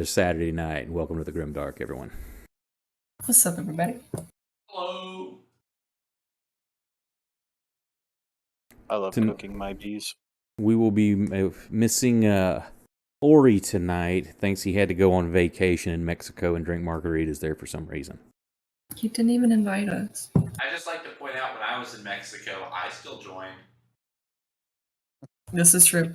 It's Saturday night, and welcome to the GrimDark, everyone. What's up, everybody? Hello. I love cooking my bees. We will be missing Ori tonight. Thinks he had to go on vacation in Mexico and drink margaritas there for some reason. He didn't even invite us. I just like to point out when I was in Mexico, I still joined. This is true.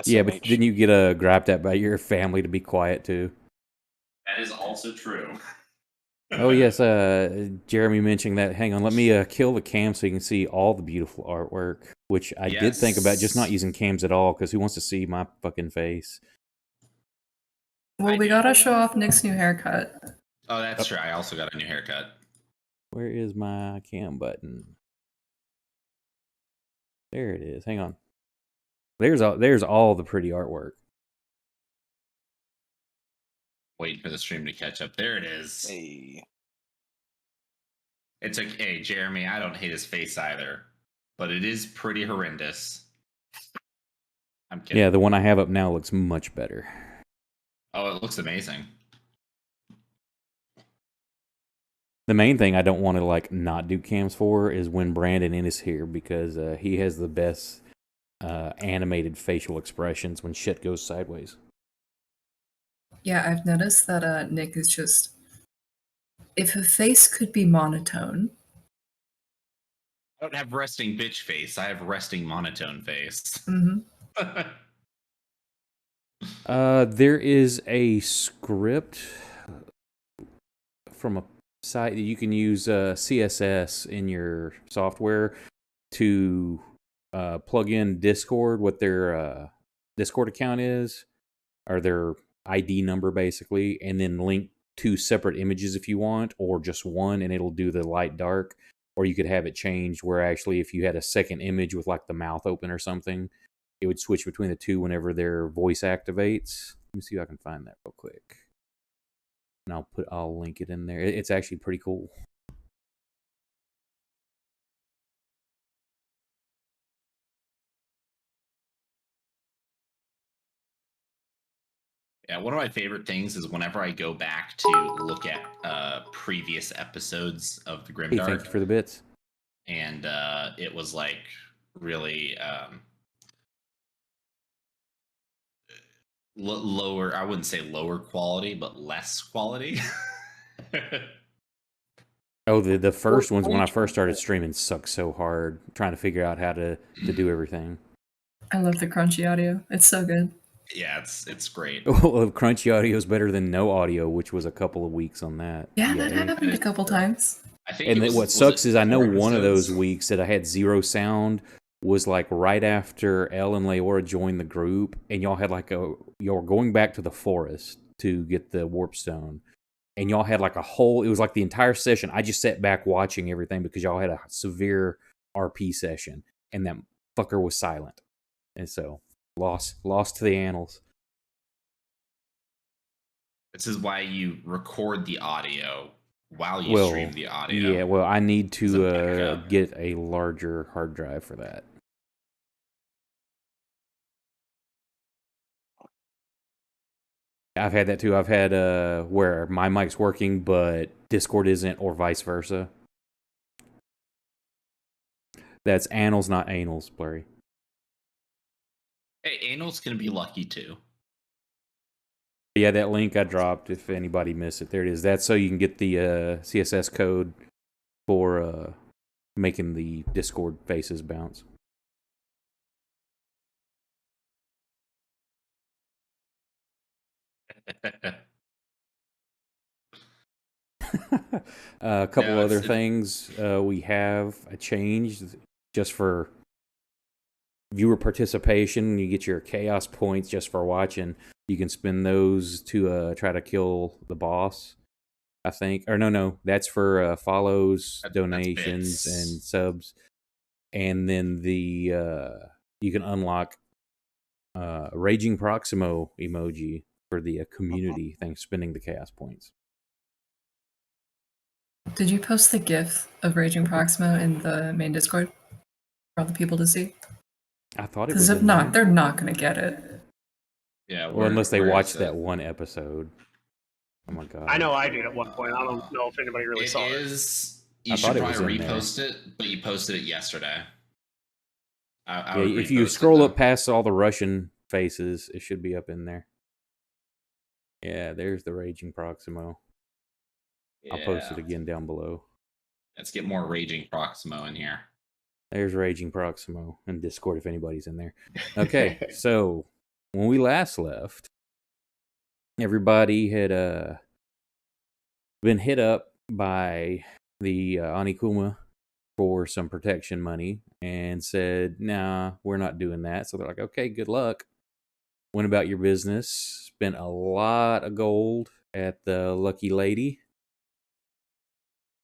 Yeah, but didn't you get griped at by your family to be quiet too? That is also true. Oh yes, Jeremy mentioning that. Hang on, let me kill the cam so you can see all the beautiful artwork, which I did think about just not using cams at all, because who wants to see my fucking face? Well, we gotta show off Nick's new haircut. Oh, that's true. I also got a new haircut. Where is my cam button? There it is. Hang on. There's all the pretty artwork. Waiting for the stream to catch up. There it is. Hey. It's like, hey, Jeremy, I don't hate his face either, but it is pretty horrendous. I'm kidding. Yeah, the one I have up now looks much better. Oh, it looks amazing. The main thing I don't want to not do cams for is when Brandon is here, because he has the best animated facial expressions when shit goes sideways. Yeah, I've noticed that Nick is just... If a face could be monotone... I don't have resting bitch face. I have resting monotone face. Mm-hmm. There is a script from a site that you can use CSS in your software to plug in Discord, what their Discord account is, or their ID number basically, and then link two separate images if you want, or just one, and it'll do the light dark. Or you could have it changed where actually if you had a second image with like the mouth open or something, it would switch between the two whenever their voice activates. Let me see if I can find that real quick. And I'll link it in there. It's actually pretty cool. Yeah, one of my favorite things is whenever I go back to look at previous episodes of the GrimDark. Hey, thank you for the bits. And it was like really lower. I wouldn't say lower quality, but less quality. Oh, the first ones when I first started streaming sucked so hard, trying to figure out how to do everything. I love the crunchy audio. It's so good. Yeah, it's great. Well, crunchy audio is better than no audio, which was a couple of weeks on that. Yeah, that happened a couple times. I think. And what sucks is I know one of those weeks that I had zero sound was like right after Elle and Leora joined the group, and y'all had y'all were going back to the forest to get the warp stone, and y'all had like it was like the entire session. I just sat back watching everything because y'all had a severe RP session, and that fucker was silent, and so lost to the annals. This is why you record the audio while you stream the audio. Yeah, well, I need to get a larger hard drive for that. I've had that too. I've had where my mic's working, but Discord isn't, or vice versa. That's annals, not anals, Blurry. Hey, anals can be lucky too. Yeah, that link I dropped, if anybody missed it, there it is. That's so you can get the CSS code for making the Discord faces bounce. A couple other things we have changed just for viewer participation. You get your chaos points just for watching. You can spend those to try to kill the boss, I think. Or no, that's for follows, donations, and subs. And then you can unlock Raging Proximo emoji for the community thing, spending the chaos points. Did you post the GIF of Raging Proximo in the main Discord for all the people to see? I thought it was. Because if not, they're not going to get it. Yeah. Well, unless they where watched is it? that one episode. Oh my god! I know I did at one point. I don't know if anybody really saw it. It is. You I should thought it was probably in there. repost it, but you posted it yesterday. I Yeah, would if you repost it, scroll though. up past all the Russian faces, it should be up in there. Yeah, there's the Raging Proximo. I'll post it Yeah. again down below. Let's get more Raging Proximo in here. There's Raging Proximo in Discord if anybody's in there. Okay, so when we last left, everybody had been hit up by the Anikuma for some protection money and said, nah, we're not doing that. So they're like, okay, good luck. Went about your business, spent a lot of gold at the Lucky Lady,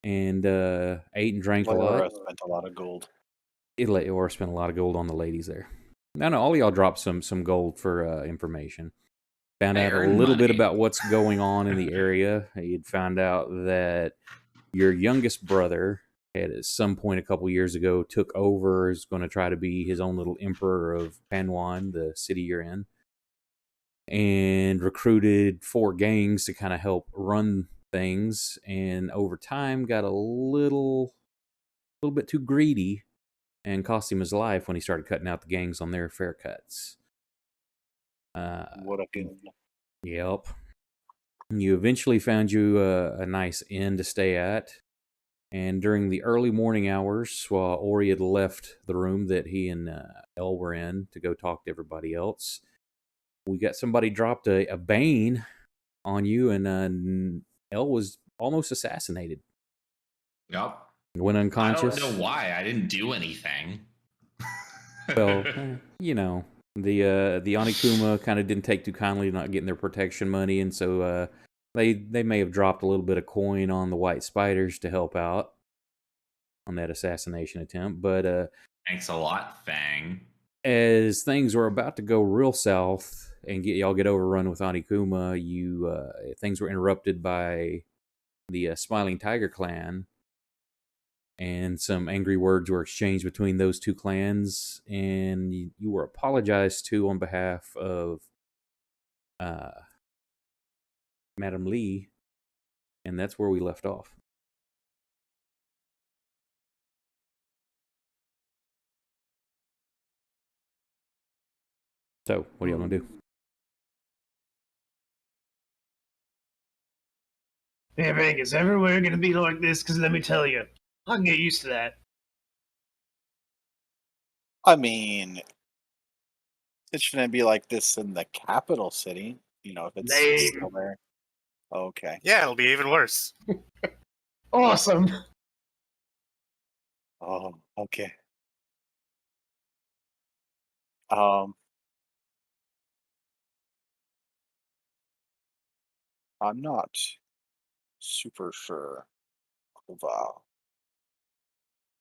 and ate and drank a Laura lot. spent a lot of gold. Or spent a lot of gold on the ladies there. No, all of y'all dropped some gold for information. Found out a little bit about what's going on in the area. You'd found out that your youngest brother had at some point a couple years ago took over, is going to try to be his own little emperor of Panwan, the city you're in, and recruited 4 gangs to kind of help run things, and over time got a little bit too greedy and cost him his life when he started cutting out the gangs on their fair cuts. What a good. Yep. You eventually found you a nice inn to stay at, and during the early morning hours, while Ori had left the room that he and Elle were in to go talk to everybody else, we got somebody dropped a bane on you, and Elle was almost assassinated. Yep. Went unconscious. I don't know why. I didn't do anything. Well, you know, the Anikuma kind of didn't take too kindly to not getting their protection money, and so they may have dropped a little bit of coin on the white spiders to help out on that assassination attempt. But Thanks a lot, Fang. as things were about to go real south and y'all get overrun with Anikuma, things were interrupted by the Smiling Tiger clan, and some angry words were exchanged between those 2 clans, and you were apologized to on behalf of Madam Lee, and that's where we left off. So, what are y'all gonna do? Yeah, Vegas, everywhere gonna be like this, because let me tell you, I can get used to that. I mean, it shouldn't be like this in the capital city. You know, if it's still there. Okay. Yeah, it'll be even worse. Awesome. Oh, okay. I'm not super sure of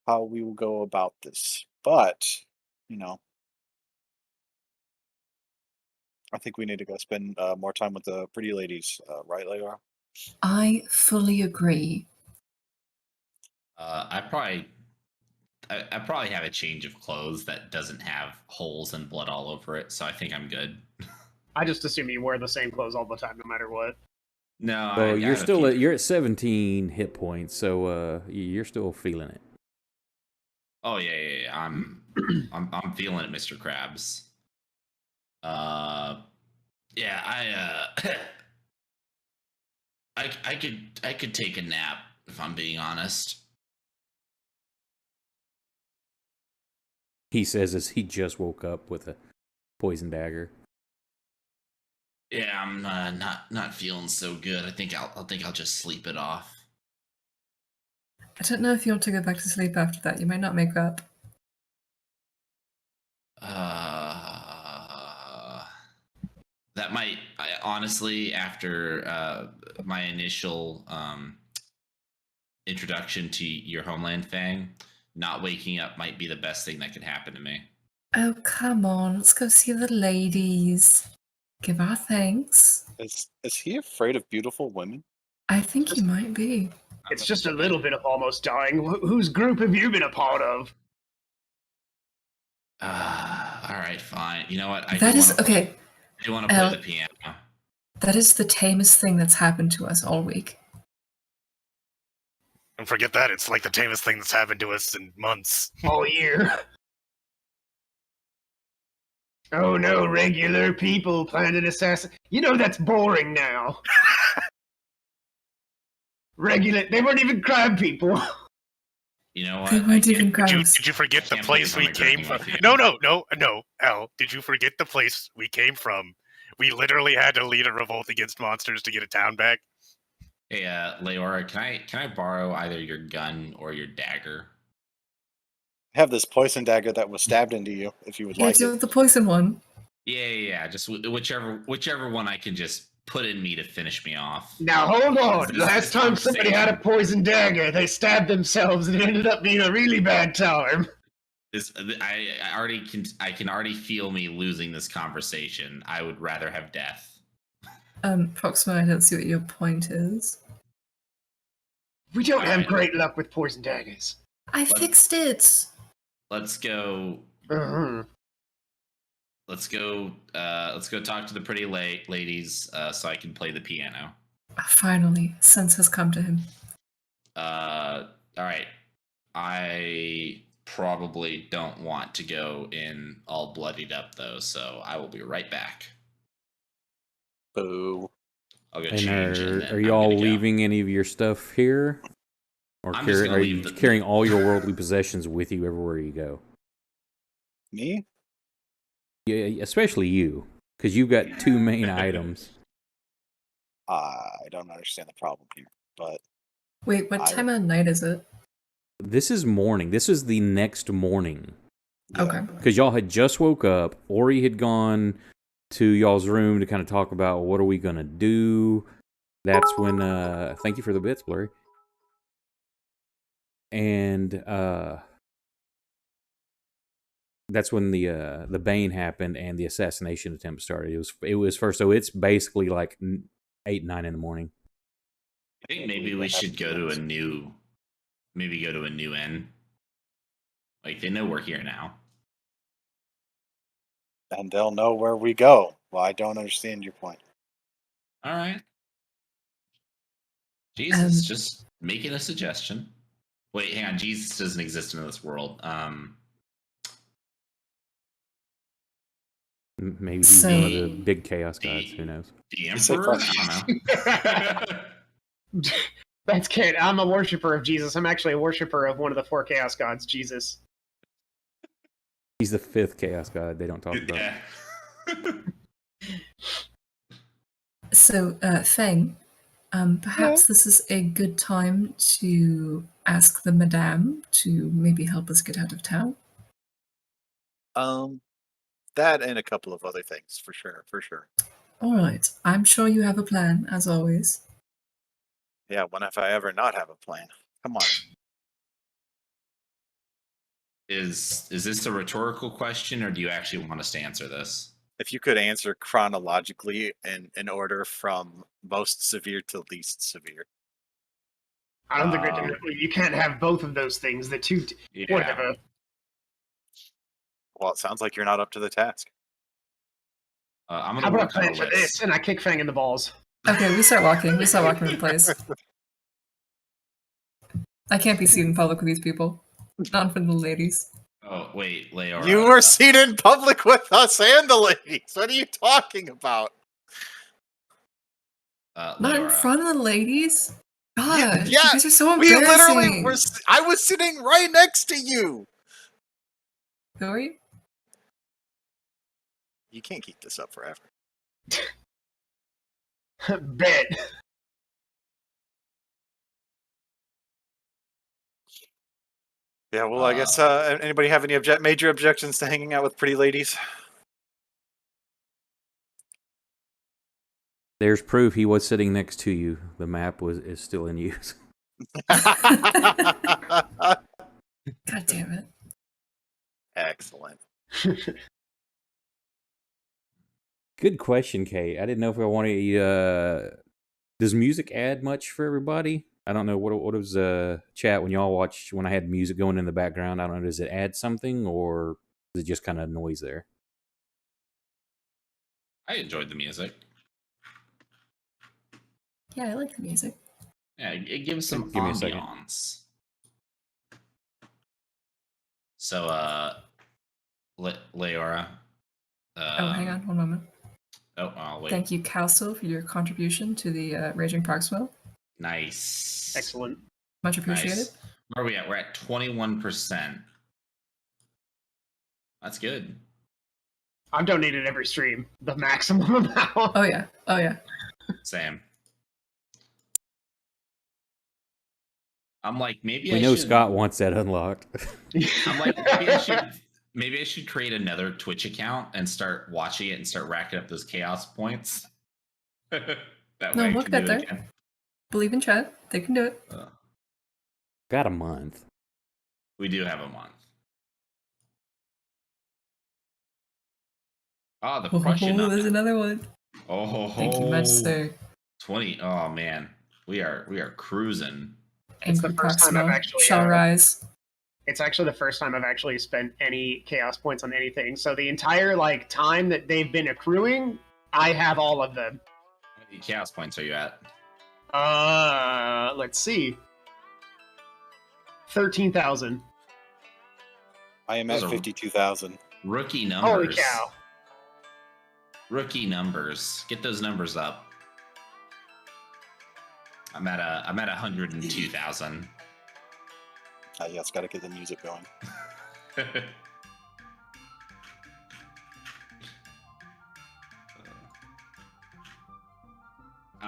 how we will go about this, but you know, I think we need to go spend more time with the pretty ladies, right, Leora? I fully agree. I probably have a change of clothes that doesn't have holes and blood all over it, so I think I'm good. I just assume you wear the same clothes all the time, no matter what. No, Well, you're at 17 hit points, so you're still feeling it. Oh yeah. I'm feeling it, Mr. Krabs. Yeah, I could take a nap if I'm being honest. He says as he just woke up with a poison dagger. Yeah, I'm not feeling so good. I think I'll just sleep it off. I don't know if you want to go back to sleep after that. You might not make up. That might honestly, after my initial introduction to your homeland, Fang, not waking up might be the best thing that could happen to me. Oh, come on. Let's go see the ladies. Give our thanks. Is he afraid of beautiful women? I think he might be. It's just a little bit of almost dying. Whose group have you been a part of? All right, fine. You know what? That is okay. Do you want to play El- the piano? That is the tamest thing that's happened to us all week. Don't forget that. It's like the tamest thing that's happened to us in months. All year. Oh no, regular people planned an assassin. You know that's boring now. They weren't even crab people. You know what? They weren't even Did you, crabs. did you forget the Can't place believe we I'm came agreeing from? with you. No, Al. Did you forget the place we came from? We literally had to lead a revolt against monsters to get a town back. Hey, Leora, can I borrow either your gun or your dagger? I have this poison dagger that was stabbed into you, if you would Yeah, like do you it. want the poison one? Yeah. Just whichever one I can just put in me to finish me off. Now hold on. This Last time somebody had a poison dagger, they stabbed themselves and it ended up being a really bad time. I can already feel me losing this conversation. I would rather have death. Proxima, I don't see what your point is. We don't have Alright. great luck with poison daggers. I fixed it! Let's go. Uh-huh. Let's go talk to the pretty ladies so I can play the piano. Finally, sense has come to him. All right. I probably don't want to go in all bloodied up though, so I will be right back. Boo. I'll go And change. and then are I'm y'all gonna go. leaving any of your stuff here? Or I'm just gonna are leave you the- carrying all your worldly possessions with you everywhere you go? Me? Yeah, especially you, because you've got two main items. I don't understand the problem here, but Wait, what I- time of night is it? This is morning. This is the next morning. yeah. Okay. Because y'all had just woke up. Ori had gone to y'all's room to kind of talk about what are we going to do. That's when, thank you for the bits, Blurry. And, that's when the Bane happened and the assassination attempt started. It was first, so it's basically like 8, 9 in the morning. I think maybe we should go to a new inn. Like they know we're here now. And they'll know where we go. Well, I don't understand your point. All right. Jesus, Um, just making a suggestion. Wait, hang on. Jesus doesn't exist in this world. Maybe he's one of the So- big chaos gods. Who knows? The It's like Emperor? I don't know. That's kid. I'm a worshiper of Jesus. I'm actually a worshiper of one of the 4 chaos gods, Jesus. He's the 5th chaos god they don't talk about. Yeah. So, Feng, perhaps this is a good time to ask the Madame to maybe help us get out of town. That and a couple of other things, for sure. All right. I'm sure you have a plan, as always. Yeah, when have I ever not have a plan? Come on. Is this a rhetorical question, or do you actually want us to answer this? If you could answer chronologically in order from most severe to least severe. I don't think you can't have both of those things. The two, Yeah. whatever. Well, it sounds like you're not up to the task. I'm How gonna about I work on plan a for list. this? And I kick Fang in the balls. Okay, we start walking. We start walking to the place. I can't be seen in public with these people. Not in front of the ladies. Oh wait, Leora. You were seen in public with us and the ladies. What are you talking about? Not in Leora. front of the ladies? God, you yeah, guys are so We embarrassing. literally were. I was sitting right next to you. Who are you? You can't keep this up forever. Bet. Yeah, well, I guess anybody have any major objections to hanging out with pretty ladies? There's proof he was sitting next to you. The map is still in use. God damn it. Excellent. Good question, Kate. I didn't know if I wanted to. Does music add much for everybody? I don't know what was chat when y'all watched when I had music going in the background. I don't know. Does it add something or is it just kind of noise there? I enjoyed the music. Yeah, I like the music. Yeah, it gives some Give me a second. ambiance. So, Leora. Oh, hang on, one moment. Oh, I'll wait. Thank you, Council, for your contribution to the Raging Parkswell. Nice. Excellent. Much appreciated. Nice. Where are we at? We're at 21%. That's good. I've donated every stream the maximum amount. Oh yeah. Oh yeah. Same. I'm like, maybe We I know should, Scott wants that unlocked. I'm like, maybe I should create another Twitch account and start watching it and start racking up those chaos points. That No, way I we'll can get do there. it again. Believe in chat. They can do it. Got a month. We do have a month. Ah, the Prussian. Oh, there's another one. Oh, Thank you much, sir. 20. Oh man, we are cruising. It's the Angry first time I've Parkswell actually, shall rise. It's actually the first time I've actually spent any chaos points on anything. So the entire time that they've been accruing, I have all of them. How many chaos points are you at? Let's see. 13,000. I am Those at are 52,000. Rookie numbers. Holy cow. Rookie numbers. Get those numbers up. I'm at 102,000. Yes, gotta get the music going.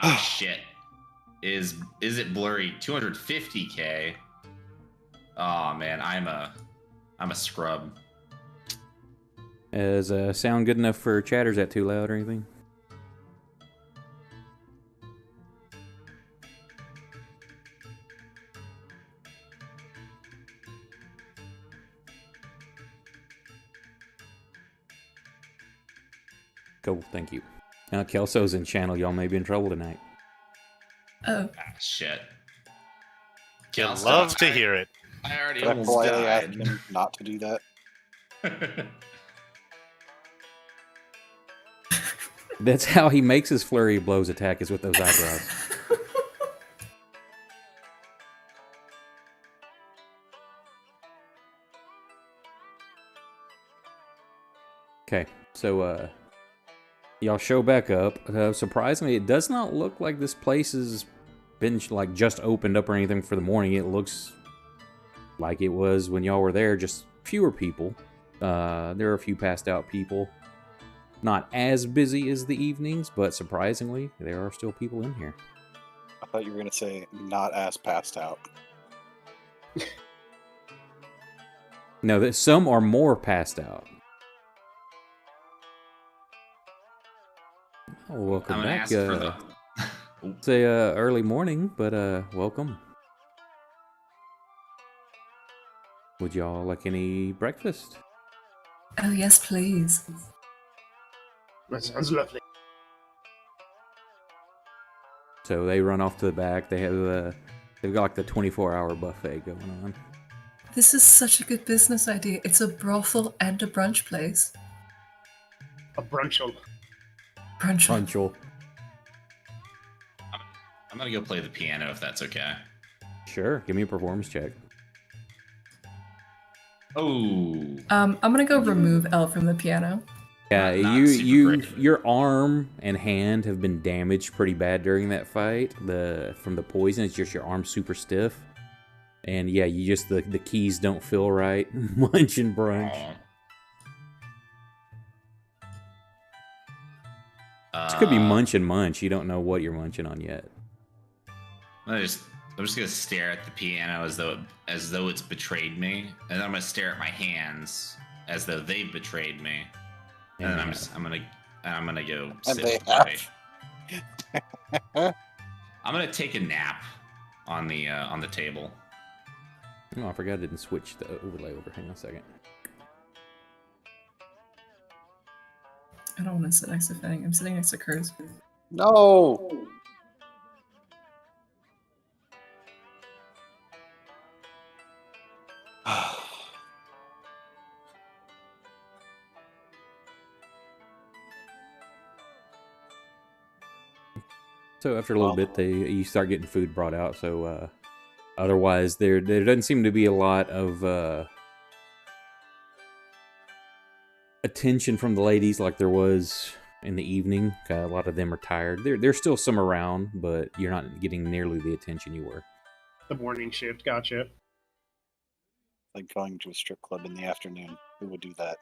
Oh shit. Is it blurry? 250k. Oh man, I'm a scrub. Is sound good enough for chatter? Is that too loud or anything? Cool, thank you. Kelso's in channel. Y'all may be in trouble tonight. Oh, Ah shit. You Kelso, love to hear it. I already Can I almost politely ask died. him not to do that? That's how he makes his flurry of blows attack, is with those eyebrows. Okay, so y'all show back up. Surprisingly, it does not look like this place has been like just opened up or anything for the morning. It looks like it was when y'all were there, just fewer people. There are a few passed out people. Not as busy as the evenings, but surprisingly, there are still people in here. I thought you were gonna say not as passed out. No, that some are more passed out. Oh, welcome I'm gonna back. ask for the. Say early morning, but welcome. Would y'all like any breakfast? oh yes, please. That sounds lovely. So they run off to the back. They have they've got like the 24-hour buffet going on. This is such a good business idea. It's a brothel and a brunch place. A brunchel. Brunch. Brunchel. I'm gonna go play the piano if that's okay. Sure, give me a performance check. Oh. I'm gonna go remove Elle from the piano. Yeah, Not super great. your arm and hand have been damaged pretty bad during that fight. From the poison, it's just your arm super stiff. And yeah, you just the keys don't feel right. Munch and brunch. This could be munch and munch. You don't know what you're munching on yet. I'm just gonna stare at the piano as though it's betrayed me, and then I'm gonna stare at my hands as though they've betrayed me, and then I'm gonna go sit they with my I'm gonna take a nap on the table. Oh, I forgot I didn't switch the overlay over. Hang on a second. I don't want to sit next to Fang. I'm sitting next to Kurz. No! So after a little bit, you start getting food brought out. So otherwise, there doesn't seem to be a lot of attention from the ladies like there was in the evening. A lot of them are tired. There's still some around, but you're not getting nearly the attention you were. The morning shift, gotcha. Like going to a strip club in the afternoon. Who would do that?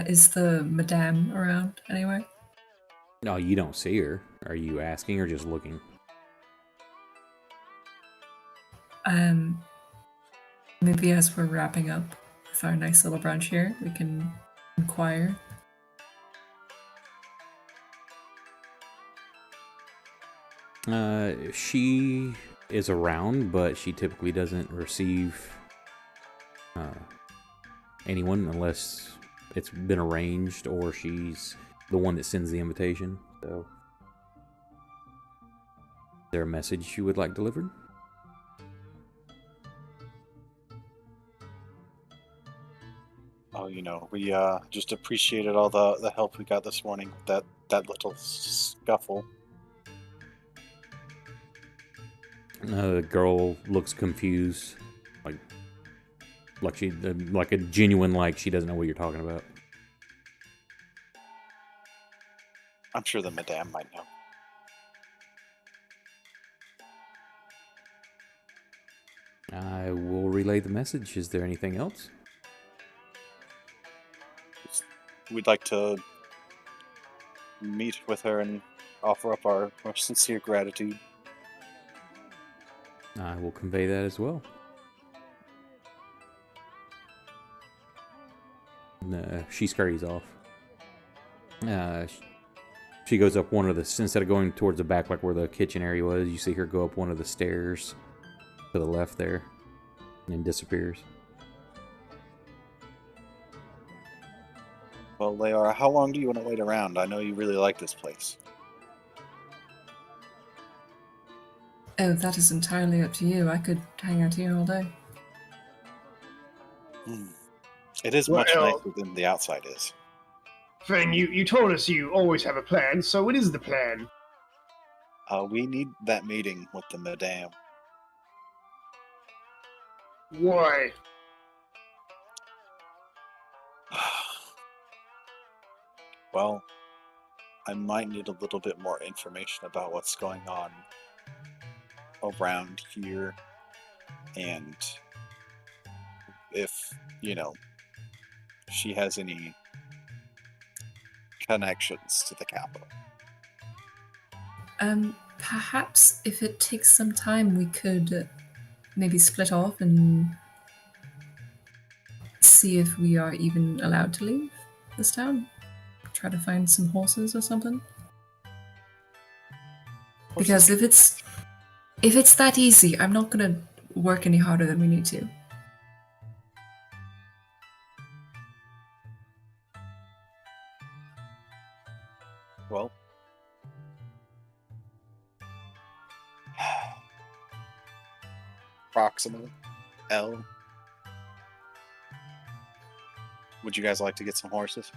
Is the madame around anywhere? No, you don't see her. Are you asking or just looking? Maybe as we're wrapping up with our nice little brunch here, we can inquire. She is around, but she typically doesn't receive anyone unless it's been arranged or she's the one that sends the invitation. So, is there a message you would like delivered? Oh, we just appreciated all the help we got this morning with that little scuffle. The girl looks confused, like a genuine she doesn't know what you're talking about. I'm sure the madame might know. I will relay the message. Is there anything else? We'd like to meet with her and offer up our sincere gratitude. I will convey that as well. She scurries off. She goes up one of the... Instead of going towards the back, like where the kitchen area was, you see her go up one of the stairs to the left there, and then disappears. Well, Leora, how long do you want to wait around? I know you really like this place. Oh, that is entirely up to you. I could hang out here all day. It is much nicer than the outside is. Fang, you told us you always have a plan, so what is the plan? We need that meeting with the madame. Why? Well, I might need a little bit more information about what's going on around here, and if, she has any connections to the capital. Perhaps if it takes some time, we could maybe split off and see if we are even allowed to leave this town. Try to find some horses or something. Because if it's that easy, I'm not gonna work any harder than we need to. Well, Proxima, L. Would you guys like to get some horses?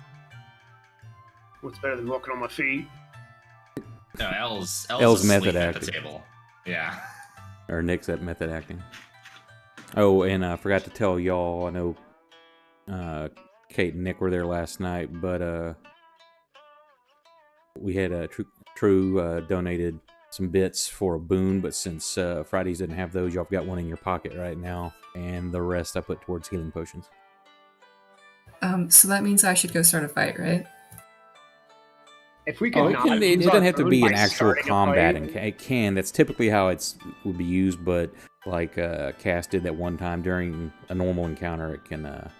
What's better than walking on my feet? No, L's method at the acting. table. Yeah. Or Nick's at method acting. Oh, and I forgot to tell y'all, I know Kate and Nick were there last night, but we had True donated some bits for a boon, but since Fridays didn't have those, y'all got one in your pocket right now, and the rest I put towards healing potions. So that means I should go start a fight, right? If we can it doesn't have to be an actual combat, and it can. That's typically how it would be used, but like Cass did that one time during a normal encounter, it can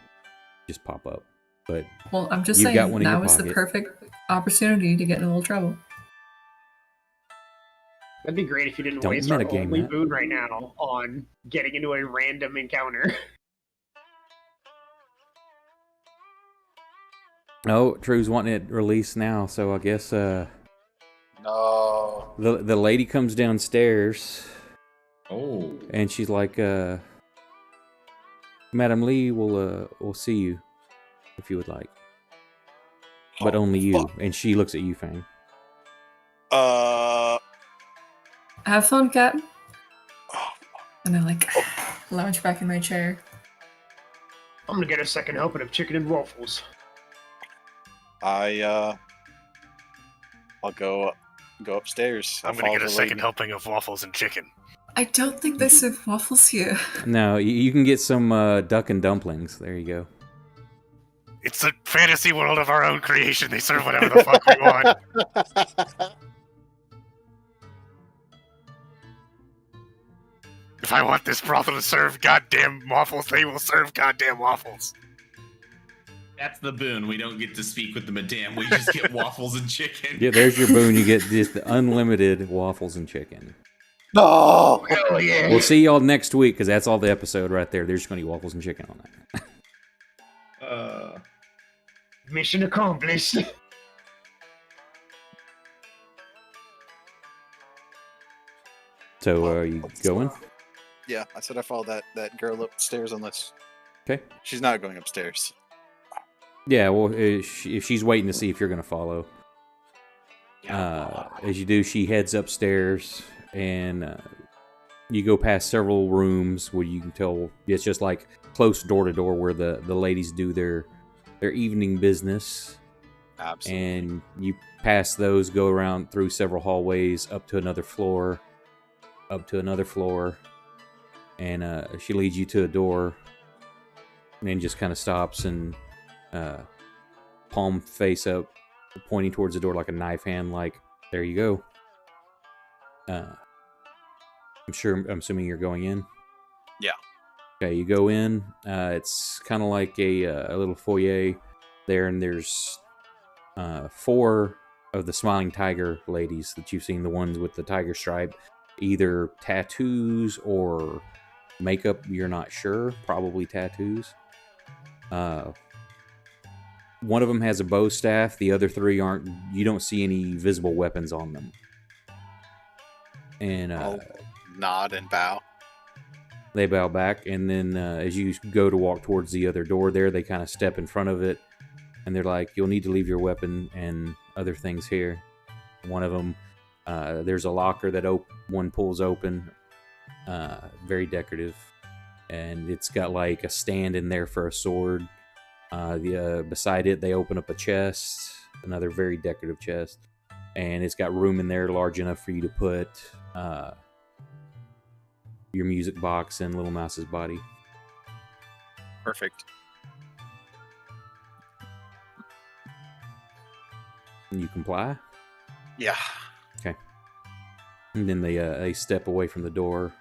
just pop up. But well, I'm just saying now is the perfect opportunity to get in a little trouble. That'd be great if you didn't waste our only boon right now on getting into a random encounter. Oh, True's wanting it released now, so I guess no. The lady comes downstairs. Oh. And she's like, Madam Lee will see you if you would like. but Oh, only you. fuck. And she looks at you, Fang. Have fun, Cat. Oh, And I like lounge back in my chair. I'm gonna get a second helping of chicken and waffles. I'll go upstairs. I'm I'll gonna follow get a the second lady. helping of waffles and chicken. I don't think they serve waffles here. No, you can get some duck and dumplings. There you go. It's a fantasy world of our own creation. They serve whatever the fuck we want. If I want this brothel to serve goddamn waffles, they will serve goddamn waffles. That's the boon. We don't get to speak with the madame. We just get waffles and chicken. Yeah, there's your boon. You get just the unlimited waffles and chicken. No. Hell yeah! We'll see y'all next week because that's all the episode right there. They're just going to eat waffles and chicken on that. Mission accomplished. So are you going? Yeah, I said I follow that girl upstairs unless Okay. she's not going upstairs. Yeah, well, if she's waiting to see if you're going to follow. As you do, she heads upstairs, and you go past several rooms where you can tell it's just like close door to door where the ladies do their evening business. Absolutely. And you pass those, go around through several hallways, up to another floor, and she leads you to a door, and then just kind of stops and palm face up, pointing towards the door like a knife hand, like, there you go. I'm assuming you're going in? Yeah. Okay, you go in. It's kind of like a little foyer there, and there's 4 of the Smiling Tiger ladies that you've seen, the ones with the tiger stripe, either tattoos or makeup, you're not sure, probably tattoos. One of them has a bow staff, the other 3 aren't. You don't see any visible weapons on them. And I'll nod and bow. they bow back, and then as you go to walk towards the other door there, they kind of step in front of it, and they're like, you'll need to leave your weapon and other things here. One of them, there's a locker that one pulls open, very decorative, and it's got like a stand in there for a sword. Beside it, they open up a chest, another very decorative chest, and it's got room in there large enough for you to put your music box and Little Mouse's body. Perfect. And you comply? Yeah. And then they step away from the door.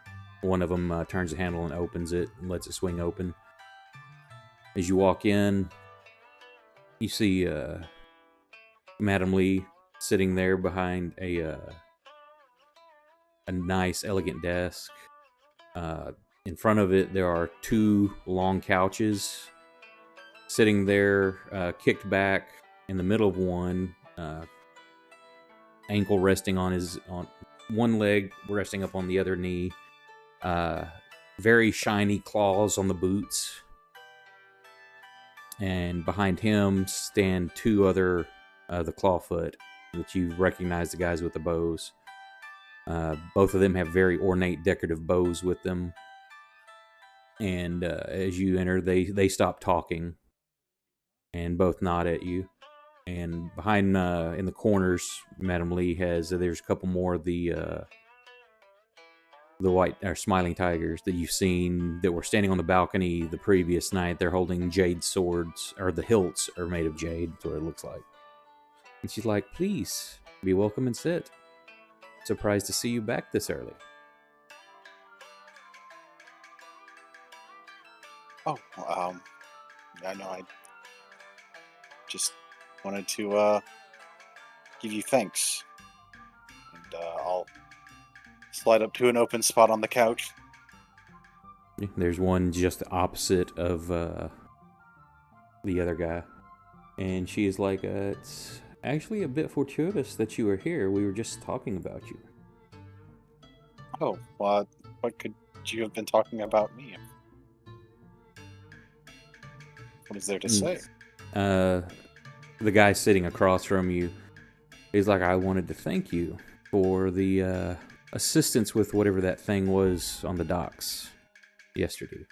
One of them turns the handle and opens it and lets it swing open. As you walk in, you see Madam Lee sitting there behind a nice, elegant desk. In front of it, there are 2 long couches sitting there, kicked back. In the middle of one, ankle resting on one leg, resting up on the other knee. Very shiny claws on the boots. And behind him stand 2 other the Clawfoot that you recognize, the guys with the bows. Both of them have very ornate decorative bows with them. And as you enter, they stop talking and both nod at you. And behind in the corners, Madam Lee there's a couple more of the white or Smiling Tigers that you've seen that were standing on the balcony the previous night. They're holding jade swords, or the hilts are made of jade. That's what it looks like. And she's like, please, be welcome and sit. Surprised to see you back this early. Oh, I know. I just wanted to give you thanks, and I'll slide up to an open spot on the couch. There's one just opposite of the other guy, and she is like, it's actually a bit fortuitous that you are here. We were just talking about you. Oh, what could you have been talking about me? What is there to say? the guy sitting across from you, he's like, I wanted to thank you for the assistance with whatever that thing was on the docks yesterday.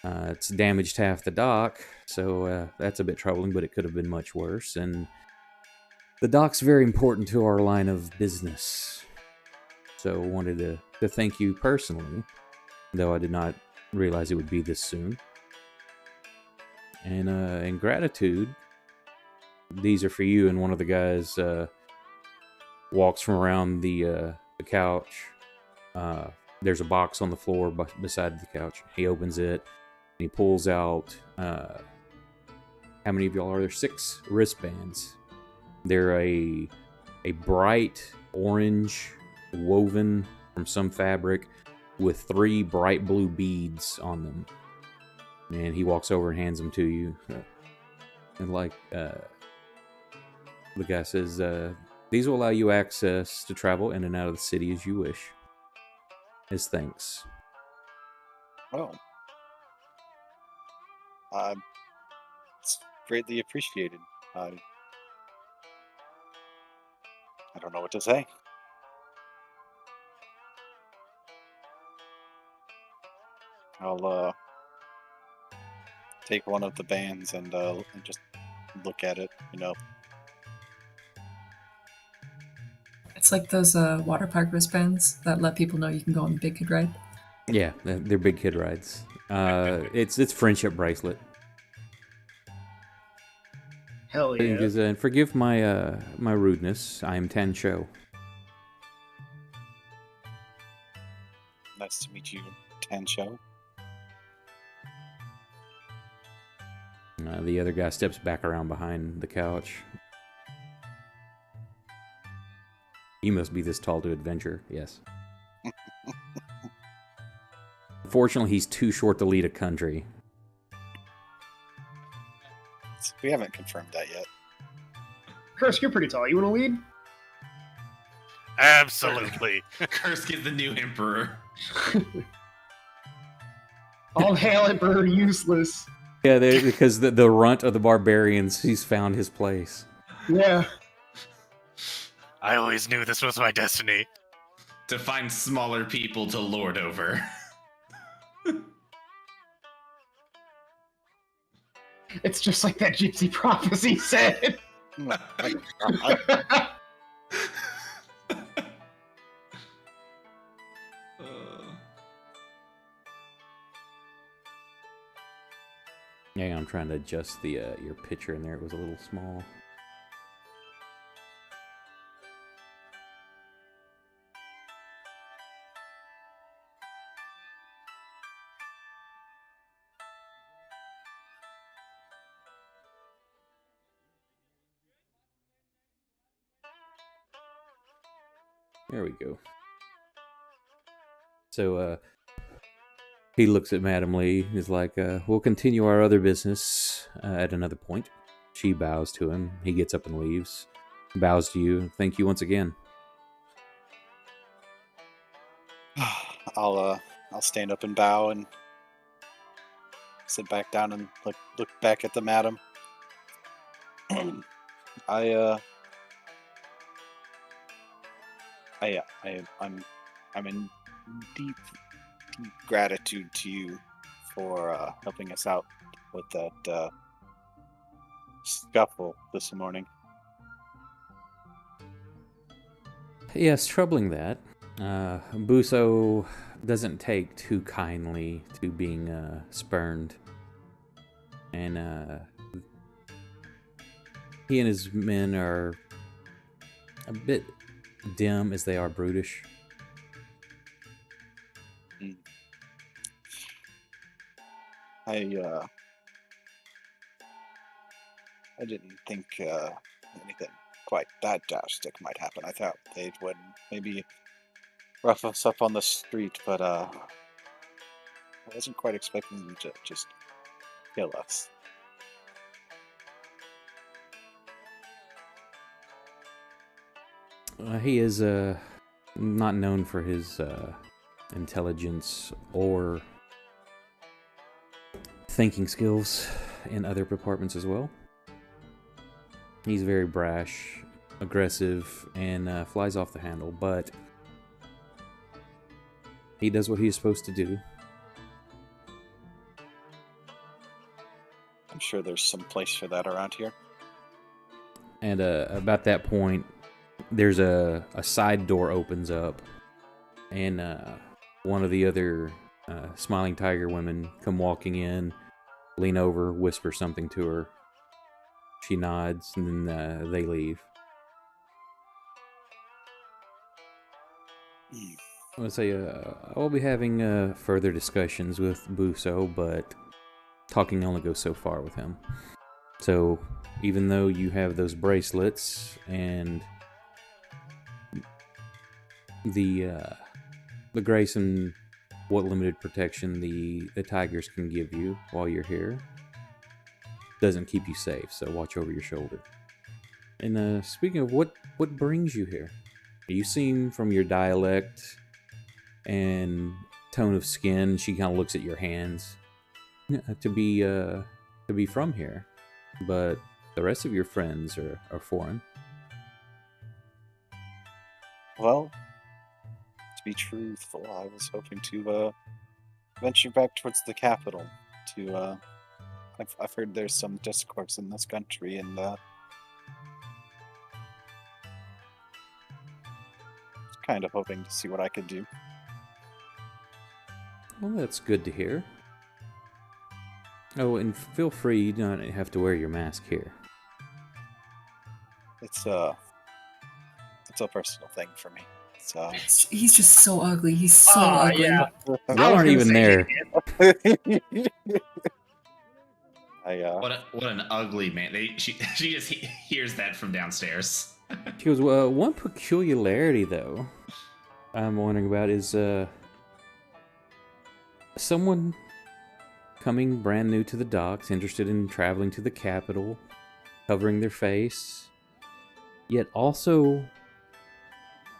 It's damaged half the dock, so that's a bit troubling, but it could have been much worse. And the dock's very important to our line of business. So wanted to thank you personally, though I did not realize it would be this soon. And in gratitude, these are for you. And one of the guys walks from around the couch. There's a box on the floor beside the couch. He opens it and he pulls out. How many of y'all are there? 6 wristbands. They're a bright orange woven from some fabric with 3 bright blue beads on them. And he walks over and hands them to you. And the guy says, these will allow you access to travel in and out of the city as you wish. His thanks. Oh. It's greatly appreciated. I don't know what to say. I'll take one of the bands and just look at it, It's like those water park wristbands that let people know you can go on the big kid ride. Yeah, they're big kid rides. It's friendship bracelet. Hell yeah. And forgive my my rudeness. I am Tancho. Nice to meet you, Tancho. The other guy steps back around behind the couch. You must be this tall to adventure. Yes. Unfortunately, he's too short to lead a country. We haven't confirmed that yet. Kursk, you're pretty tall. You want to lead? Absolutely. Kursk is the new emperor. All hail Emperor Useless. Yeah, because the runt of the barbarians, he's found his place. Yeah. I always knew this was my destiny. To find smaller people to lord over. It's just like that gypsy prophecy said. Yeah, I'm trying to adjust the your picture in there. It was a little small. There we go. So, he looks at Madam Lee. He's like, we'll continue our other business at another point. She bows to him. He gets up and leaves. Bows to you. Thank you once again. I'll stand up and bow and sit back down and look back at the madam. I'm in deep gratitude to you for helping us out with that scuffle this morning. Yes, troubling that. Buso doesn't take too kindly to being spurned. And he and his men are a bit dim as they are brutish. I didn't think anything quite that drastic might happen. I thought they would maybe rough us up on the street, but I wasn't quite expecting them to just kill us. He is not known for his intelligence or thinking skills in other departments as well. He's very brash, aggressive, and flies off the handle, but he does what he's supposed to do. I'm sure there's some place for that around here. And about that point, there's a side door opens up, and one of the other Smiling Tiger women come walking in, lean over, whisper something to her. She nods, and then they leave. I want to say I'll be having further discussions with Buso, but talking only goes so far with him. So even though you have those bracelets and the grace and what limited protection the tigers can give you while you're here, doesn't keep you safe, so watch over your shoulder. And speaking of what brings you here, you seem from your dialect and tone of skin, she kind of looks at your hands, to be from here, but the rest of your friends are foreign. Well, to be truthful, I was hoping to venture back towards the capital. I've heard there's some discourse in this country, and kind of hoping to see what I could do. Well, that's good to hear. Oh, and feel free, you don't have to wear your mask here. It's a personal thing for me. He's just so ugly. He's so Oh, ugly. yeah. Y'all aren't even there. What an ugly man. She just hears that from downstairs. She goes, well, one peculiarity, though, I'm wondering about is someone coming brand new to the docks, interested in traveling to the capital, covering their face, yet also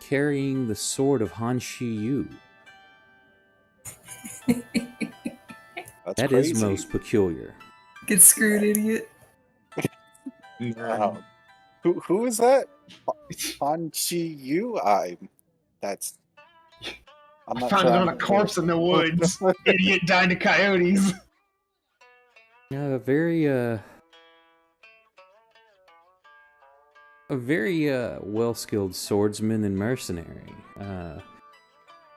carrying the sword of Han Shi Yu. That crazy. is most peculiar. Get screwed, idiot. Who is that? Han Chi Yu? I'm not Found sure it on I'm a corpse in the woods. Idiot died to coyotes. Yeah, a very well-skilled swordsman and mercenary.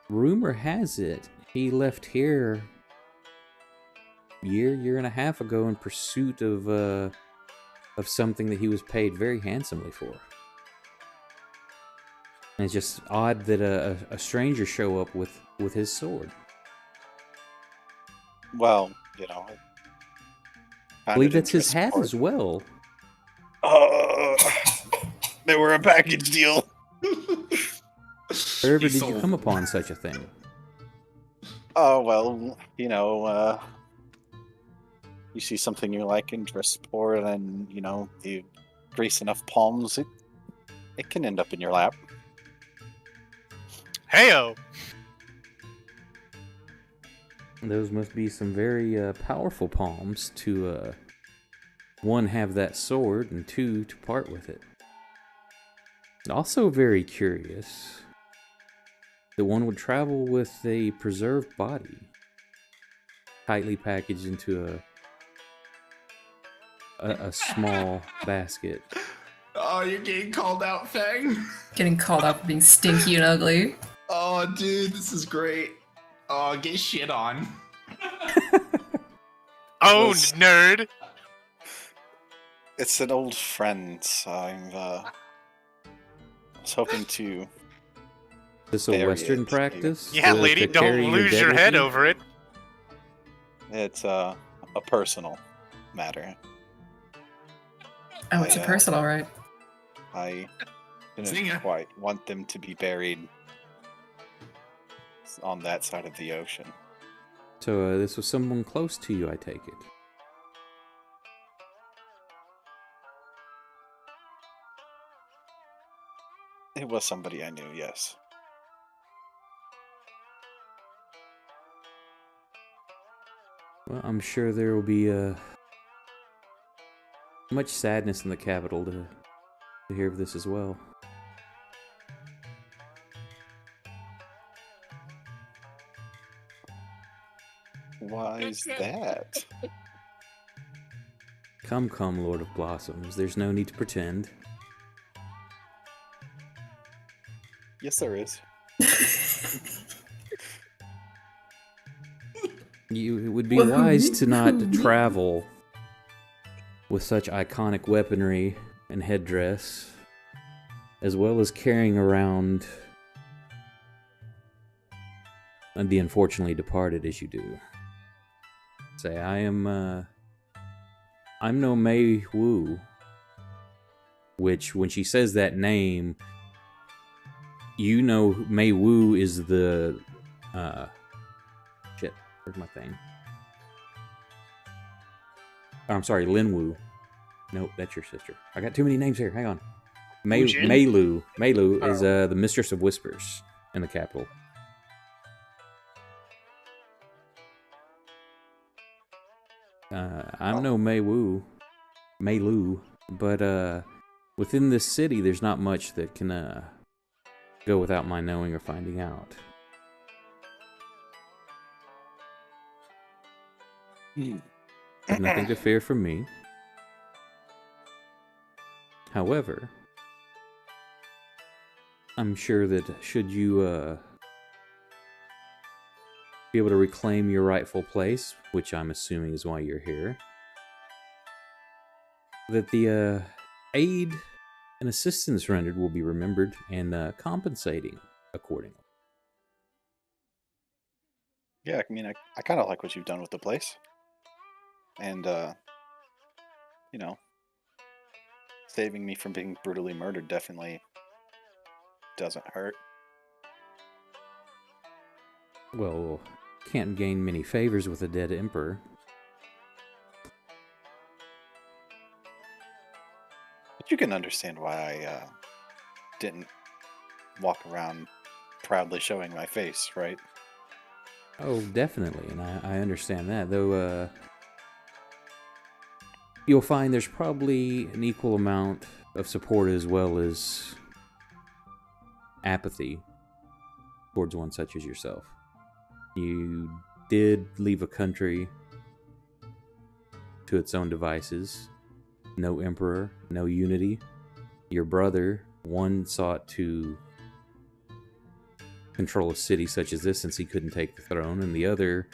Rumor has it he left here year and a half ago in pursuit of something that he was paid very handsomely for. And it's just odd that a stranger show up with his sword. Well, I believe that's his hat as well. They were a package deal. Wherever did you come upon such a thing? Oh, well, you see something you like and dress for, and then, you grease enough palms, it can end up in your lap. Heyo! Those must be some very powerful palms to, one, have that sword, and two, to part with it. Also very curious that one would travel with a preserved body, tightly packaged into a small basket. Oh, you're getting called out, Fang. Getting called out for being stinky and ugly. Oh, dude, this is great. Oh, get shit on. Owned, nerd! It's an old friend, so I was hoping to... Is this a Western practice? Yeah, lady, to don't carry lose dead your with head you? over it. It's a personal matter. Oh, it's a personal, right? I didn't Zinger. quite want them to be buried on that side of the ocean. So this was someone close to you, I take it. It was somebody I knew, yes. Well, I'm sure there will be Much sadness in the capital to hear of this as well. Why is that? Come, come, Lord of Blossoms. There's no need to pretend. Yes, there is. It would be Well, wise to not who- travel with such iconic weaponry and headdress, as well as carrying around the unfortunately departed as you do. Say, I'm no Mei Wu, which, when she says that name, you know Mei Wu is the, shit, where's my thing? Oh, I'm sorry, Lin Wu. Nope, that's your sister. I got too many names here, hang on. Mei Lu. Mei Lu is the Mistress of Whispers in the capital. I'm no Mei Lu, but within this city, there's not much that can go without my knowing or finding out. Have nothing to fear from me. However, I'm sure that should you be able to reclaim your rightful place, which I'm assuming is why you're here, that the aid and assistance rendered will be remembered and compensating accordingly. Yeah, I mean, I kind of like what you've done with the place. And, you know, saving me from being brutally murdered definitely doesn't hurt. Well, can't gain many favors with a dead emperor. But you can understand why I didn't walk around proudly showing my face, right? Oh, definitely, and I understand that, though you'll find there's probably an equal amount of support as well as apathy towards one such as yourself. You did leave a country to its own devices. No emperor, no unity. Your brother, one sought to control a city such as this since he couldn't take the throne, and the other,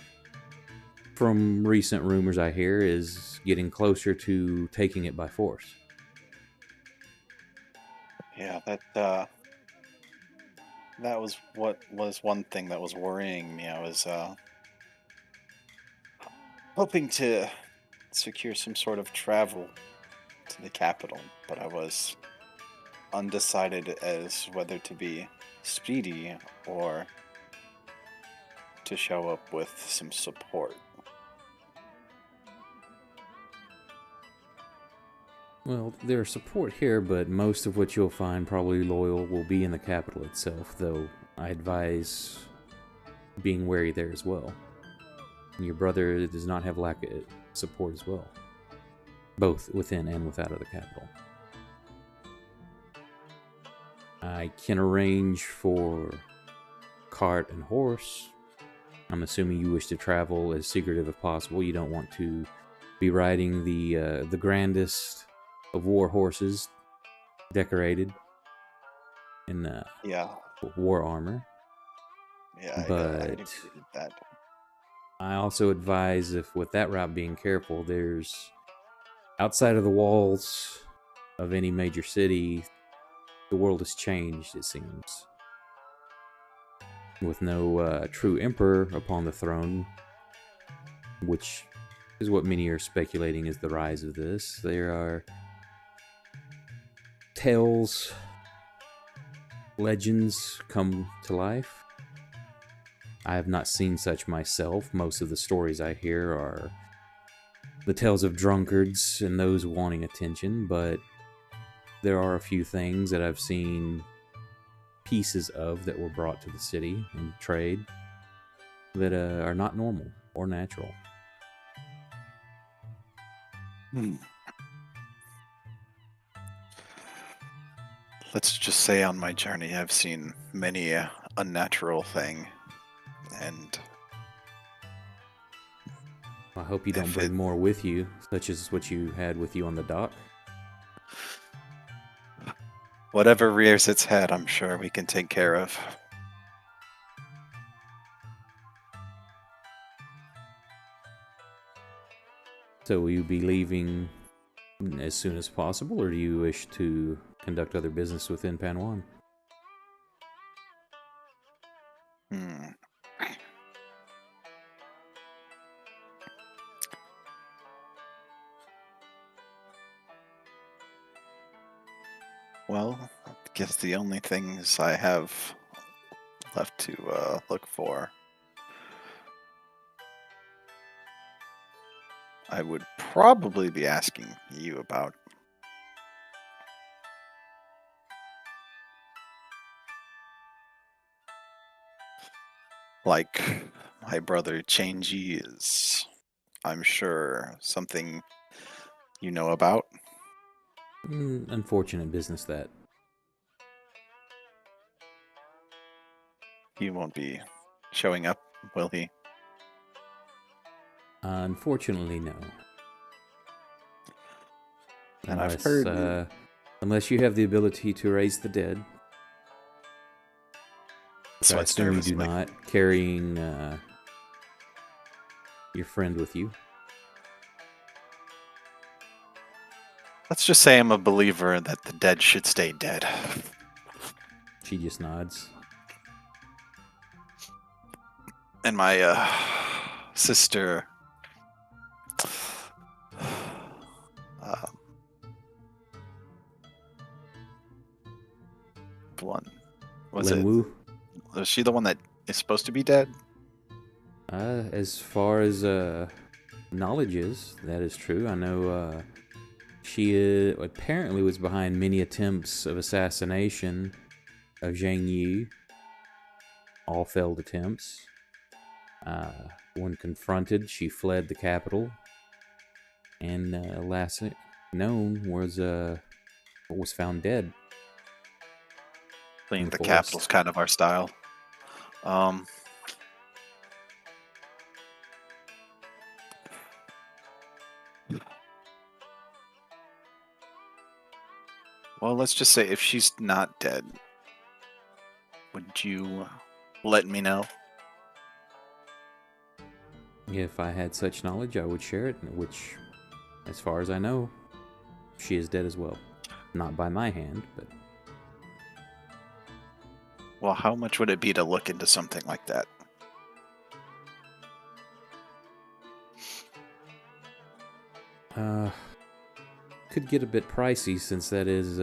from recent rumors I hear, is getting closer to taking it by force. Yeah, that was what was one thing that was worrying me. I was hoping to secure some sort of travel to the capital, but I was undecided as whether to be speedy or to show up with some support. Well, there's support here, but most of what you'll find probably loyal will be in the capital itself, though I advise being wary there as well. And your brother does not have lack of support as well, both within and without of the capital. I can arrange for cart and horse. I'm assuming you wish to travel as secretive as possible. You don't want to be riding the grandest of war horses, decorated in Yeah, war armor. yeah, I But appreciated that. I also advise, if with that route being careful, there's outside of the walls of any major city, the world has changed, it seems. With no true emperor upon the throne, which is what many are speculating is the rise of this. There are tales, legends come to life. I have not seen such myself. Most of the stories I hear are the tales of drunkards and those wanting attention, but there are a few things that I've seen pieces of that were brought to the city and trade that are not normal or natural. let's just say on my journey, I've seen many a unnatural thing, and I hope you don't If bring it- more with you, such as what you had with you on the dock. whatever rears its head, I'm sure we can take care of. So will you be leaving as soon as possible, or do you wish to conduct other business within Panwan? Hmm. Well, I guess the only things I have left to look for, I would probably be asking you about. Like, my brother Changy is, I'm sure, something you know about. Unfortunate business that. He won't be showing up, will he? Unfortunately, no. And I've heard. Unless you have the ability to raise the dead. Which I Sweat assume you do nervously. not, carrying your friend with you. Let's just say I'm a believer that the dead should stay dead. She just nods. And my sister, one was it? Linwu? Was she the one that is supposed to be dead? As far as knowledge is, that is true. I know she apparently was behind many attempts of assassination of Zhang Yi. All failed attempts. When confronted, she fled the capital. And last known was found dead. Fleeing the forest. capital's kind of our style. Well, let's just say if she's not dead, would you let me know? If I had such knowledge, I would share it, which, as far as I know, she is dead as well. Not by my hand, but... Well, how much would it be to look into something like that? Could get a bit pricey since that is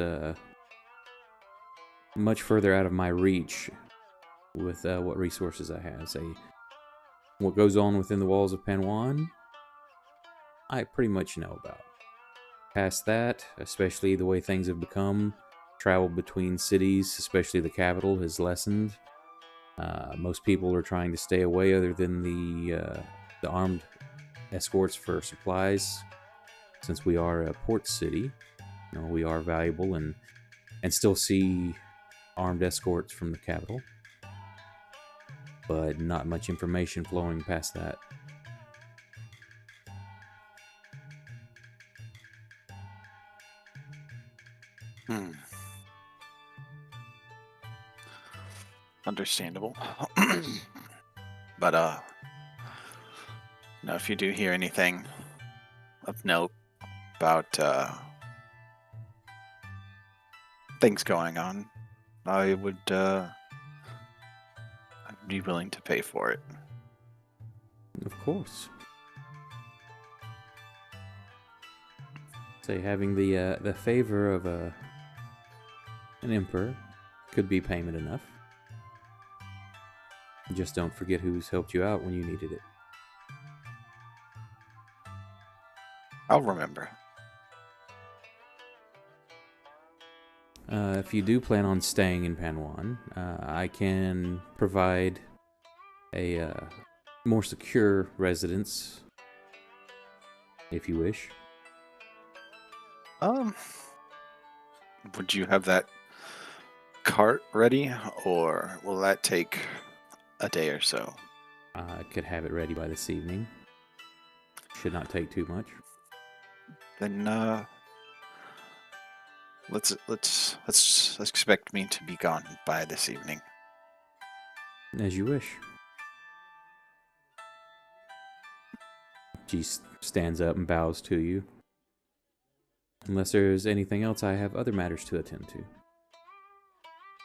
much further out of my reach with what resources I have. Say, what goes on within the walls of Panwan, I pretty much know about. Past that, especially the way things have become, travel between cities, especially the capital, has lessened. Most people are trying to stay away other than the armed escorts for supplies. Since we are a port city, you know, we are valuable and still see armed escorts from the capital. But not much information flowing past that. Understandable. But now if you do hear anything of note about things going on, I would I'd be willing to pay for it. Of course. Say, having the favor of an emperor could be payment enough. Just don't forget who's helped you out when you needed it. I'll remember. If you do plan on staying in Panwan, I can provide a more secure residence, if you wish. Would you have that cart ready, or will that take a day or so? I could have it ready by this evening. Should not take too much. Then let's expect me to be gone by this evening. As you wish. She stands up and bows to you. Unless there's anything else, I have other matters to attend to.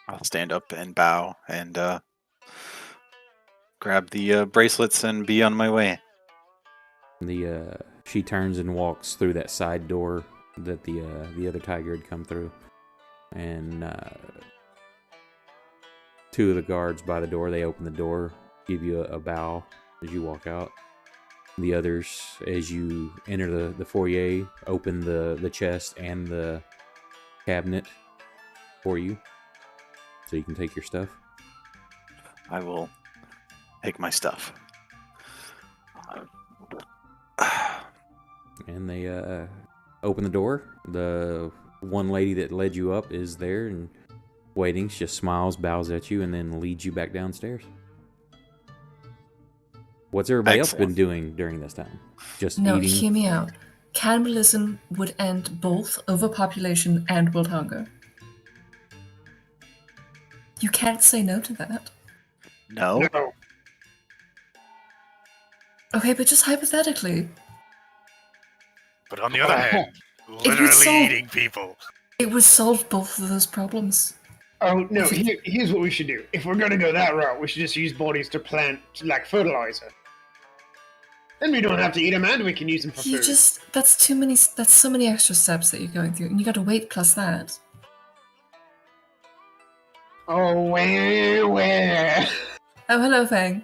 I'll stand up and bow and grab the bracelets and be on my way. She turns and walks through that side door that the other tiger had come through, and two of the guards by the door, they open the door, give you a bow as you walk out. The others, as you enter the foyer, open the chest and the cabinet for you, so you can take your stuff. I will take my stuff. And they open the door. The one lady that led you up is there and waiting. She just smiles, bows at you, and then leads you back downstairs. What's everybody else been doing during this time? Just No, eating? hear me out. Cannibalism would end both overpopulation and world hunger. You can't say no to that. No? No. Okay, but just hypothetically, But on the other hand, would literally solve- eating people. it would solve both of those problems. Oh no! Here's what we should do. If we're gonna go that route, we should just use bodies to plant like fertilizer. Then we don't have to eat them, and we can use them for food. That's so many extra steps that you're going through, and you gotta wait plus that. Oh, where? Oh, hello, Fang.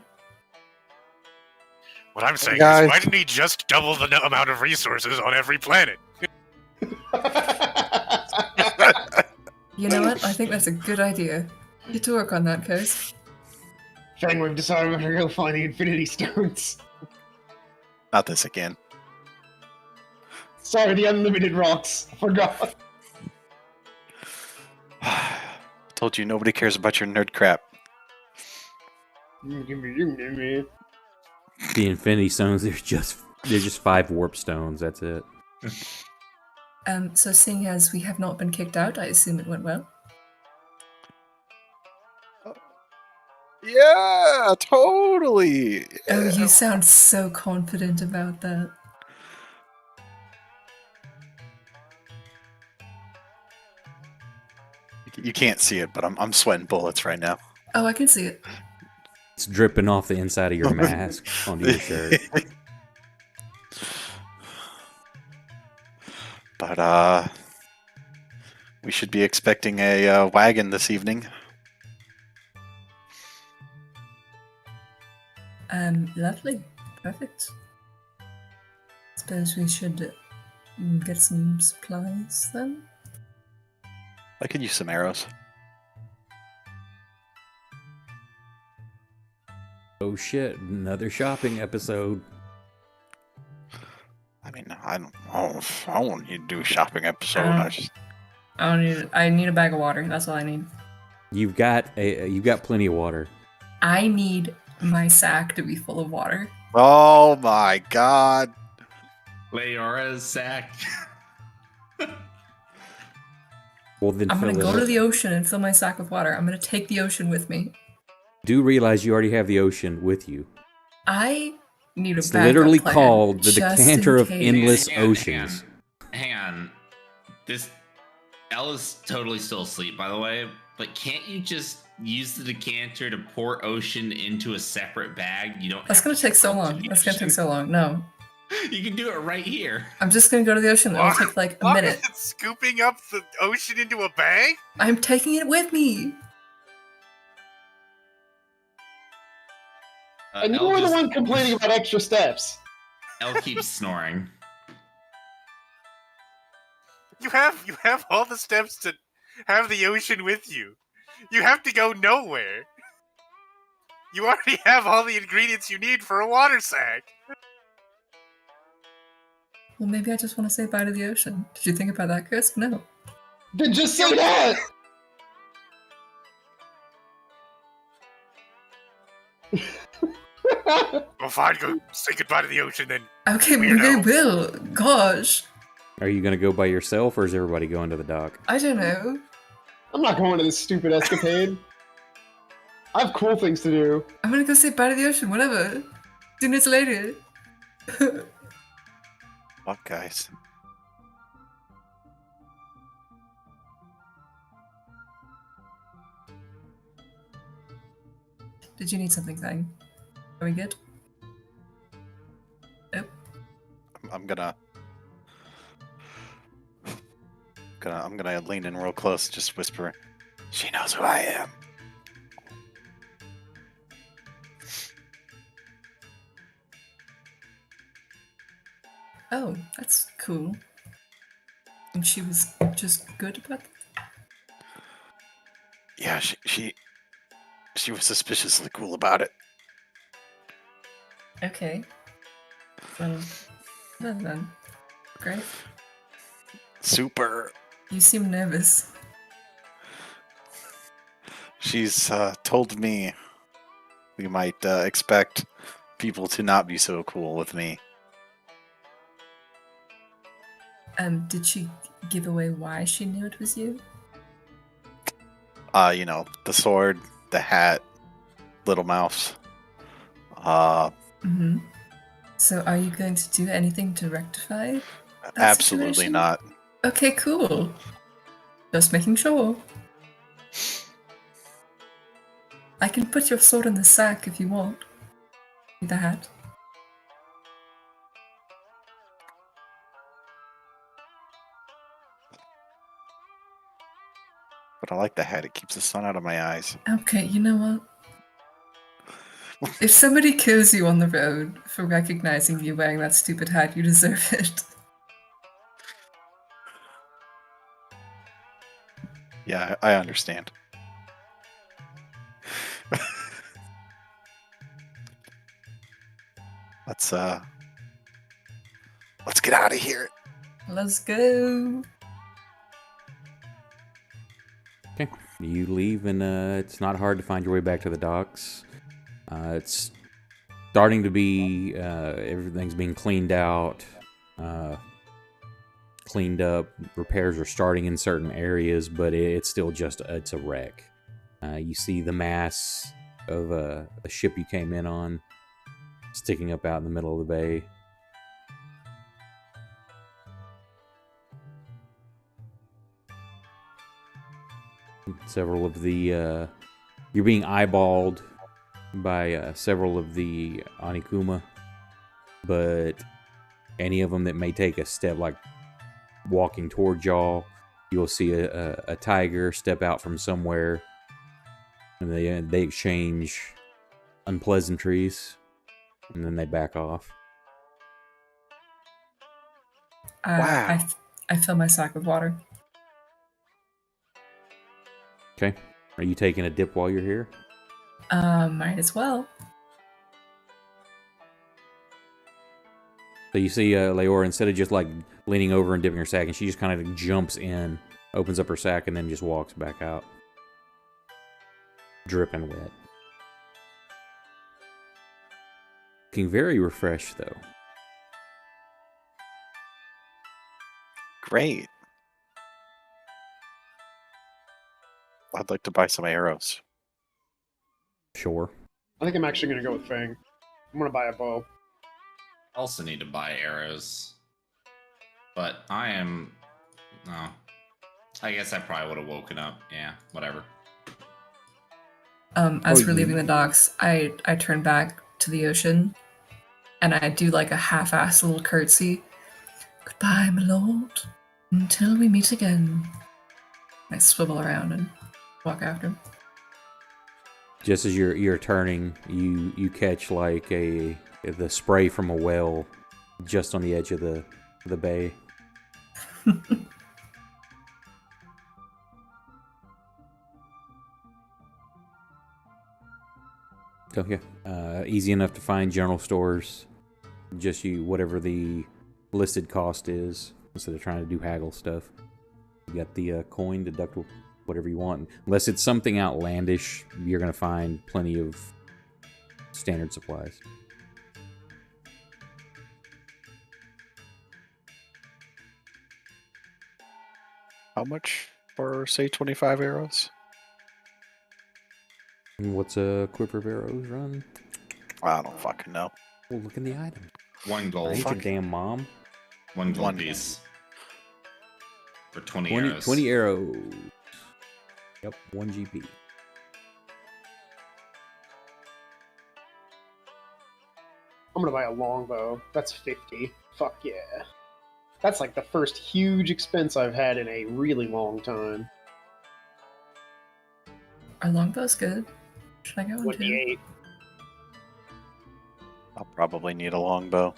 What I'm saying Guys. is, why didn't he just double the amount of resources on every planet? You know what? I think that's a good idea. Get to work on that, case. Fang, we've decided we're gonna go find the Infinity Stones. Not this again. Sorry, the unlimited rocks. I forgot. Told you nobody cares about your nerd crap. The Infinity Stones, they're just 5 warp stones, that's it. So seeing as we have not been kicked out, I assume it went well. Yeah, totally. Oh, you sound so confident about that. You can't see it, but I'm sweating bullets right now. Oh, I can see it. It's dripping off the inside of your mask onto your shirt. But we should be expecting a wagon this evening. Lovely. Perfect. Suppose we should get some supplies then? I could use some arrows. Oh shit, another shopping episode. I mean, I don't want you to do a shopping episode. I just I need a bag of water. That's all I need. You've got plenty of water. I need my sack to be full of water. Oh my god. Leora's sack. Well, then I'm gonna fill it go up. to the ocean and fill my sack with water. I'm gonna take the ocean with me. Do realize you already have the ocean with you. I need a It's backup literally plan, called the just Decanter in of case. Endless Hang on, Oceans. Hang on. This Ella's totally still asleep, by the way. But can't you just use the decanter to pour ocean into a separate bag? You don't. That's have gonna to take so go to long. the That's gonna take ocean. so long. No. You can do it right here. I'm just gonna go to the ocean. It'll What? take like a What? minute. Scooping up the ocean into a bag? I'm taking it with me. And you Elle were the just- one complaining about extra steps. Elle keeps snoring. You have all the steps to have the ocean with you. You have to go nowhere. You already have all the ingredients you need for a water sack. Well, maybe I just want to say bye to the ocean. Did you think about that, Chris? No. Then just say that! Well, fine, go say goodbye to the ocean then. Okay, maybe I Weirdo. will. Gosh. Are you gonna go by yourself, or is everybody going to the dock? I don't know. I'm not going to this stupid escapade. I have cool things to do. I'm gonna go say bye to the ocean, whatever. Sooner or later. Fuck, guys. Did you need something, Thing? Are we good? Nope. I'm gonna lean in real close, just whisper, "She knows who I am." Oh, that's cool. And she was just good about that? Yeah, she was suspiciously cool about it. Okay. Well, then. Great. Super. You seem nervous. She's told me we might expect people to not be so cool with me. Did she give away why she knew it was you? The sword, the hat, little mouse. Mm-hmm. So are you going to do anything to rectify that Absolutely situation? not. Okay, cool. Just making sure. I can put your sword in the sack if you want. With the hat. But I like the hat. It keeps the sun out of my eyes. Okay, you know what? If somebody kills you on the road for recognizing you wearing that stupid hat, you deserve it. Yeah, I understand. Let's get out of here. Let's go. Okay, you leave, and it's not hard to find your way back to the docks. It's starting to be everything's being cleaned out, cleaned up. Repairs are starting in certain areas, but it's still just it's a wreck. You see the mass of a ship you came in on sticking up out in the middle of the bay. Several of the you're being eyeballed by several of the Anikuma, but any of them that may take a step, like walking toward y'all, you'll see a tiger step out from somewhere, and they exchange unpleasantries, and then they back off. Wow. I fill my sack with water. Okay, are you taking a dip while you're here? Might as well. So you see Leora, instead of just like leaning over and dipping her sack, and she just kind of jumps in, opens up her sack, and then just walks back out. Dripping wet. Looking very refreshed, though. Great. I'd like to buy some arrows. Sure. I think I'm actually going to go with Fang. I'm going to buy a bow. I also need to buy arrows. But I am... No. I guess I probably would have woken up. Yeah, whatever. As we're leaving the docks, I turn back to the ocean, and I do like a half-assed little curtsy. Goodbye, my lord. Until we meet again. I swivel around and walk after him. Just as you're turning, you catch like the spray from a well just on the edge of the bay. So yeah, easy enough to find general stores. Just whatever the listed cost is, instead of trying to do haggle stuff. You got the coin, deduct whatever you want. Unless it's something outlandish, you're gonna find plenty of standard supplies. How much for, say, 25 arrows? And what's a quiver of arrows run? I don't fucking know. Well, look in the item. One I gold. ain't your Fuck. damn mom. One gold One. piece. For 20 20, arrows. 20 arrows. Yep, 1 GP. I'm gonna buy a longbow. That's 50. Fuck yeah. That's like the first huge expense I've had in a really long time. Our longbow's good. Should I get one too? 28. I'll probably need a longbow.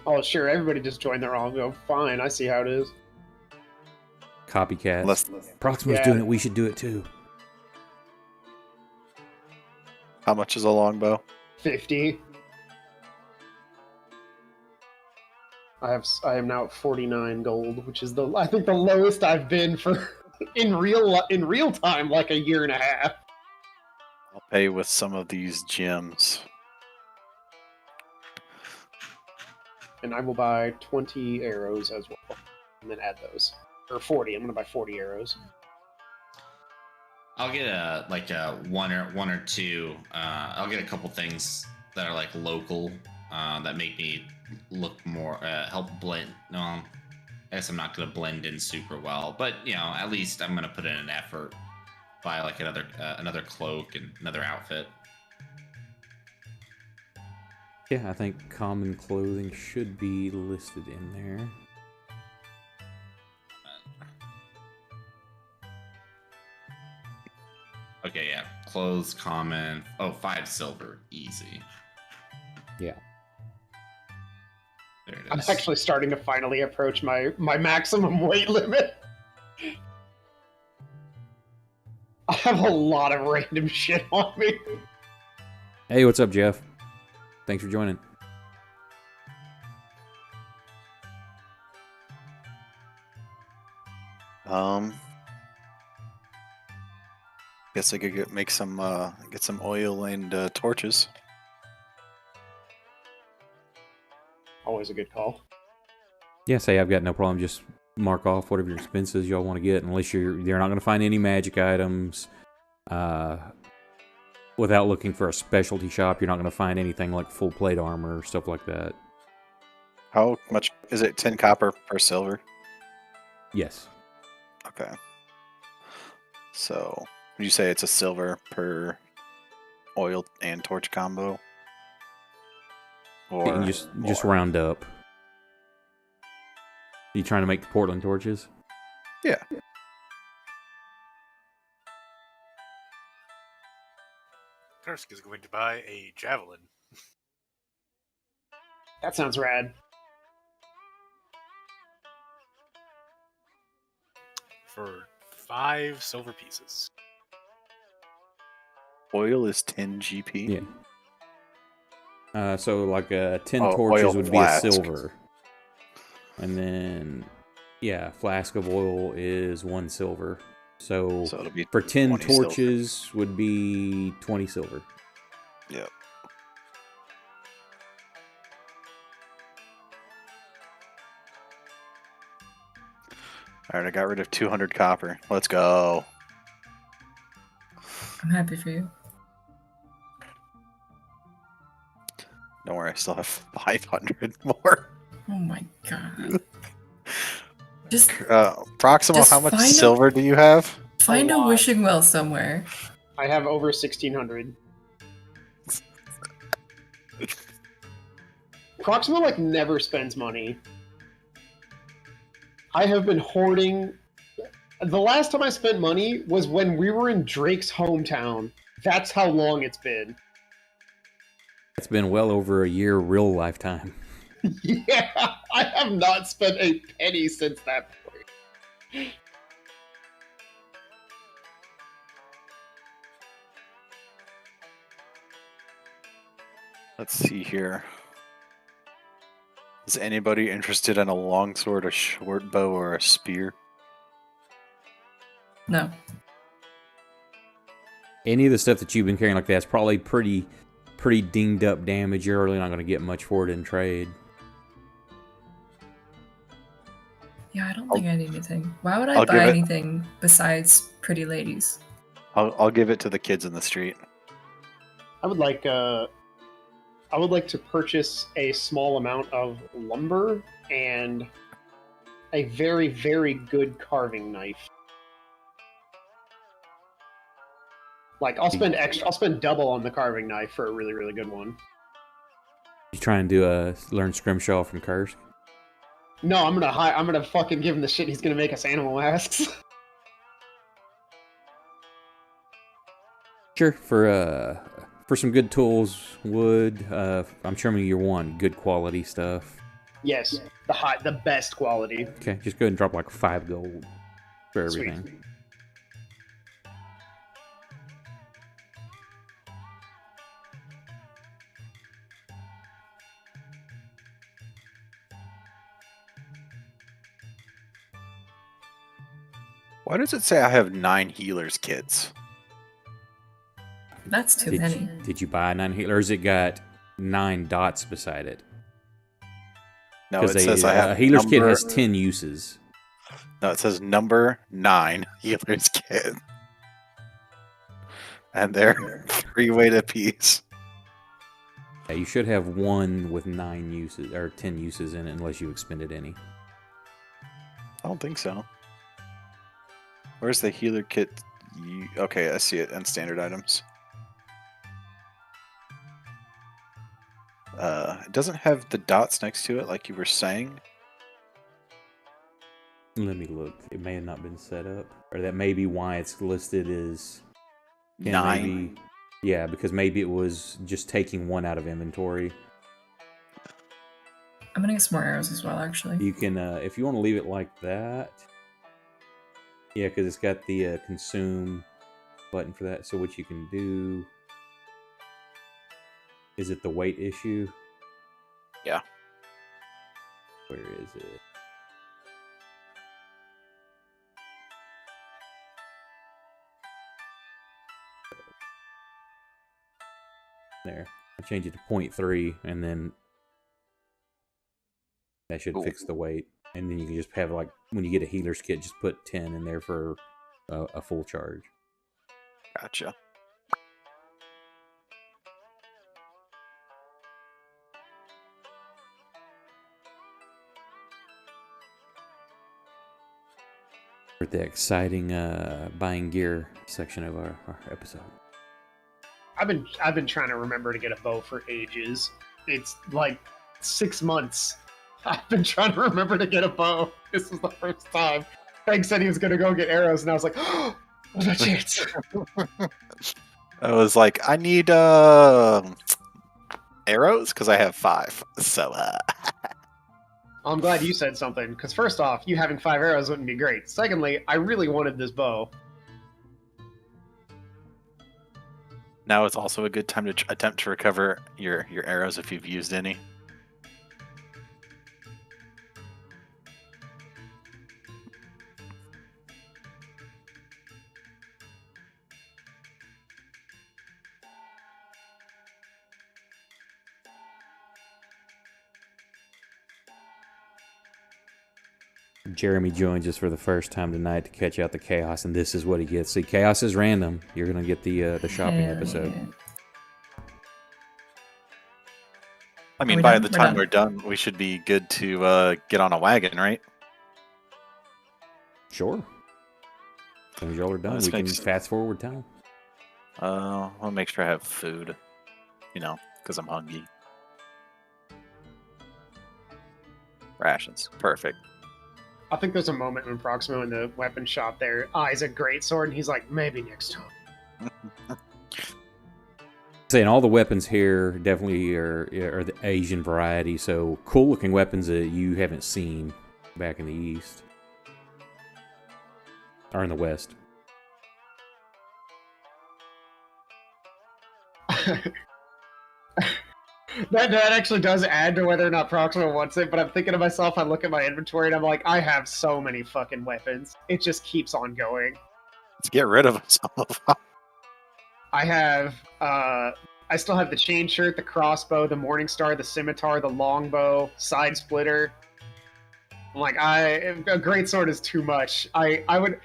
Oh, sure. Everybody just joined their longbow. Fine. I see how it is. Copycats. Unless, Proxima's Yeah. doing it, we should do it too. how much is a longbow? 50. I am now at 49 gold, which is I think the lowest I've been for in real time, like a year and a half. I'll pay with some of these gems. And I will buy 20 arrows as well, and then add those. Or 40. I'm gonna buy 40 arrows. I'll get a one or two. I'll get a couple things that are like local that make me look more help blend. No, I guess I'm not gonna blend in super well, but you know, at least I'm gonna put in an effort. Buy like another cloak and another outfit. Yeah, I think common clothing should be listed in there. Okay, yeah, clothes common. Oh, 5 silver, easy. Yeah. There it I'm is. actually starting to finally approach my maximum weight limit. I have a lot of random shit on me. Hey, what's up, Jeff? Thanks for joining. Guess I could get some oil and torches. Always a good call. Yeah, say I've got no problem. Just mark off whatever your expenses y'all want to get, unless you're not going to find any magic items. Without looking for a specialty shop, you're not going to find anything like full plate armor or stuff like that. How much is it? 10 copper per silver? Yes. Okay. So, would you say it's a silver per oil and torch combo? You can just round up. You trying to make the Portland torches? Yeah. Kursk is going to buy a javelin. That sounds rad. For 5 silver pieces. Oil is 10 GP. Yeah. So like 10 Oh, torches oil would flask. be a silver. And then, yeah, flask of oil is 1 silver. So it'll be for 10 20 silver. torches would be 20 silver. Yep. Alright, I got rid of 200 copper. Let's go. I'm happy for you. Don't worry, I still have 500 more. Oh my god. Just Proximo, Just how much find a- silver do you have? find a lot. wishing well somewhere. I have over 1,600. Proxima like never spends money. I have been hoarding. The last time I spent money was when we were in Drake's hometown. That's how long it's been. It's been well over a year real lifetime. Yeah, I have not spent a penny since that point. Let's see here. Is anybody interested in a longsword, a short bow, or a spear? No. Any of the stuff that you've been carrying like that's probably pretty dinged up damage. You're really not going to get much for it in trade. Yeah, I don't think I need anything. Why would I I'll buy give it- anything besides pretty ladies? I'll give it to the kids in the street. I would like to purchase a small amount of lumber and a very, very good carving knife. Like I'll spend double on the carving knife for a really, really good one. You trying to learn Scrimshaw from Kursk? No, I'm gonna fucking give him the shit. He's gonna make us animal masks. Sure. For some good tools, wood. I'm trimming your one good quality stuff. Yes, the best quality. Okay, just go ahead and drop like 5 gold for Sweet. everything. Why does it say I have 9 healers kits? That's too many. Did you buy 9 healers? Or has it got 9 dots beside it? No, it Because says I have a healer's kit number- has 10 uses. No, it says number 9 healer's kit. And they're 3 weight apiece. Yeah, you should have one with 9 uses or 10 uses in it, unless you expended any. I don't think so. Where's the healer kit? Okay, I see it in standard items. It doesn't have the dots next to it like you were saying. Let me look. It may have not been set up, or that may be why it's listed as 10, 9. maybe. Yeah, because maybe it was just taking one out of inventory. I'm gonna get some more arrows as well, actually. You can, if you want to leave it like that. Yeah, because it's got the consume button for that. So what you can do... Is it the weight issue? Yeah. Where is it? There. I change it to 0.3, and then that should Cool. fix the weight. And then you can just have, like, when you get a healer's kit, just put 10 in there for a full charge. Gotcha. For the exciting buying gear section of our episode. I've been trying to remember to get a bow for ages. It's like 6 months. I've been trying to remember to get a bow. This is the first time. Craig said he was gonna go get arrows, and I was like, oh, what a chance. I was like, I need arrows because I have 5. So I'm glad you said something, because first off, you having 5 arrows wouldn't be great. Secondly, I really wanted this bow. now it's also a good time to attempt to recover your arrows if you've used any. Jeremy joins us for the first time tonight to catch out the chaos, and this is what he gets. See, chaos is random. You're gonna get the shopping Hell episode. yeah. I mean, we by done? the We're time done. we're done, we should be good to get on a wagon, right? Sure. As soon as y'all are done, This we can makes- fast forward time. I'll make sure I have food, because I'm hungry. Rations, perfect. I think there's a moment when Proximo in the weapon shop there eyes a great sword, and he's like, maybe next time. Saying all the weapons here definitely are the Asian variety, so cool looking weapons that you haven't seen back in the East or in the West. That actually does add to whether or not Proximo wants it, but I'm thinking to myself, I look at my inventory and I'm like, I have so many fucking weapons. It just keeps on going. Let's get rid of some of them. I have, I still have the chain shirt, the crossbow, the morning star, the scimitar, the longbow, side splitter. I'm like, a great sword is too much. I would.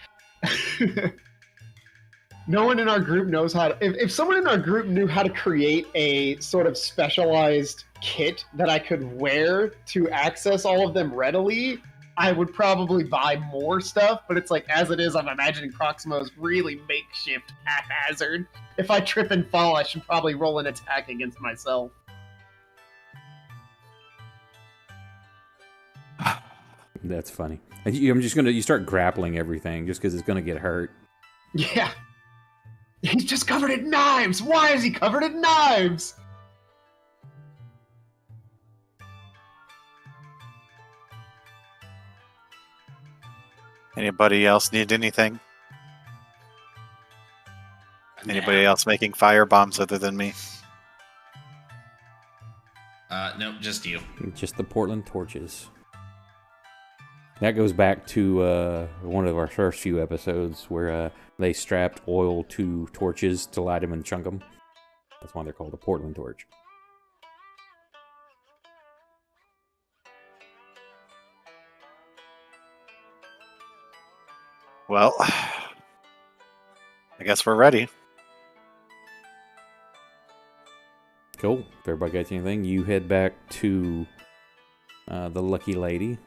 No one in our group knows how to. If someone in our group knew how to create a sort of specialized kit that I could wear to access all of them readily, I would probably buy more stuff. But it's like, as it is, I'm imagining Proximo's really makeshift, haphazard. If I trip and fall, I should probably roll an attack against myself. That's funny. I'm just gonna you start grappling everything just because it's gonna get hurt. Yeah. He's just covered in knives! Why is he covered in knives? Anybody else need anything? Anybody else making fire bombs other than me? Nope, just you. Just the Portland torches. That goes back to one of our first few episodes where they strapped oil to torches to light them and chunk them. That's why they're called a Portland torch. Well, I guess we're ready. Cool. If everybody got anything, you head back to the Lucky Lady.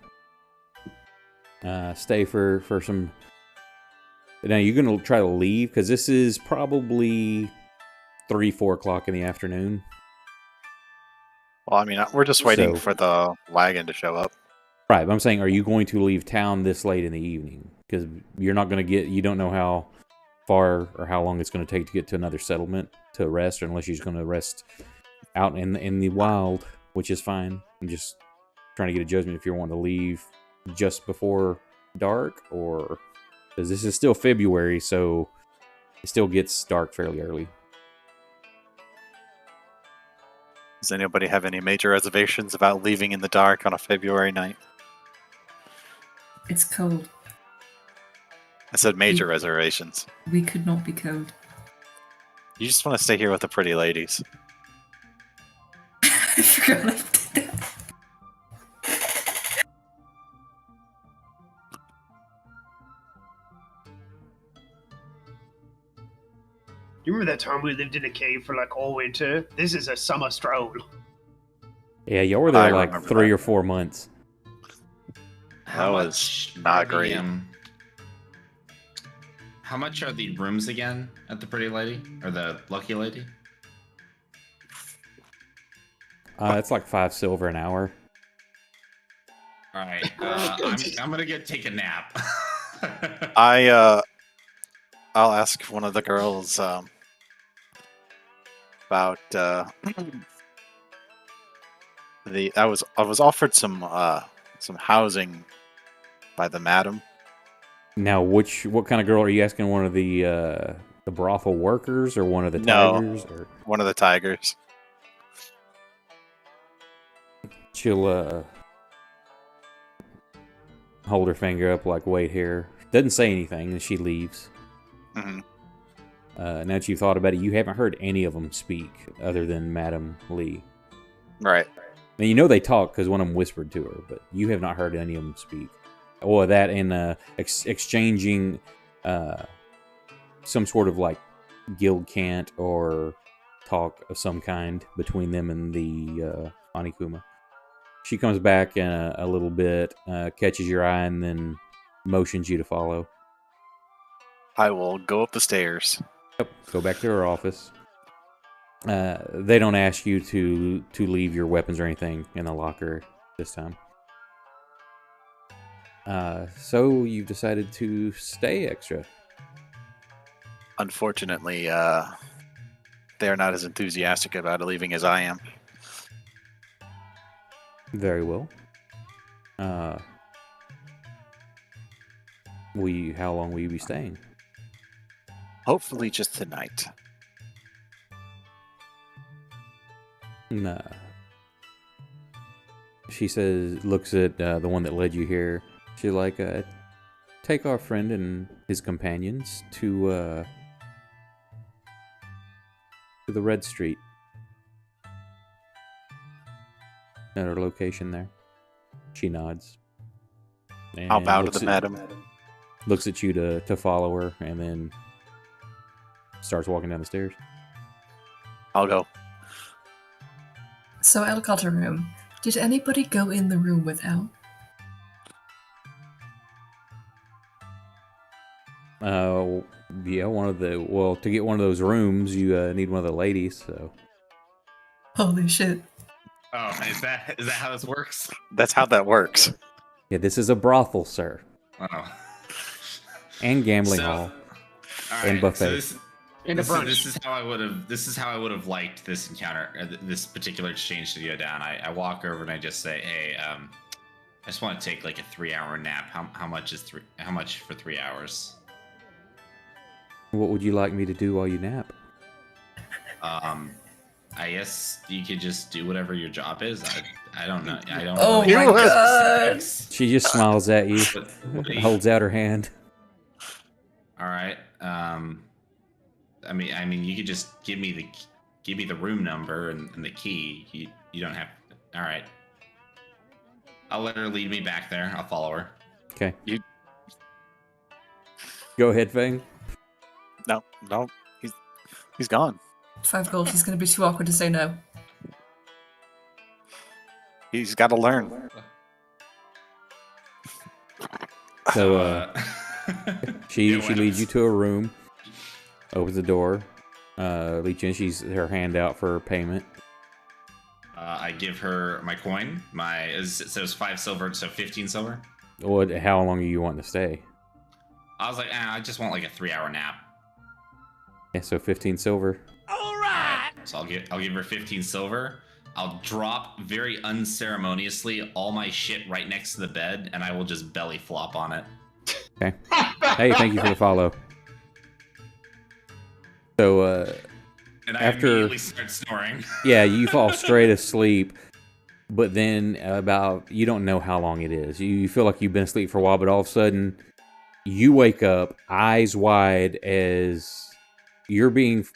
Stay for some. Now you're gonna try to leave because this is probably 3-4 o'clock in the afternoon. Well, I mean, we're just waiting So- for the wagon to show up. Right, but I'm saying, are you going to leave town this late in the evening? Because you're not going to you don't know how far or how long it's going to take to get to another settlement to rest, unless you're just going to rest out in the wild, which is fine. I'm just trying to get a judgment if you're wanting to leave just before dark, or because this is still February, so it still gets dark fairly early. Does anybody have any major reservations about leaving in the dark on a February night? It's cold. I said major reservations. We could not be cold. You just want to stay here with the pretty ladies. I forgot I did that. You remember that time we lived in a cave for like all winter? This is a summer stroll. Yeah, y'all were I there like remember 3 that. or 4 months. How was much not are the, great. How much are the rooms again at the Pretty Lady or the Lucky Lady? It's like 5 silver an hour. All right, I'm gonna take a nap. I'll ask one of the girls about I was offered some housing by the madam. Now, what kind of girl are you asking? One of the brothel workers, or one of the No. tigers? Or One of the tigers. she'll hold her finger up like, wait here. Doesn't say anything, and she leaves. Hmm. Now that you've thought about it, you haven't heard any of them speak other than Madam Lee. Right. Now, you know they talk because one of them whispered to her, but you have not heard any of them speak. Or that and exchanging some sort of like guild cant or talk of some kind between them and the Anikuma. She comes back in a little bit, catches your eye, and then motions you to follow. I will go up the stairs. Yep. Go back to her office. They don't ask you to leave your weapons or anything in the locker this time. So you've decided to stay extra. Unfortunately, they're not as enthusiastic about leaving as I am. Very well. How long will you be staying? Hopefully just tonight. Nah. She says, looks at the one that led you here. She's like, take our friend and his companions to the Red Street. At our location there. She nods. And I'll bow to looks the at- madam. Looks at you to follow her, and then starts walking down the stairs. I'll go. So Elle got a room. Did anybody go in the room with Elle? Yeah, to get one of those rooms, you need one of the ladies. So Holy shit. Oh, is that how this works? That's how that works. yeah, this is a brothel, sir, Oh. and gambling So- hall. All And right, buffet. So this, In a this, brunch. this is how I would have. This is how I would have liked this encounter, this particular exchange to go down. I walk over and I just say, "Hey, I just want to take like a 3-hour nap. How much is How much for 3 hours?" What would you like me to do while you nap? I guess you could just do whatever your job is. I don't know. I don't. Oh really my know the God. specifics. She just smiles at you, But- holds out her hand. All right. I mean, you could just give me the room number and the key. You don't have. All right. I'll let her lead me back there. I'll follow her. Okay. You- Go ahead, Fang. No, he's gone. 5 gold. He's going to be too awkward to say no. He's got to learn. So she Yeah, what leads you else? to a room, opens the door, leads you in. She's her hand out for payment. I give her my coin. It says 5 silver, so 15 silver. How long are you wanting to stay? I was like, I just want like a 3-hour nap. Yeah, so 15 silver. So I'll give her 15 silver. I'll drop very unceremoniously all my shit right next to the bed, and I will just belly flop on it. Okay. Hey, thank you for the follow. So, And I After- immediately start snoring. yeah, you fall straight asleep, but then you don't know how long it is. You feel like you've been asleep for a while, but all of a sudden, you wake up, eyes wide, as you're being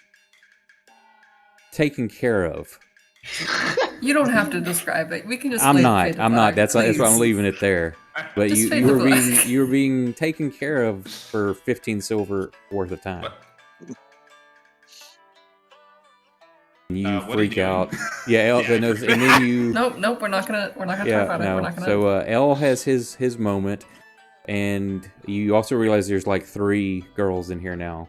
taken care of. You don't have to describe it. We can just. I'm fade not. the I'm not. black, That's why I'm please. leaving it there. But Just you fade you the were being black. you were being taken care of for 15 silver worth of time. What? And you What are you freak doing? out. Yeah, Elle, Yeah, I and forgot. then you. Nope. We're not gonna talk Yeah, about it. We're no. not gonna. So Elle has his moment, and you also realize there's like 3 girls in here now.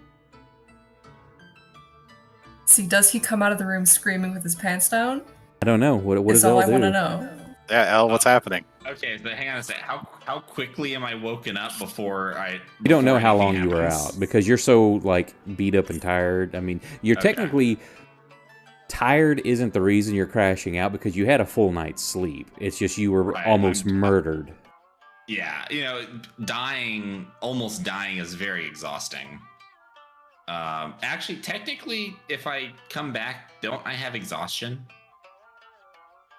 See, does he come out of the room screaming with his pants down? I don't know what That's does all Elle I want to do? know. Yeah, Elle, what's happening? Okay, so hang on a sec. How quickly am I woken up before I? You don't know before how long anything you were happens? out because you're so like beat up and tired. I mean, you're Okay. technically tired. Isn't the reason you're crashing out because you had a full night's sleep. It's just you were Right, almost I'm- murdered. Yeah, almost dying is very exhausting. Actually, technically, if I come back, don't I have exhaustion?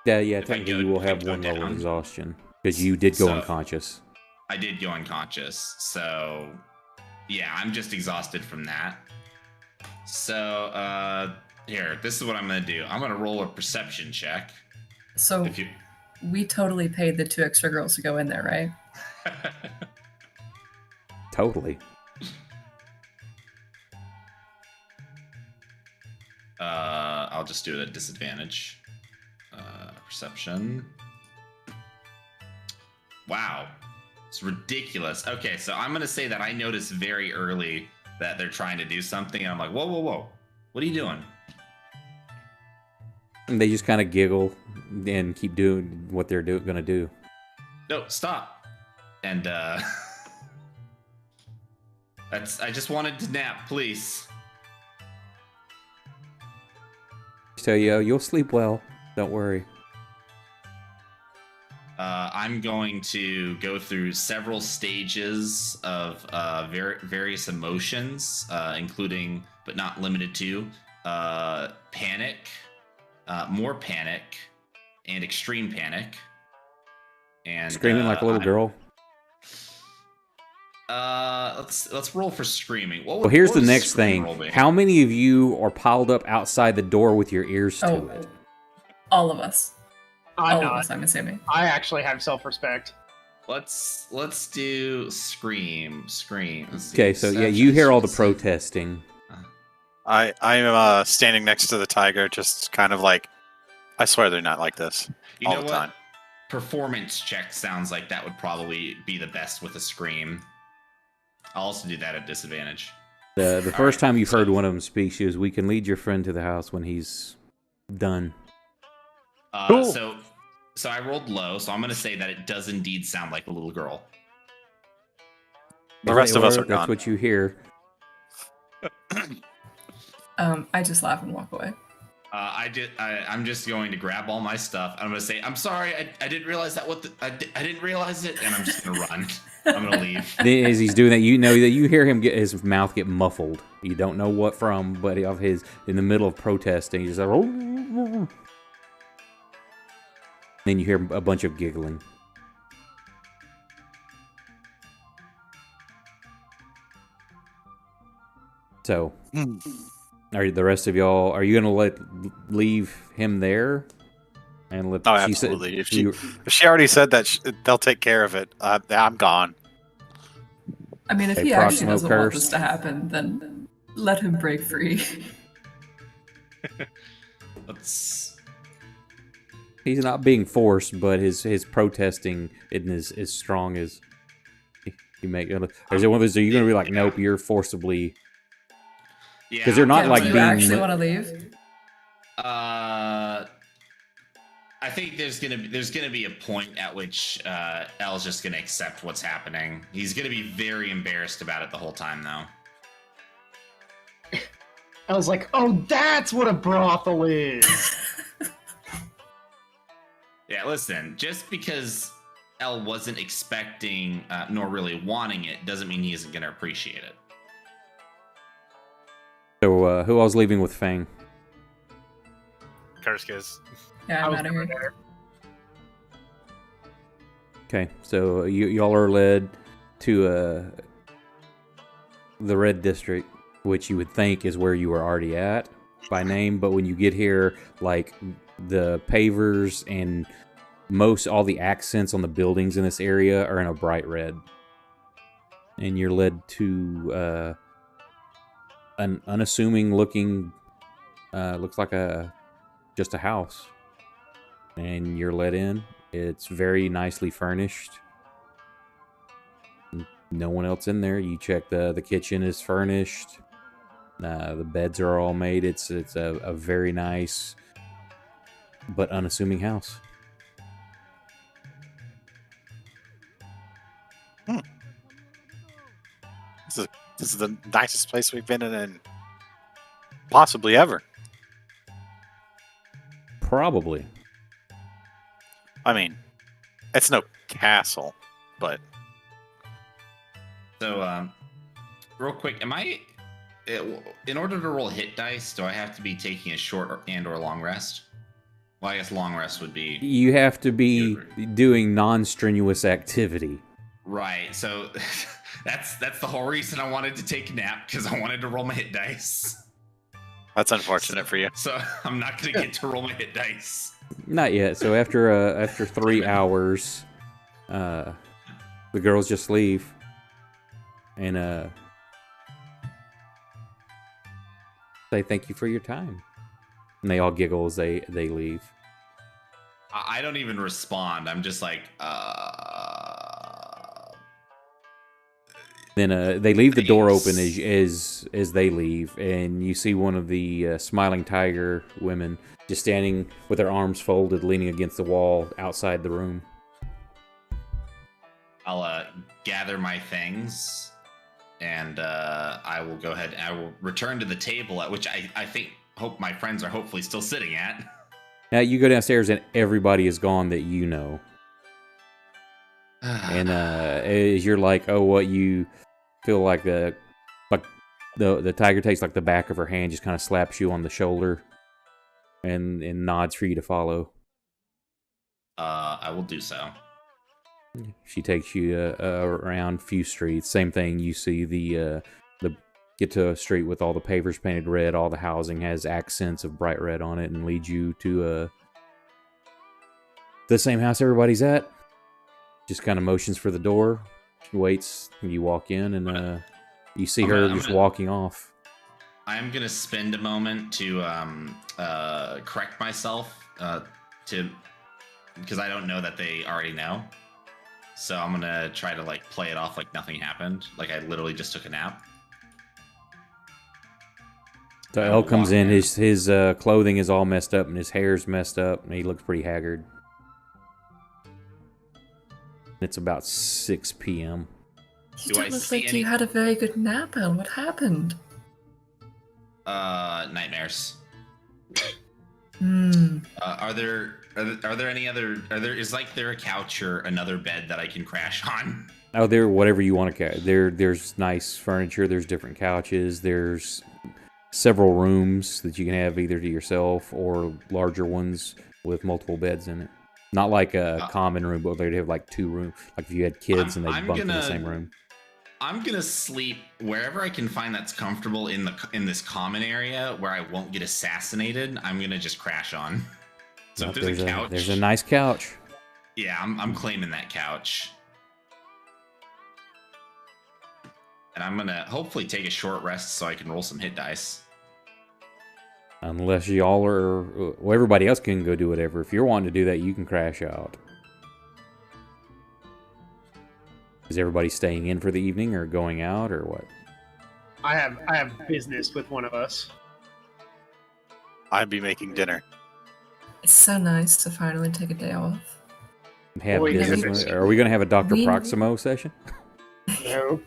Yeah, If I technically go- you will if I have go one level of down. exhaustion because you did go So- unconscious. I did go unconscious, so yeah, I'm just exhausted from that. So, here, this is what I'm gonna do. I'm gonna roll a perception check. So If you, we totally paid the 2 extra girls to go in there, right? Totally. I'll just do it at disadvantage. Perception. Wow, it's ridiculous. Okay, so I'm gonna say that I noticed very early that they're trying to do something, and I'm like, whoa, whoa, whoa, what are you doing? And they just kind of giggle and keep doing what they're gonna do. No, stop. And I just wanted to nap, please. Tell you, you'll sleep well. Don't worry. I'm going to go through several stages of various emotions, including, but not limited to, panic, more panic, and extreme panic. And Screaming like a little girl. Let's roll for screaming. Well, here's what the would next scream thing. roll be? How many of you are piled up outside the door with your ears to Oh, it? all of us. I'm All of not. us, I'm assuming. I actually have self-respect. Let's do scream. Let's see, Okay, so yeah, you hear all the protesting. I'm standing next to the tiger, just kind of like, I swear they're not like this You all know the what? time. Performance check sounds like that would probably be the best with a scream. I'll also do that at disadvantage. The first time you've heard one of them speak, she was, "We can lead your friend to the house when he's done." Cool. So I rolled low, so I'm going to say that it does indeed sound like a little girl. The rest of us are That's gone. what you hear. I just laugh and walk away. I'm just going to grab all my stuff. I'm going to say, "I'm sorry, I didn't realize that. I didn't realize it," and I'm just going to run. I'm going to leave. As he's doing that, you know that you hear him get his mouth get muffled. You don't know what from, but of his in the middle of protesting, he's like, "Oh." Then you hear a bunch of giggling. So, are the rest of y'all? Are you gonna leave him there? And let? Oh, she absolutely. Said, if she already said that they'll take care of it, I'm gone. I mean, if Hey, he actually Proximo doesn't want curse. this to happen, then let him break free. He's not being forced, but his protesting isn't as strong as you make. Is it one of those? Are you gonna be like, nope, you're forcibly? Because they're not Yeah, like do you being. actually want to leave? I think there's gonna be a point at which L's just gonna accept what's happening. He's gonna be very embarrassed about it the whole time, though. I was like, "Oh, that's what a brothel is." Yeah, listen. Just because L wasn't expecting nor really wanting it doesn't mean he isn't gonna appreciate it. So who else leaving with Fang? Kurska's. Yeah, I I'm was out of never here. there. Okay, so y'all are led to the Red District, which you would think is where you were already at by name, but when you get here, like the pavers and all the accents on the buildings in this area are in a bright red, and you're led to an unassuming looking, looks like just a house, and you're let in. It's very nicely furnished. No one else in there. You check the kitchen is furnished. The beds are all made. It's a very nice but unassuming house. This is the nicest place we've been in possibly ever. Probably. I mean, it's no castle, but So, real quick, in order to roll hit dice, do I have to be taking a short and/or long rest? Well, I guess long rest would be You have to be doing non-strenuous activity. right. So that's the whole reason I wanted to take a nap, because I wanted to roll my hit dice. that's unfortunate for you. So I'm not gonna get to roll my hit dice. Not yet. So after 3 hours, the girls just leave, and say thank you for your time, and they all giggle as they leave. I don't even respond. I'm just like, Then they leave the door open as they leave, and you see one of the smiling tiger women just standing with her arms folded, leaning against the wall outside the room. I'll gather my things, and I will go ahead. I will return to the table at which I hope my friends are hopefully still sitting at. Now you go downstairs, and everybody is gone that you know. And as you're like, oh, what you feel like the tiger takes like the back of her hand, just kind of slaps you on the shoulder, and nods for you to follow. I will do so. She takes you around a few streets. Same thing. You see the get to a street with all the pavers painted red. All the housing has accents of bright red on it, and leads you to the same house everybody's at. just kind of motions for the door. She waits, and you walk in, and you see I'm her gonna- just walking off. I'm gonna spend a moment to correct myself because I don't know that they already know. So I'm gonna try to like play it off like nothing happened, like I literally just took a nap. So I El will comes walk in. in. His clothing is all messed up, and his hair's messed up, and he looks pretty haggard. It's about 6 p.m. You Do I don't look see like any- you had a very good nap, El. What happened? Nightmares. Hmm. Are there any other? Is like there a couch or another bed that I can crash on? Oh, there, whatever you want to. There's nice furniture. There's different couches. There's several rooms that you can have either to yourself or larger ones with multiple beds in it. Not like a common room, but they'd have like 2 rooms. Like if you had kids and they bunked in the same room. I'm gonna sleep wherever I can find that's comfortable in this common area where I won't get assassinated. I'm gonna just crash on. So if there's a couch, there's a nice couch. yeah, I'm claiming that couch. And I'm gonna hopefully take a short rest so I can roll some hit dice. Unless y'all are, well, everybody else can go do whatever. If you're wanting to do that, you can crash out. Is everybody staying in for the evening or going out or what? I have business with one of us. I'd be making dinner. It's so nice to finally take a day off. Have Well, we business never- with- Are we going to have a Dr. We- Proximo session? No.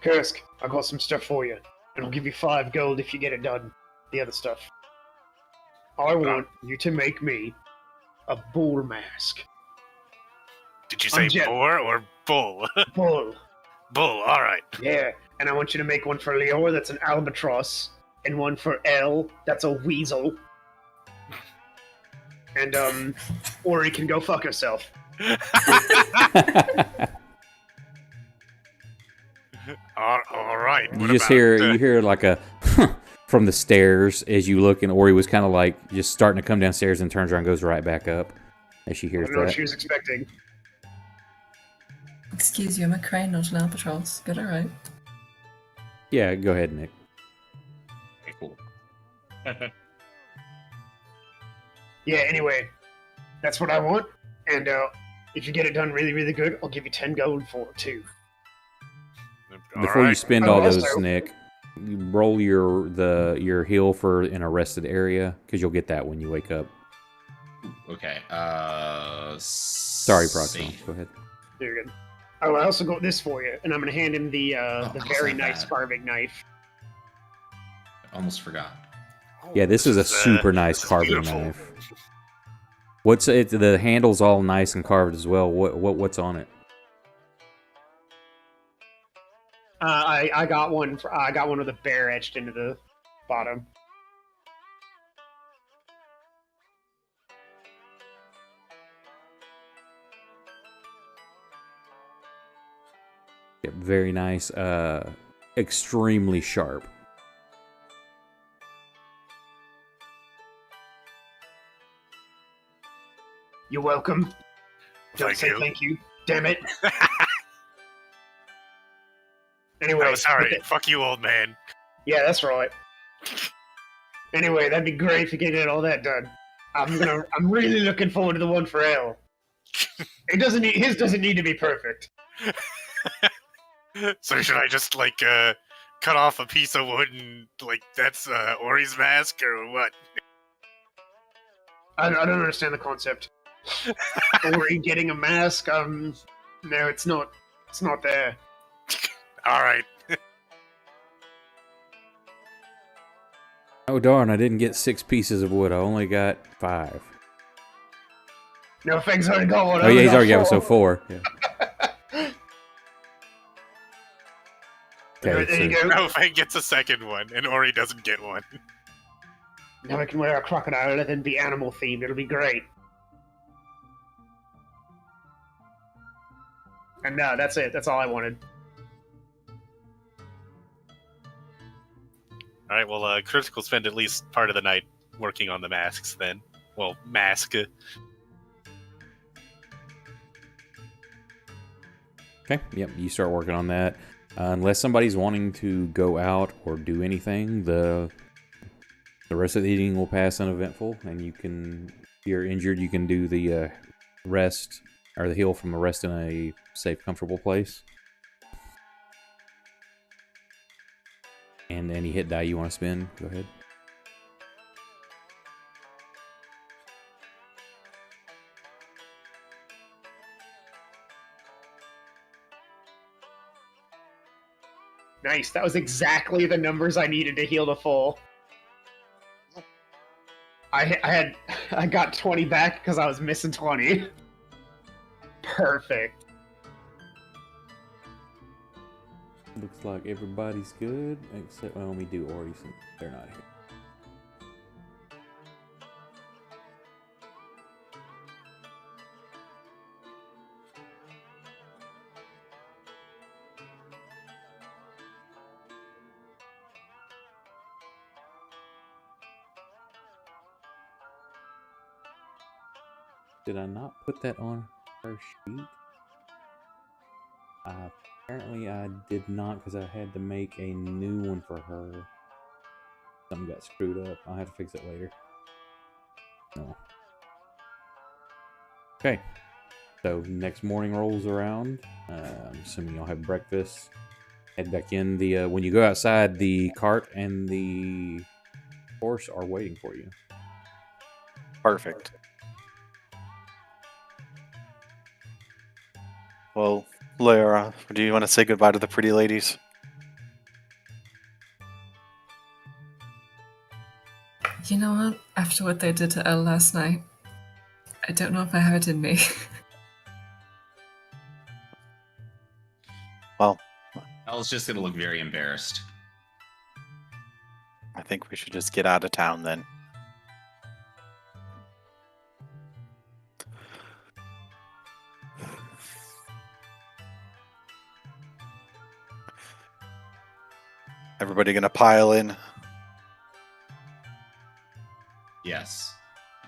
Kursk, I got some stuff for you. And I'll give you 5 gold if you get it done. The other stuff. I want you to make me a bull mask. Did you I'm say Jet. boar or bull? Bull. Bull. All right. Yeah. And I want you to make one for Leor that's an albatross. And one for El that's a weasel. And, Ori can go fuck herself. All right. You What just about, you hear like a from the stairs as you look, and Ori was kind of like just starting to come downstairs and turns around and goes right back up as she I hears don't know what that. she was expecting. Excuse you, I'm a crane, not an albatross. Get it right. Yeah, go ahead, Nick. Okay, cool. Yeah, anyway. That's what I want. And, if you get it done really, really good, I'll give you 10 gold for it, too. Before you spend all Also- those, Nick, you roll your heal for an arrested area because you'll get that when you wake up. Okay. Sorry, Proximo. Go ahead. Very good. Oh, I also got this for you, and I'm gonna hand him the I very also nice have that. carving knife. Almost forgot. Yeah, this is a super nice this is carving beautiful. knife. What's it? The handle's all nice and carved as well. What's on it? I got one. I got one with a bear etched into the bottom. Yeah, very nice. Extremely sharp. You're welcome. Don't Thank say you. thank you. Damn it. Anyway, I'm sorry. okay. Fuck you, old man. Yeah, that's right. Anyway, that'd be great if you could get all that done. I'm really looking forward to the one for L. His doesn't need to be perfect. So should I just like cut off a piece of wood and like that's Ori's mask or what? I don't understand the concept. Ori getting a mask? No, it's not. It's not there. All right. Oh darn! I didn't get 6 pieces of wood. I only got 5. No, Fang's already got one. Oh yeah, he's already got 4. Yeah. There Okay, you so go. No, Fang gets a second one, and Ori doesn't get one. Now I can wear a crocodile and then be animal themed. It'll be great. And no, that's it. That's all I wanted. All right. Well, Chris will spend at least part of the night working on the masks. Then, well, mask. Okay, yep, you start working on that. Unless somebody's wanting to go out or do anything, the rest of the eating will pass uneventful, and you can, if you're injured, you can do the rest, or the heal from the rest in a safe, comfortable place. And any hit die you want to spend, go ahead. Nice. That was exactly the numbers I needed to heal to full. I got 20 back because I was missing 20. Perfect. Looks like everybody's good, except, well, let me do Ori since they're not here. Did I not put that on her sheet? Apparently I did not, because I had to make a new one for her. Something got screwed up. I'll have to fix it later. No. Okay. So next morning rolls around. I'm assuming you'll have breakfast. Head back in. When you go outside, the cart and the horse are waiting for you. Perfect. Well, Lara, do you want to say goodbye to the pretty ladies? You know what? After what they did to Elle last night, I don't know if I have it in me. Well, Elle's just gonna look very embarrassed. I think we should just get out of town then. Everybody gonna pile in? Yes.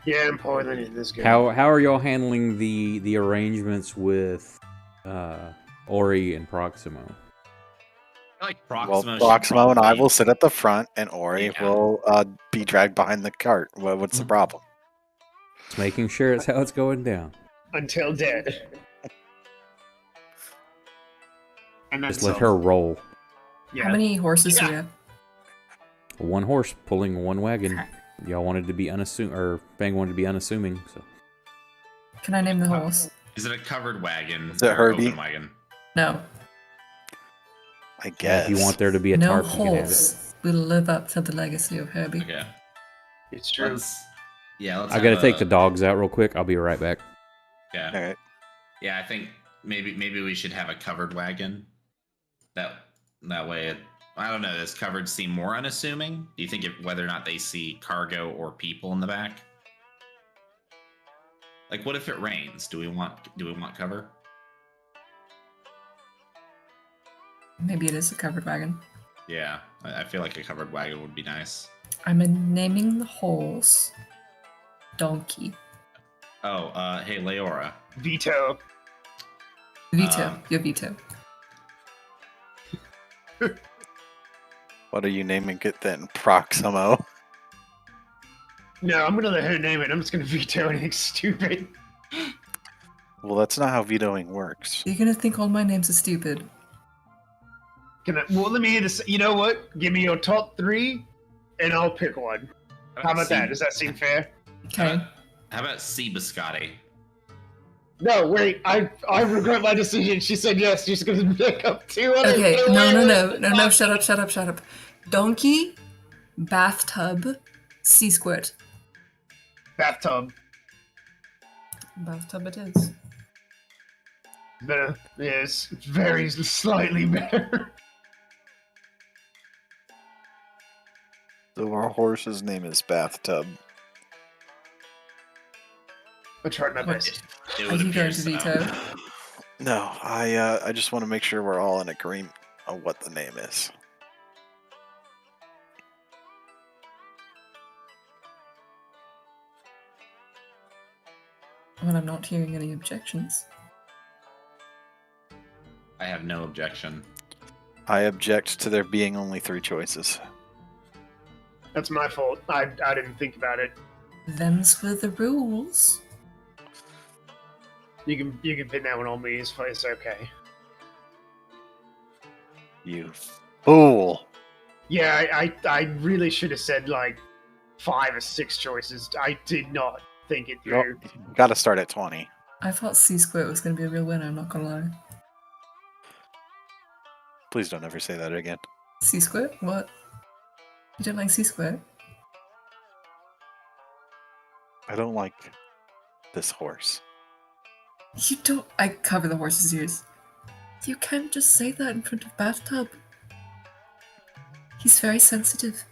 Yeah, I'm pouring in this good. How are y'all handling the arrangements with Ori and Proximo? I like Well, Proximo. Proximo and I will sit at the front, and Ori Yeah. will be dragged behind the cart. What's the problem? Just making sure it's how it's going down. Until dead. And then Just let some. her roll. Yeah. How many horses do you have? One horse pulling one wagon. Y'all wanted to be unassuming, or Fang wanted to be unassuming, so. Can I name the horse? Is it a covered wagon? Is it or Herbie? Open wagon? No. I guess. If you want there to be a No tarp, you can have it. horse will live up to the legacy of Herbie. Okay. It's true. Let's I gotta take the dogs out real quick. I'll be right back. Yeah. All right. Yeah, I think maybe we should have a covered wagon. That way, I don't know. Does covered seem more unassuming? Do you think whether or not they see cargo or people in the back? Like, what if it rains? Do we want cover? Maybe it is a covered wagon. Yeah, I feel like a covered wagon would be nice. I'm naming the horse Donkey. Oh, hey, Leora. Veto. Veto. Your veto. What are you naming it then? Proximo. No, I'm gonna let her name it. I'm just gonna veto anything stupid. Well, that's not how vetoing works. You're gonna think all my names are stupid. Well, let me hear this. You know what? Give me your top 3, and I'll pick one. How about that? Does that seem fair? Okay. How about C. Biscotti? No, wait. I regret my decision. She said yes. She's gonna pick up 2 others. Okay. No. Shut up. Donkey, bathtub, sea squirt. Bathtub. Bathtub it is. Better. Yes, very slightly better. So our horse's name is Bathtub. I tried my best. It Are would you appear going to so. veto? No, I just want to make sure we're all in agreement on what the name is. Well, I'm not hearing any objections. I have no objection. I object to there being only 3 choices. That's my fault. I didn't think about it. Them's were the rules. You can pin that one on me. It's okay. You fool! Yeah, I really should have said like 5 or 6 choices. I did not think it through. You gotta start at 20. I thought C Squirt was going to be a real winner, I'm not going to lie. Please don't ever say that again. C Squirt? What? You don't like C Squirt? I don't like this horse. You don't. I cover the horse's ears. You can't just say that in front of Bathtub. He's very sensitive.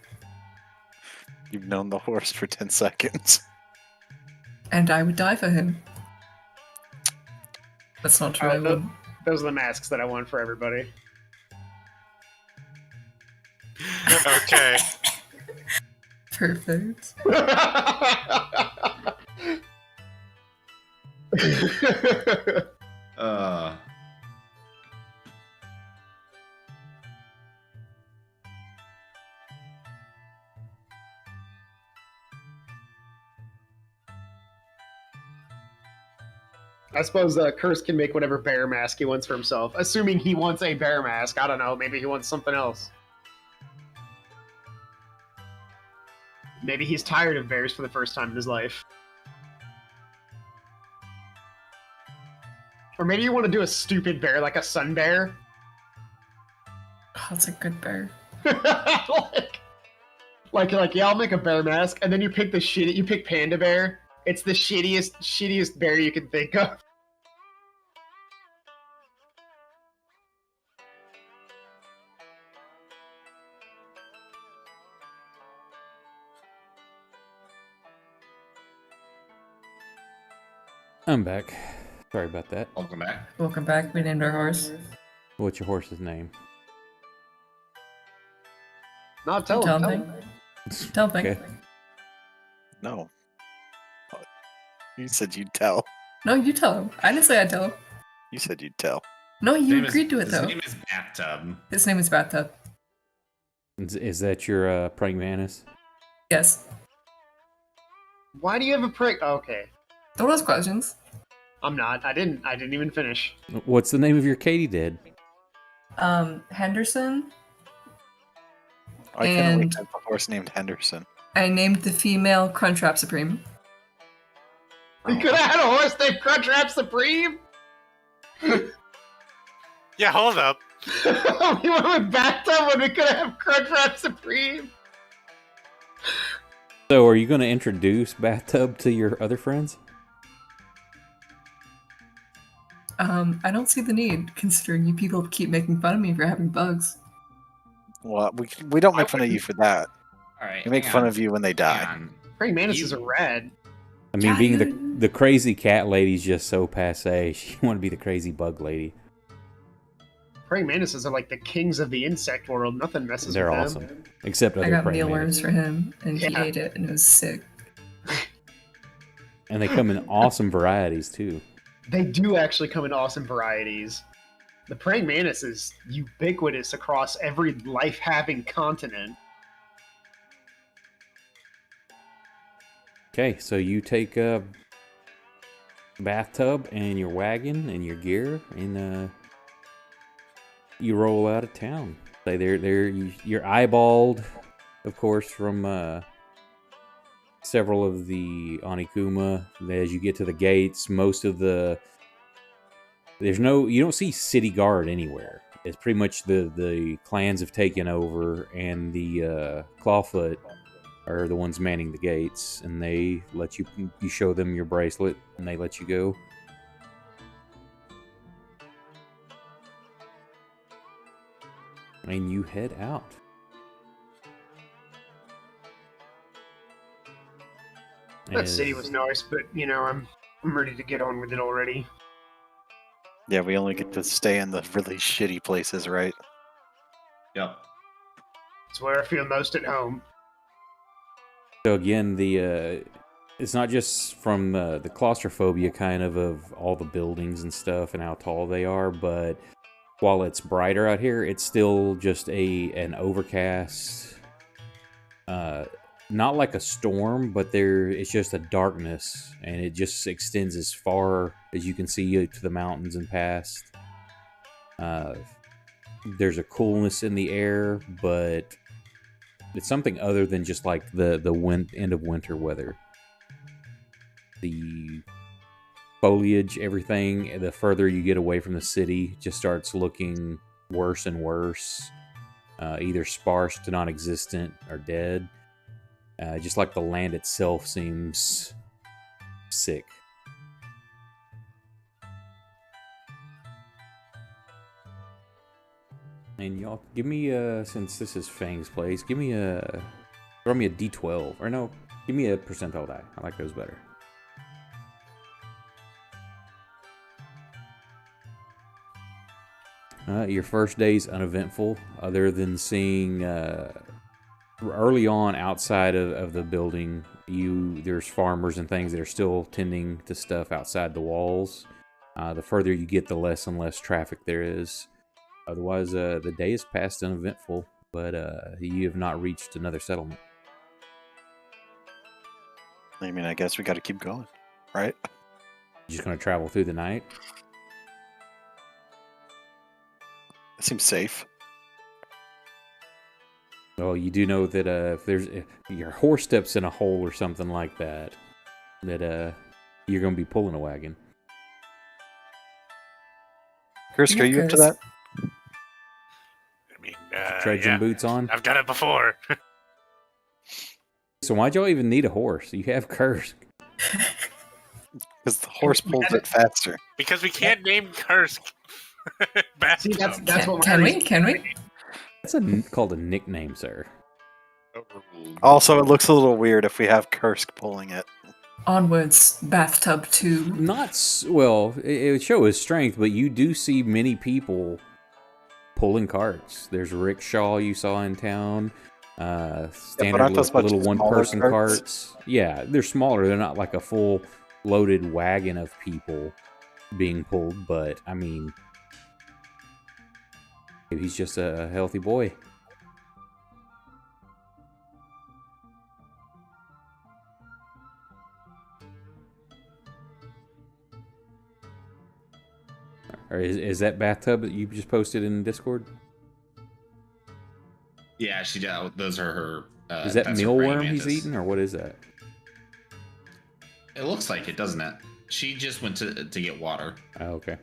You've known the horse for 10 seconds. And I would die for him. That's not true, I wouldn't. Those are the masks that I want for everybody. Okay. Perfect. Uh, I suppose Curse can make whatever bear mask he wants for himself. Assuming he wants a bear mask. I don't know. Maybe he wants something else. Maybe he's tired of bears for the first time in his life. Or maybe you want to do a stupid bear, like a sun bear. Oh, that's a good bear. like, yeah, I'll make a bear mask, and then you pick you pick Panda Bear. It's the shittiest bear you can think of. I'm back. Sorry about that. welcome back. Welcome back. We named our horse. What's your horse's name? No, tell Tell him. him. Tell him. Okay. No. You said you'd tell. No, you tell him. I didn't say I'd tell him. You said you'd tell. No, His you name is- agreed to it, his though. name is Bathtub. His name is Bathtub. Is that your praying mantis? Yes. Why do you have a prick? Okay, Don't ask questions. I'm not. I didn't even finish. What's the name of your katydid? Henderson. I couldn't wait And- to have a horse named Henderson. I named the female Crunchwrap Supreme. We could have had a horse named Crunchwrap Supreme. Yeah, hold up. We went with Bathtub when we could have Crunchwrap Supreme. So, are you going to introduce Bathtub to your other friends? I don't see the need, considering you people keep making fun of me for having bugs. Well, we don't make fun of you for that. All right. We make fun of you when they Hang die. on. Praying mantises are rad. I mean, Yeah, being you- the crazy cat lady's just so passe. She want to be the crazy bug lady. Praying mantises are like the kings of the insect world. Nothing messes They're with them. awesome. Except I other got praying mealworms mantis. for him, and he Yeah. ate it, and it was sick. And they come in awesome varieties, too. They do actually come in awesome varieties. The praying mantis is ubiquitous across every life-having continent. Okay, so you take a bathtub and your wagon and your gear, and you roll out of town. Say you're eyeballed, of course, from several of the Onikuma. As you get to the gates, most of you don't see city guard anywhere. It's pretty much the clans have taken over, and the Clawfoot are the ones manning the gates, and they let you show them your bracelet, and they let you go. And you head out. That city was nice, but I'm ready to get on with it already. Yeah, we only get to stay in the really shitty places, right? Yep. It's where I feel most at home. So again, it's not just from the claustrophobia kind of all the buildings and stuff and how tall they are, but while it's brighter out here, it's still just an overcast. Not like a storm, but it's just a darkness, and it just extends as far as you can see to the mountains and past. There's a coolness in the air, but it's something other than just like the end of winter weather. The foliage, everything, the further you get away from the city, just starts looking worse and worse. Either sparse to non-existent or dead. Just like the land itself seems sick. And y'all, give me since this is Fang's place, throw me a D12. Or no, give me a percentile die. I like those better. Your first day's uneventful, other than seeing early on outside of the building, there's farmers and things that are still tending to stuff outside the walls. The further you get, the less and less traffic there is. Otherwise, the day is passed uneventful, but you have not reached another settlement. I mean, I guess we got to keep going, right? You're just going to travel through the night? That seems safe. Well, you do know that if your horse steps in a hole or something like that, you're going to be pulling a wagon. Kursk, are you up to that? I mean, Trudging boots on? I've done it before. So why'd y'all even need a horse? You have Kursk. Because the horse pulls it faster. Because we can't name Kursk. See, that's what Can we? That's called a nickname, sir. Also, it looks a little weird if we have Kursk pulling it. Onwards, bathtub 2. Well, it would show his strength, but you do see many people pulling carts. There's rickshaw you saw in town. Standard little one-person carts. Yeah, they're smaller. They're not like a full loaded wagon of people being pulled, but I mean, he's just a healthy boy. Or is that bathtub that you just posted in Discord? Yeah, she did. Those are her. Is that that's her mealworm praying he's mantis. eating, or what is that? It looks like it, doesn't it? She just went to get water. Oh, okay.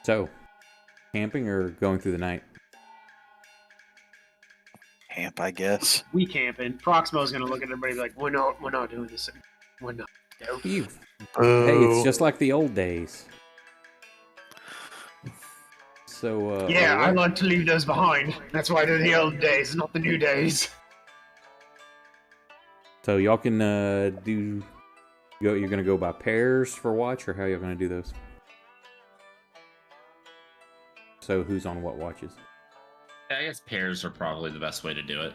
So, camping or going through the night? Camp, I guess. We camping. Proximo's gonna look at everybody and be like, we're not doing this. We're not. No. Hey, it's just like the old days. So, Yeah, I like to leave those behind. That's why they're the old days, not the new days. So y'all can you're gonna go by pairs for watch, or how y'all gonna do those? So who's on what watches? I guess pairs are probably the best way to do it.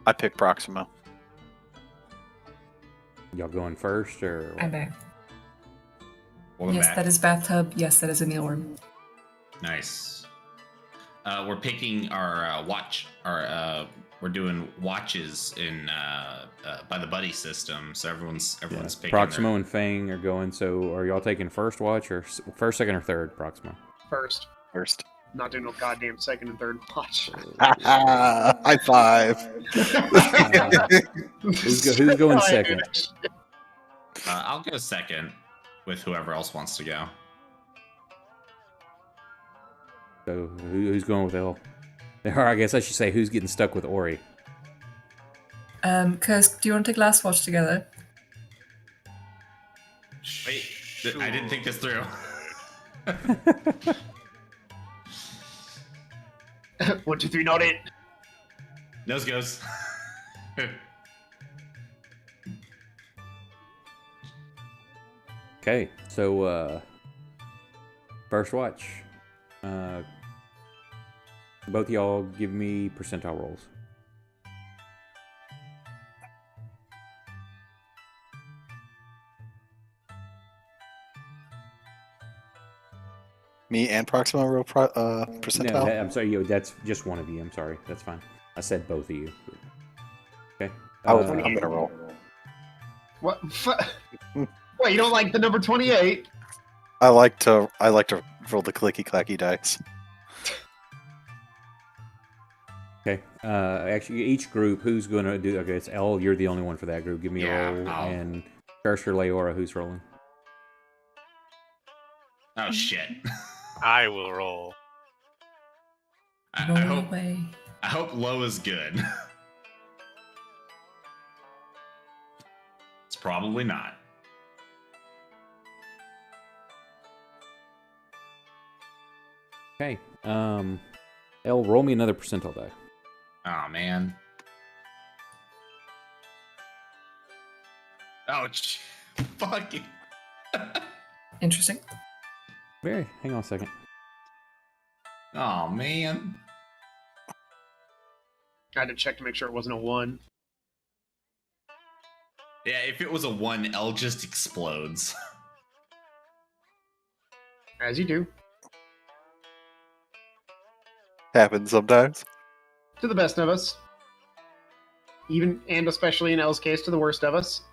I pick Proximo. Y'all going first, or what? I'm back. Welcome Yes, back. that is bathtub. Yes, that is a mealworm. Nice. We're picking our watch. We're doing watches in by the buddy system, so everyone's picking. Proximo and Fang are going. So are y'all taking first watch, or first, second, or third? Proximo. First. Not doing no goddamn second and third watch. High five. Who's going second? I'll go second with whoever else wants to go. So who's going with L? Or I guess I should say who's getting stuck with Ori. Kursk, do you want to take last watch together? Wait, I didn't think this through. 1, 2, 3, not it. Nose goes. Okay, so first watch. Both of y'all give me percentile rolls. Me and Proxima roll No, percentile? I'm sorry. That's just one of you. I'm sorry. That's fine. I said both of you. Okay. I'm gonna roll. What? Wait, you don't like the number 28? I like to roll the clicky clacky dice. Okay. Actually, each group, who's going to do? Okay, it's L. You're the only one for that group. Give me Yeah, a roll. I'll- And Kersher, Leora, who's rolling? Oh shit. I will roll. I Roll hope away. I hope low is good. It's probably not. Okay. L, roll me another percentile die. Oh man. Oh, fucking. Interesting. Hang on a second. Oh man. I had to check to make sure it wasn't a 1. Yeah, if it was a 1, L just explodes. As you do. Happens sometimes. To the best of us. Even and especially in L's case, to the worst of us.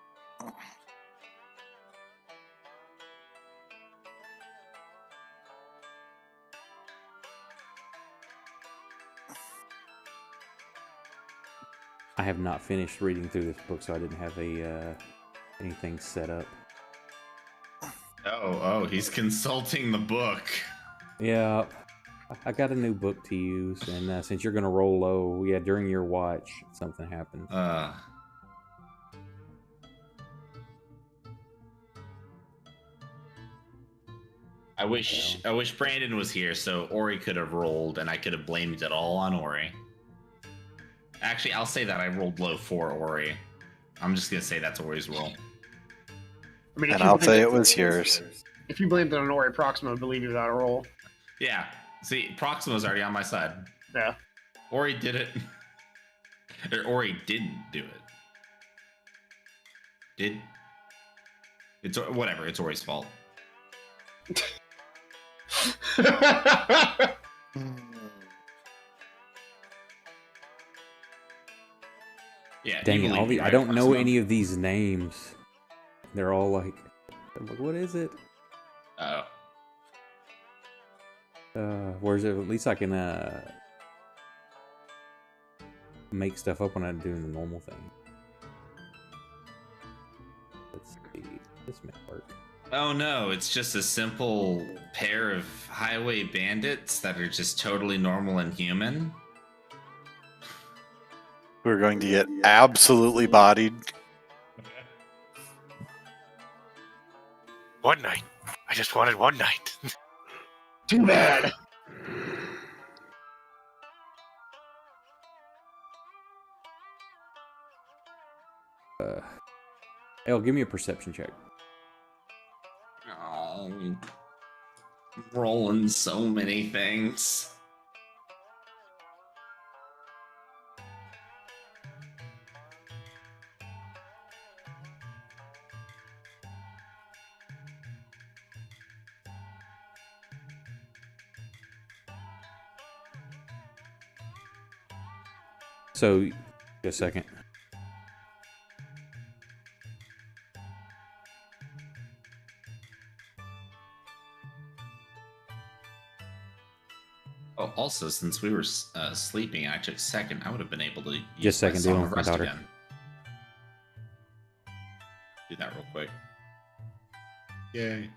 I have not finished reading through this book, so I didn't have anything set up. Oh, he's consulting the book. Yeah, I got a new book to use, and since you're going to roll low, yeah, during your watch, something happened. I wish Brandon was here so Ori could have rolled and I could have blamed it all on Ori. Actually, I'll say that I rolled low for Ori. I'm just gonna say that's Ori's roll. I mean, And I'll say it was yours. If you blamed it on Ori, Proxima would believe you without a roll. Yeah. See, Proxima's already on my side. Yeah. Ori did it. Or Ori didn't do it. It's whatever, it's Ori's fault. Yeah. Dang it, I don't know any of these names. They're all like, what is it? Where's it? At least I can make stuff up when I'm doing the normal thing. Let's see. This may work. Oh no, it's just a simple pair of highway bandits that are just totally normal and human. We're going to get absolutely bodied. One night. I just wanted one night. Too bad. Elle, give me a perception check. Oh, rolling so many things. So, a second. Oh, also, since we were sleeping, I took second. I would have been able to use Just my second, Song dealing of with my Rest daughter. again. Do that real quick. Yay.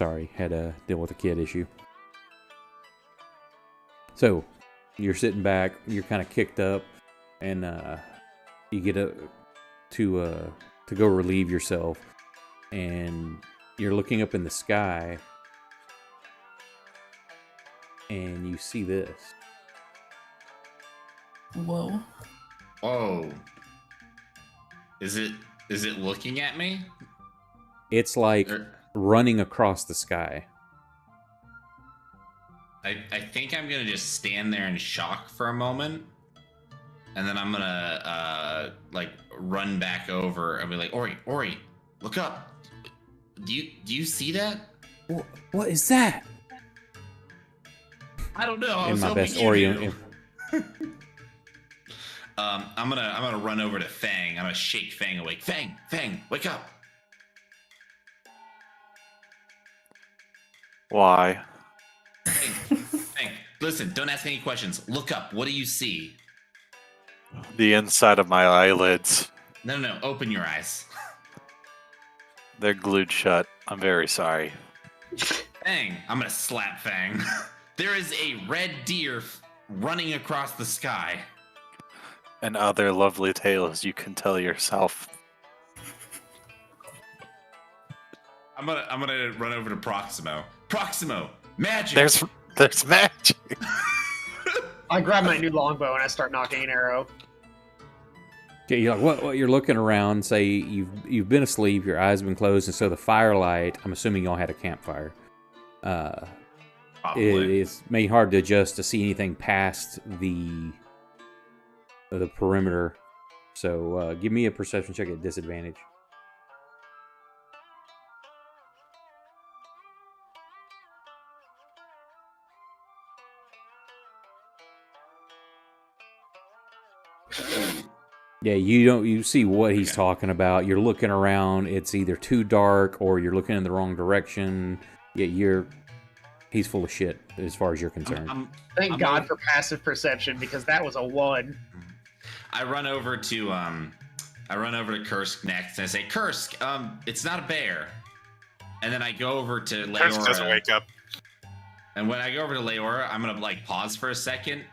Sorry, had to deal with a kid issue. So, you're sitting back, you're kind of kicked up, and you get to go relieve yourself, and you're looking up in the sky, and you see this. Whoa. Oh. Is it looking at me? It's like running across the sky. I think I'm gonna just stand there in shock for a moment, and then I'm gonna like run back over and be like, Ori, look up. Do you see that? What is that? I don't know. In my best Ori. I'm gonna run over to Fang. I'm gonna shake Fang awake. Fang, wake up. Why? Fang, listen, don't ask any questions. Look up. What do you see? The inside of my eyelids. No. Open your eyes. They're glued shut. I'm very sorry. Fang, I'm gonna slap Fang. There is a red deer running across the sky. And other lovely tales you can tell yourself. I'm gonna run over to Proximo. Proximo, magic. There's magic. I grab my new longbow and I start knocking an arrow. Okay, you're like, what? You're looking around. Say you've been asleep, your eyes have been closed, and so the firelight. I'm assuming y'all had a campfire. It's made hard to adjust to see anything past the perimeter. So give me a perception check at disadvantage. Yeah, you see what he's talking about. You're looking around. It's either too dark or you're looking in the wrong direction. Yeah, he's full of shit as far as you're concerned. Thank God for passive perception, because that was a 1. I run over to Kursk next and I say, Kursk, it's not a bear. And then I go over to Leora. Kursk doesn't wake up. And when I go over to Leora, I'm gonna like pause for a second,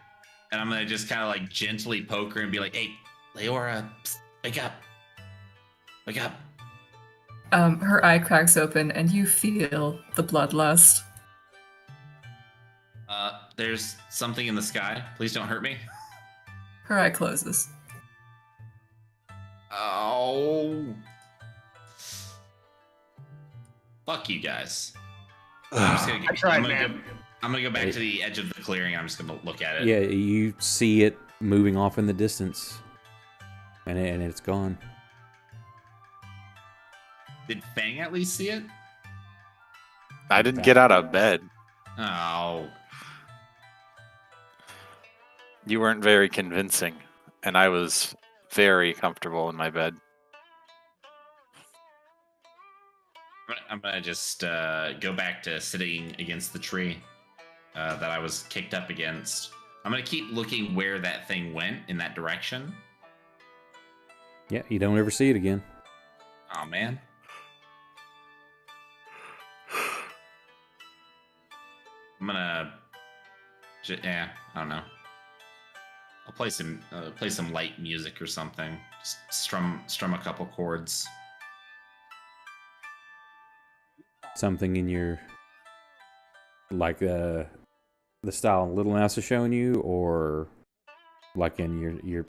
and I'm gonna just kind of like gently poke her and be like, "Hey, Leora, psst, wake up, wake up." Her eye cracks open, and you feel the bloodlust. There's something in the sky. Please don't hurt me. Her eye closes. Oh. Fuck you guys. I'm gonna go back to the edge of the clearing. I'm just gonna look at it. Yeah, you see it moving off in the distance, and it's gone. Did Fang at least see it? I didn't get out of bed. Oh. You weren't very convincing, and I was very comfortable in my bed. I'm gonna just go back to sitting against the tree that I was kicked up against. I'm gonna keep looking where that thing went in that direction. Yeah, you don't ever see it again. Oh man. I'm gonna, I don't know. I'll play some light music or something. Just strum a couple chords. Something in your, like the style Little Mouse is showing you, or like in your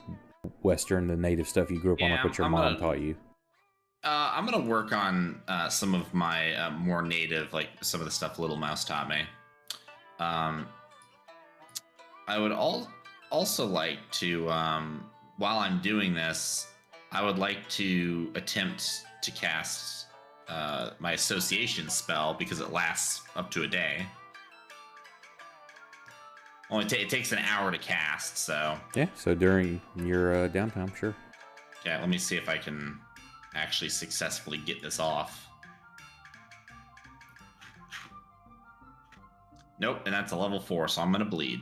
Western, the native stuff you grew up on, like what your mom taught you. I'm gonna work on some of my more native, like some of the stuff Little Mouse taught me. I would also like to, while I'm doing this, I would like to attempt to cast my association spell, because it lasts up to a day. Only it takes an hour to cast, so... Yeah, so during your downtime, sure. Yeah, let me see if I can actually successfully get this off. Nope, and that's a level 4, so I'm gonna bleed.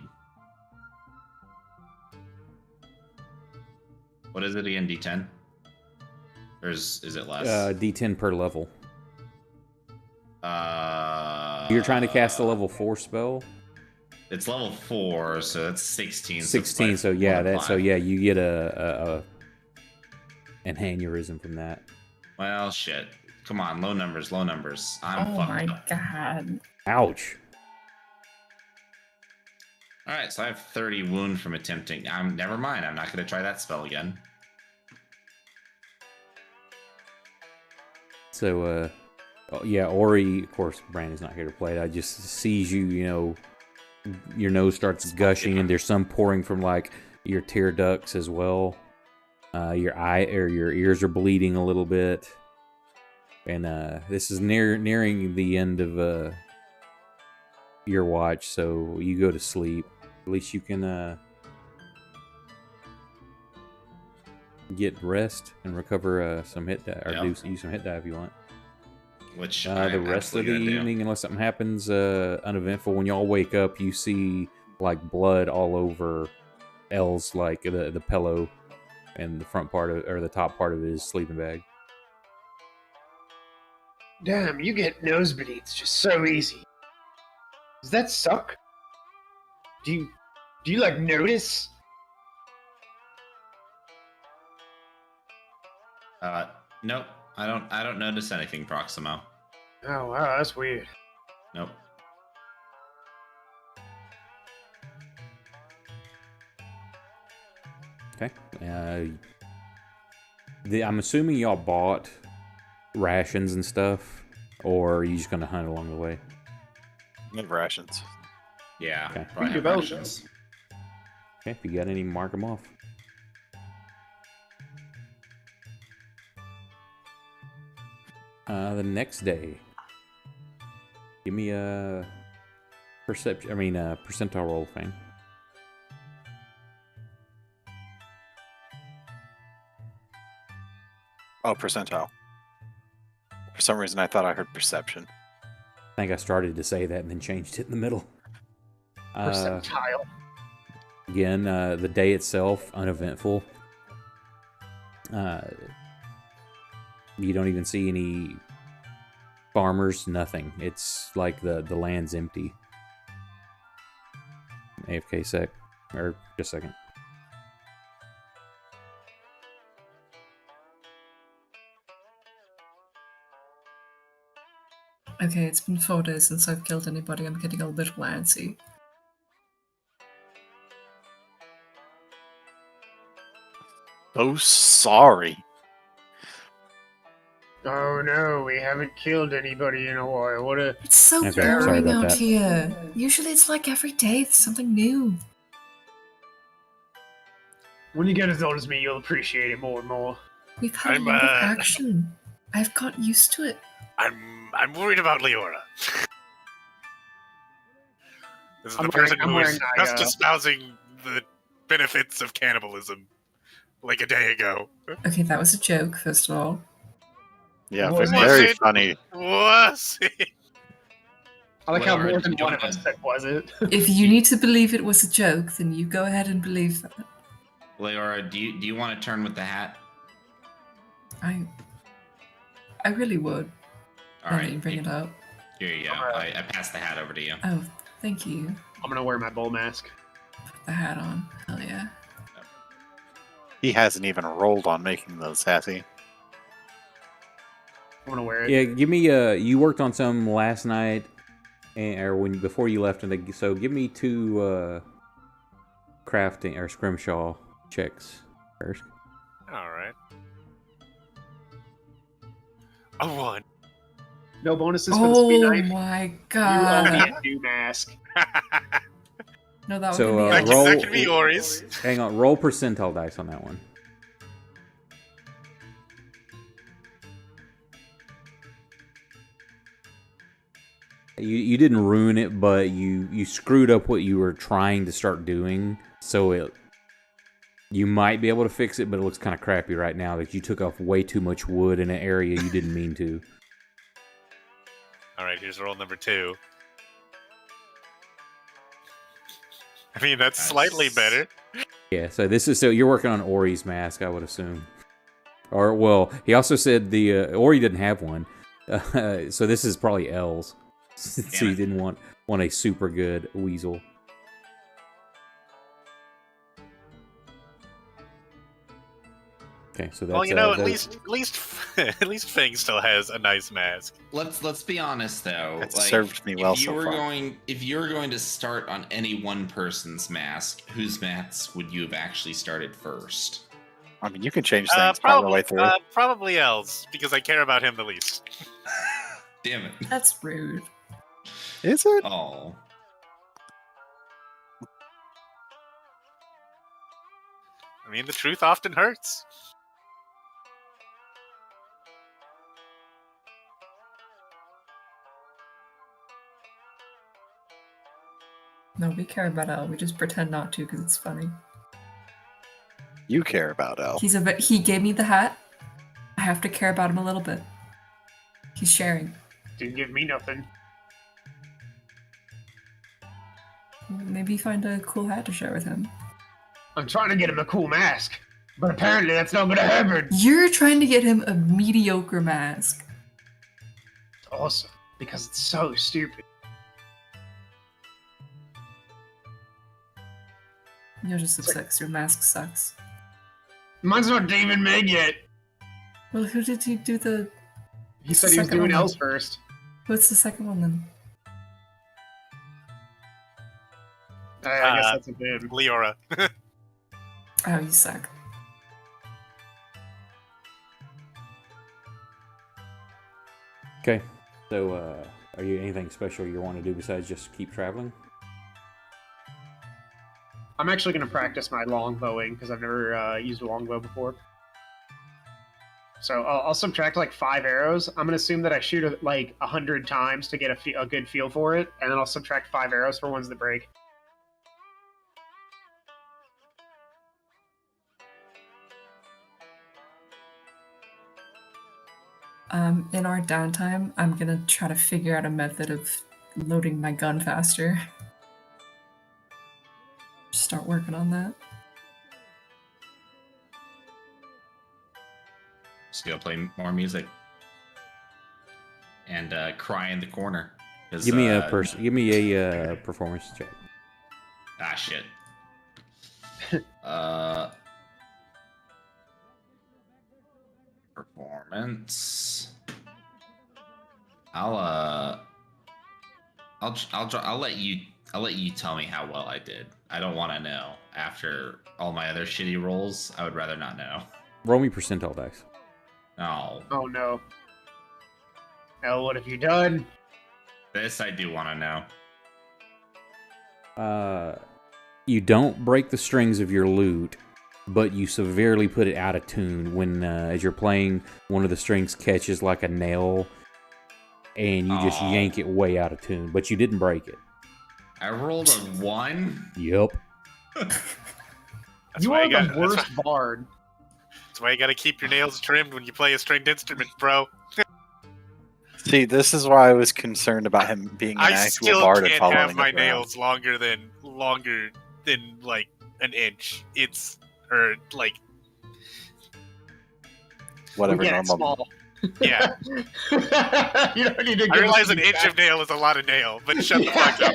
What is it again, D10? Or is it less? D10 per level. You're trying to cast a level 4 spell. It's level 4, so that's 16. 16. So yeah, you get an aneurysm from that. Well, shit. Come on, low numbers, low numbers. I'm Oh fucked my up. god. Ouch. All right, so I have 30 wound from attempting. Never mind. I'm not going to try that spell again. So, yeah, Ori, of course, Brandon's not here to play. I just sees you, your nose starts gushing, and there's some pouring from like your tear ducts as well. Your ears are bleeding a little bit, and this is nearing the end of your watch. So you go to sleep. At least you can get rest and recover some hit die, or use some hit die if you want. Which the rest of the evening, unless something happens uneventful, when y'all wake up, you see like blood all over L's like the pillow and the front part of, or the top part of his sleeping bag. Damn, you get nosebleeds just so easy. Does that suck? Do you like notice? Nope. I don't notice anything, Proximo. Oh wow, that's weird. Nope. Okay. I'm assuming y'all bought rations and stuff, or are you just gonna hunt along the way? We have rations. Yeah. Okay. Probably have rations. Okay, if you got any, mark them off. The next day, give me a percentile roll thing. Oh, percentile. For some reason, I thought I heard perception. I think I started to say that and then changed it in the middle. Percentile. Again, the day itself, uneventful. You don't even see any farmers, nothing. It's like the land's empty. AFK sec. Or just a second. Okay, it's been 4 days since I've killed anybody. I'm getting a little antsy. So sorry. Oh no, we haven't killed anybody in a while. What a... It's so Okay, sorry boring about out that. here. Usually it's like every day there's something new. When you get as old as me, you'll appreciate it more and more. We've had a I'm, lot of action. I've got used to it. I'm worried about Leora. This is I'm the person wearing- who I'm was wearing just my, espousing the benefits of cannibalism like a day ago. Okay, that was a joke, first of all. Yeah, Was very it? funny. Was it? I like how Laura, more than do you one of wanna- us said, was it? If you need to believe it was a joke, then you go ahead and believe that. Leora, do you want to turn with the hat? I really would. All Now right. that you bring it up. Here you go. I passed the hat over to you. Oh, thank you. I'm gonna wear my bull mask. Put the hat on. Hell yeah. He hasn't even rolled on making those, has he? I'm gonna wear it. Yeah, give me you worked on some last night, or before you left, and so give me 2 crafting or scrimshaw checks first. All right. A 1. No bonuses for the speed Oh knife. my You owe me god. a new mask. No, that So, would be that, roll- that can be Ori's. Hang on, roll percentile dice on that one. You didn't ruin it, but you screwed up what you were trying to start doing. So you might be able to fix it, but it looks kind of crappy right now that you took off way too much wood in an area you didn't mean to. All right, here's roll number 2. I mean, that's slightly better. Yeah, so you're working on Ori's mask, I would assume. Or well, he also said the Ori didn't have one, so this is probably L's. So you didn't want a super good weasel. Okay, so that's Well, you know, at least at least Fang still has a nice mask. Let's be honest though. It's like, served me well if you so were far. if you were going to start on any one person's mask, whose mask would you have actually started first? I mean, you can change things part of the way through. Probably Els, because I care about him the least. Damn it. That's rude. Is it? Oh. I mean, the truth often hurts. No, we care about Elle. We just pretend not to because it's funny. You care about Elle. He gave me the hat. I have to care about him a little bit. He's sharing. Didn't give me nothing. Maybe find a cool hat to share with him. I'm trying to get him a cool mask, but apparently that's not gonna happen. You're trying to get him a mediocre mask. It's awesome because it's so stupid. You're just upset because your mask sucks. Mine's not David Meg yet. Well, who did you do the... He said he was doing Els first. What's the second one then? I guess that's a bid. Leora. Oh, you suck. Okay, so are you anything special you want to do besides just keep traveling? I'm actually going to practice my longbowing because I've never used a longbow before. So I'll subtract like 5 arrows. I'm going to assume that I shoot it like 100 times to get a good feel for it, and then I'll subtract 5 arrows for ones that break. In our downtime, I'm gonna try to figure out a method of loading my gun faster. Start working on that. Just go play more music and cry in the corner. Give me a performance check. Ah, shit. Performance. I'll let you tell me how well I did. I don't want to know after all my other shitty rolls. I would rather not know. Roll me percentile dice. Oh. Oh no. Elle, what have you done? This I do want to know. You don't break the strings of your lute, but you severely put it out of tune when, as you're playing, one of the strings catches like a nail, and you just yank it way out of tune, but you didn't break it. I rolled a 1? Yep. You are the worst bard. That's why you gotta keep your nails trimmed when you play a stringed instrument, bro. See, this is why I was concerned about him being an actual bard and I still can't following have it my around. nails longer than like an inch. Like Whatever We get it normal. small. yeah. You don't need to I give realize us an inch of nail is a lot of nail, but shut the fuck up.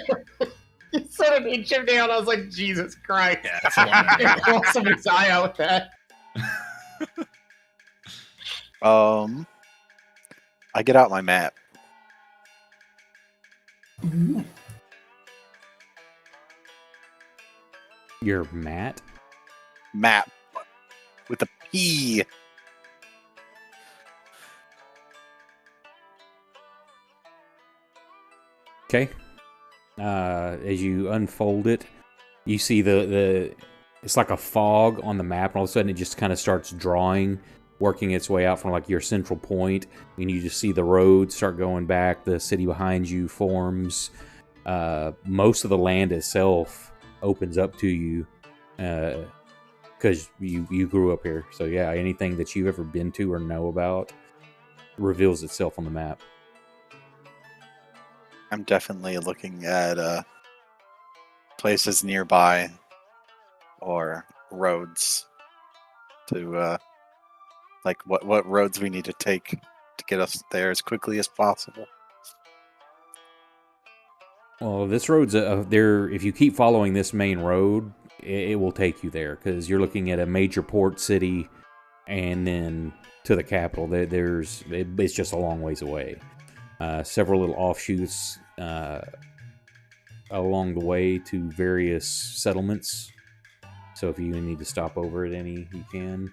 You said an inch of nail, and I was like, Jesus Christ. Yeah, that's a lot. I call somebody's eye out with that. I get out my map. Ooh. Your mat? Map. With a P. Okay. As you unfold it, you see the it's like a fog on the map, and all of a sudden it just kind of starts drawing, working its way out from like your central point, and you just see the road start going back. The city behind you forms. Most of the land itself opens up to you because you grew up here. So yeah, anything that you've ever been to or know about reveals itself on the map. I'm definitely looking at places nearby or roads to like what roads we need to take to get us there as quickly as possible. Well, this road's there. If you keep following this main road, it will take you there because you're looking at a major port city, and then to the capital. It's just a long ways away. Several little offshoots along the way to various settlements. So if you need to stop over at any, you can.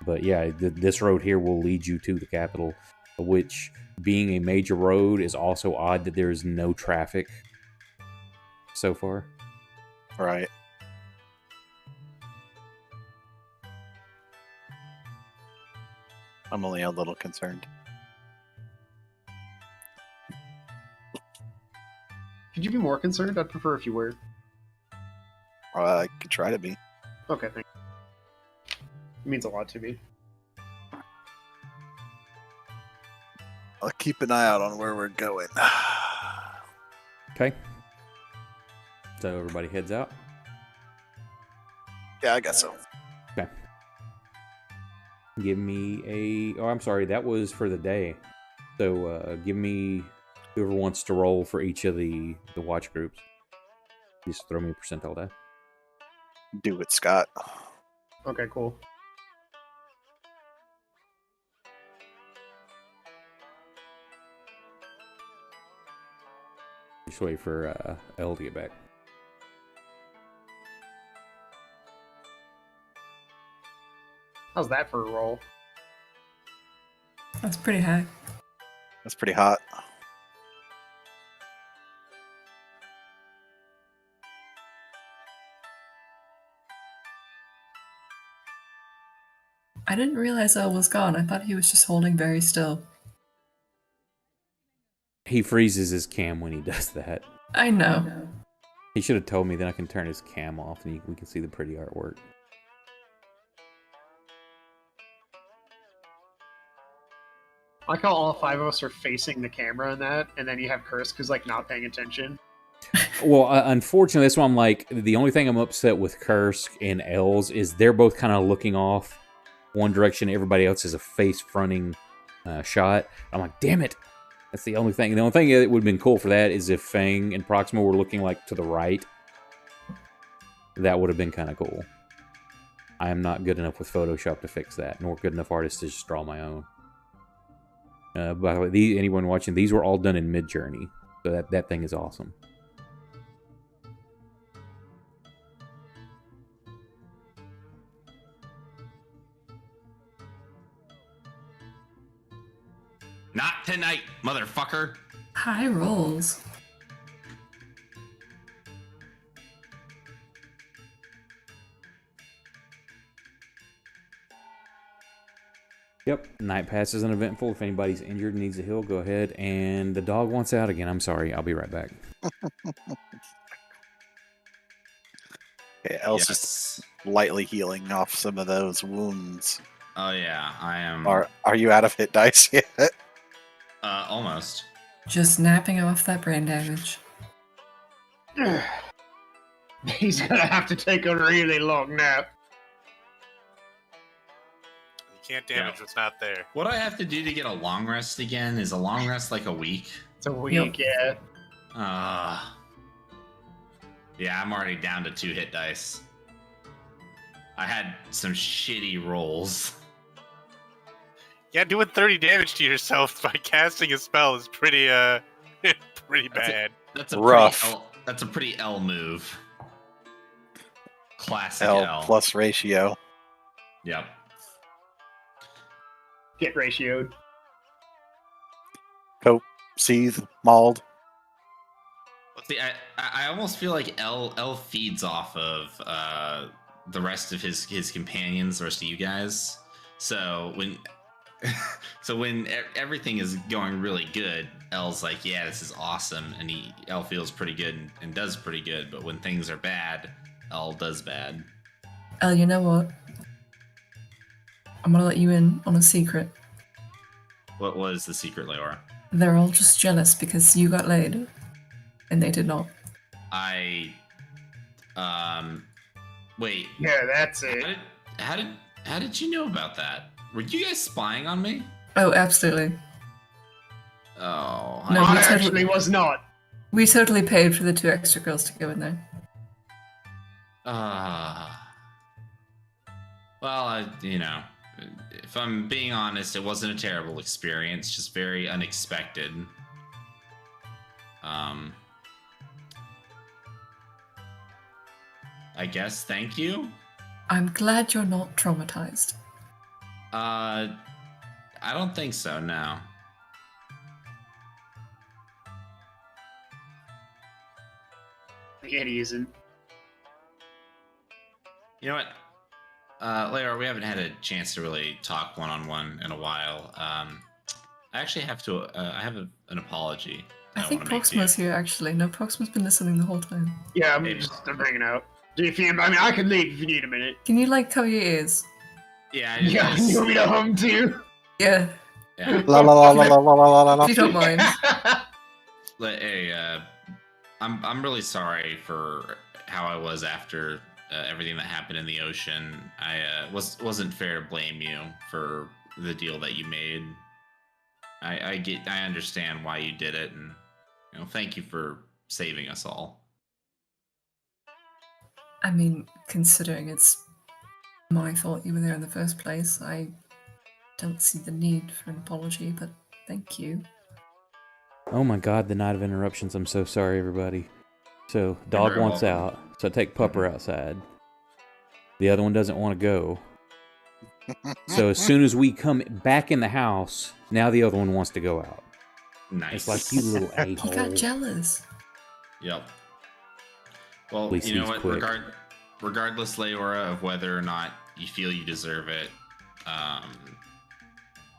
But yeah, this road here will lead you to the capital, which, being a major road, is also odd that there is no traffic so far. Right. I'm only a little concerned. Could you be more concerned? I'd prefer if you were. I could try to be. Okay, thank you. It means a lot to me. I'll keep an eye out on where we're going. Okay. So everybody heads out. Yeah, I guess so. Okay. Give me a... Oh, I'm sorry. That was for the day. So give me whoever wants to roll for each of the watch groups. Just throw me a percentile die. Do it, Scott. Okay, cool. Just wait for Elle to get back. How's that for a roll? That's pretty high. That's pretty hot. I didn't realize Elle was gone. I thought he was just holding very still. He freezes his cam when he does that. I know. He should have told me, then I can turn his cam off and we can see the pretty artwork. I like how all five of us are facing the camera in that, and then you have Kursk who's like not paying attention. Well, unfortunately, that's why I'm like, the only thing I'm upset with Kursk and Els is they're both kind of looking off one direction. Everybody else is a face-fronting shot. I'm like, damn it. That's the only thing. The only thing that would have been cool for that is if Fang and Proxima were looking like to the right. That would have been kind of cool. I am not good enough with Photoshop to fix that, nor good enough artist to just draw my own. By the way, anyone watching, these were all done in Mid-Journey. So that thing is awesome. Not tonight, motherfucker. High rolls. Yep, night passes uneventful. If anybody's injured and needs a heal, go ahead. And the dog wants out again. I'm sorry. I'll be right back. Okay, Elle's just lightly healing off some of those wounds. Oh yeah, I am. Are you out of hit dice yet? Almost. Just napping off that brain damage. He's gonna have to take a really long nap. You can't damage what's not there. What I have to do to get a long rest again is a long rest like a week. It's a week, yeah. Yeah, I'm already down to 2 hit dice. I had some shitty rolls. Yeah, doing 30 damage to yourself by casting a spell is pretty pretty bad. That's a rough. That's a pretty L move. Classic L L. plus ratio. Yep. Get ratioed. Cope, seethe, mauled. See, I almost feel like L feeds off of the rest of his companions, the rest of you guys. So when everything is going really good, L's like, yeah, this is awesome, and L feels pretty good and does pretty good. But when things are bad, L does bad. Elle, you know what? I'm gonna let you in on a secret. What was the secret, Leora? They're all just jealous because you got laid, and they did not. Wait. Yeah, that's it. How did you know about that? Were you guys spying on me? Oh, absolutely. Oh, No, I he totally- actually was not. We totally paid for the 2 extra girls to go in there. Well, if I'm being honest, it wasn't a terrible experience, just very unexpected. I guess thank you. I'm glad you're not traumatized. I don't think so, no. Yeah, he isn't. You know what? Layla, we haven't had a chance to really talk one-on-one in a while. I actually have to. I have an apology. I think wanna make to you. Proxima's here, actually. No, Proxima's been listening the whole time. Yeah, I'm Maybe. just hanging out. If you, I mean, I can leave if you need a minute. Can you, like, cover your ears? Yeah, Yeah, you want me to hum too? Yeah, yeah. La la la la la la la la la. if you don't mind. Hey, I'm really sorry for how I was after everything that happened in the ocean. I wasn't fair to blame you for the deal that you made. I understand why you did it, and thank you for saving us all. I mean, considering it's my fault you were there in the first place, I don't see the need for an apology, but thank you. Oh my god, the night of interruptions. I'm so sorry, everybody. So, dog very wants welcome. out, so I take Pupper outside. The other one doesn't want to go. So, as soon as we come back in the house, now the other one wants to go out. Nice. It's like, you little He got a-hole. jealous. Yep. Well, At least you know he's what? quick. Regardless, Leora, of whether or not you feel you deserve it,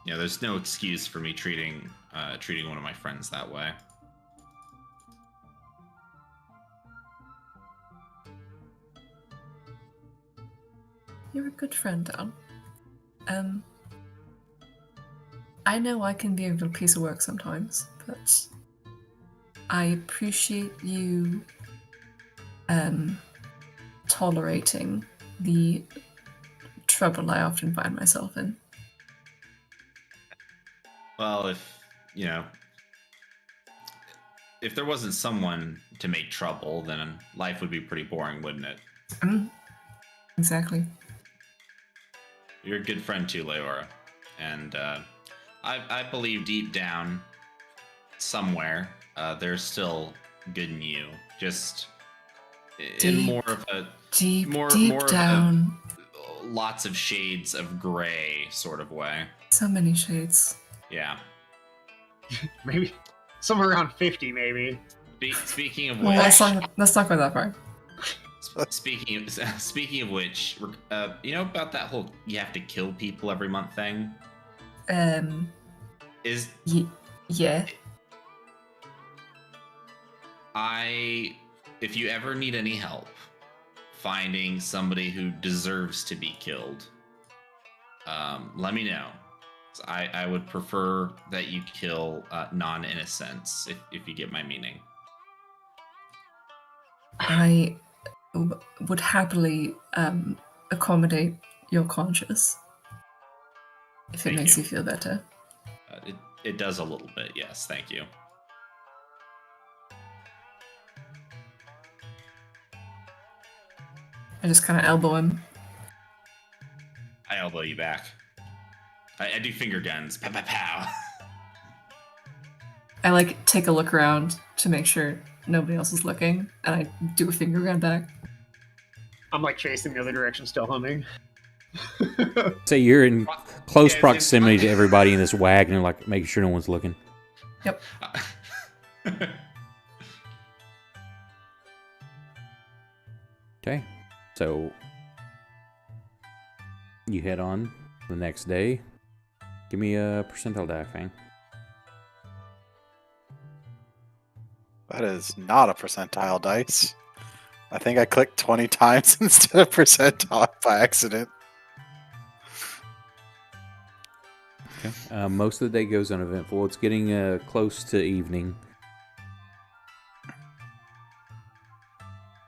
there's no excuse for me treating one of my friends that way. You're a good friend, Al. I know I can be a little piece of work sometimes, but I appreciate you tolerating the trouble I often find myself in. Well, if there wasn't someone to make trouble, then life would be pretty boring, wouldn't it? Exactly. You're a good friend too, Leora, and I believe deep down, somewhere, there's still good in you. Just in more of a deep more down. of a lots of shades of gray sort of way. So many shades. Yeah. Maybe somewhere around 50, maybe. Speaking of which, Well, let's not go that far. speaking of which, about that whole you have to kill people every month thing. Is yeah. If you ever need any help finding somebody who deserves to be killed, let me know. I would prefer that you kill non-innocents, if you get my meaning. I would happily accommodate your conscience if it makes you feel better. It does a little bit, yes. Thank you. I just kind of elbow him. I elbow you back. I do finger guns. Pow, pow, pow. I take a look around to make sure nobody else is looking, and I do a finger gun back. I'm facing the other direction, still humming. So you're in close proximity to everybody in this wagon, making sure no one's looking. Yep. Okay, so you head on the next day. Give me a percentile die, Fang. That is not a percentile dice. I think I clicked 20 times instead of percentile by accident. Okay. Most of the day goes uneventful. It's getting close to evening.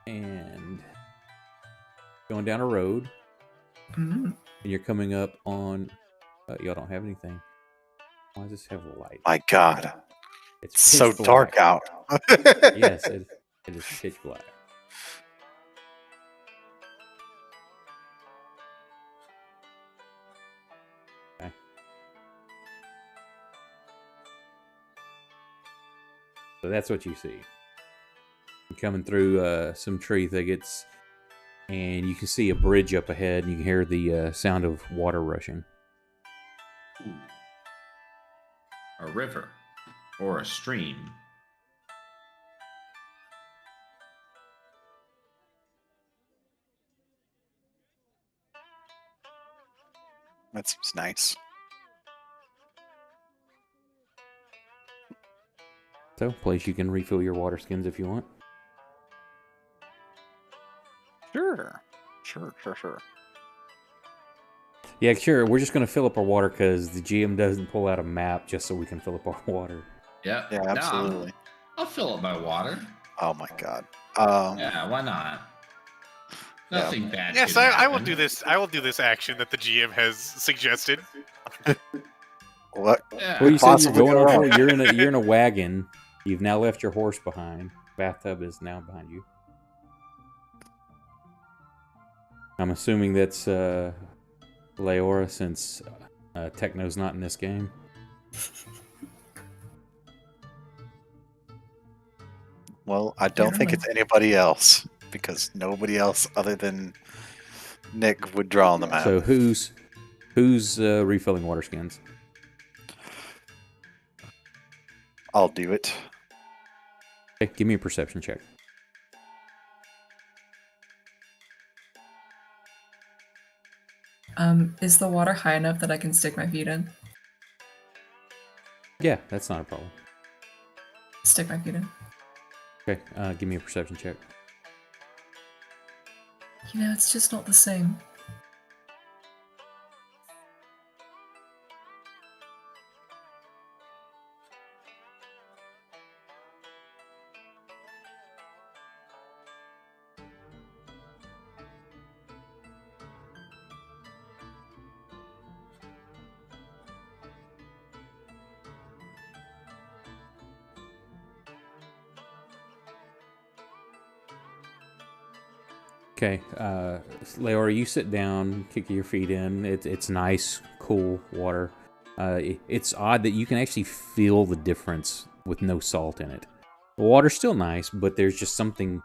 And going down a road. Mm. And you're coming up on... y'all don't have anything. Why does this have a light? My God. It's It's so pitch dark black. out. Yes, it is pitch black. Okay. So that's what you see. You're coming through some tree thickets, and you can see a bridge up ahead, and you can hear the sound of water rushing. Ooh. A river or a stream. That seems nice. So, place you can refill your water skins if you want. Sure. Yeah, sure. We're just going to fill up our water because the GM doesn't pull out a map just so we can fill up our water. Yeah. Yeah, absolutely. I'll fill up my water. Oh my god. Yeah, why not? Nothing bad. Yes, could I will happen. do this. I will do this action that the GM has suggested. What? Yeah. Well, you said you're Possibly going go on. wrong. You're in a wagon. You've now left your horse behind. Bathtub is now behind you. I'm assuming that's Leora, since Techno's not in this game. Well, I don't think Apparently. it's anybody else because nobody else other than Nick would draw on the map. So who's refilling water skins? I'll do it. Okay, give me a perception check. Is the water high enough that I can stick my feet in? Yeah, that's not a problem. Stick my feet in. Okay, give me a perception check. You know, it's just not the same. Okay, Leora, you sit down, kick your feet in. It's nice, cool water. It's odd that you can actually feel the difference with no salt in it. The water's still nice, but there's just something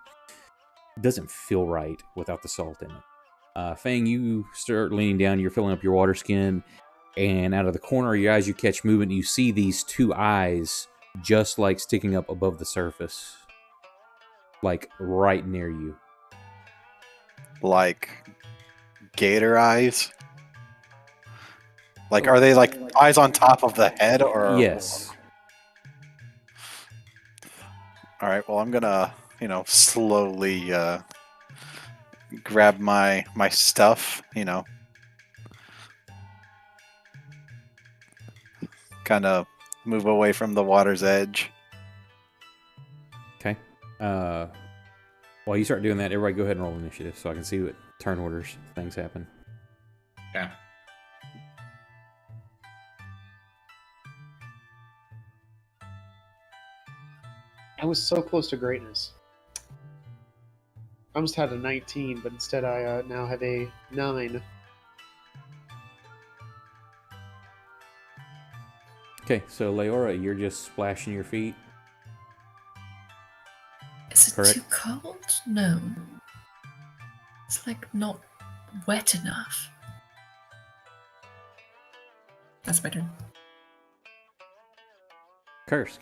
doesn't feel right without the salt in it. Fang, you start leaning down. You're filling up your water skin, and out of the corner of your eyes, you catch movement. And you see these two eyes, just like sticking up above the surface, like right near you. Like gator eyes? Like, are they like eyes on top of the head or? Yes. All right. Well, I'm gonna, slowly grab my stuff. Kind of move away from the water's edge. Okay. While you start doing that, everybody go ahead and roll initiative so I can see what turn orders things happen. Okay. I was so close to greatness. I almost had a 19, but instead I now have a 9. Okay, so Leora, you're just splashing your feet. Is it Correct. too cold? No. It's like not wet enough. That's my turn. Kursk,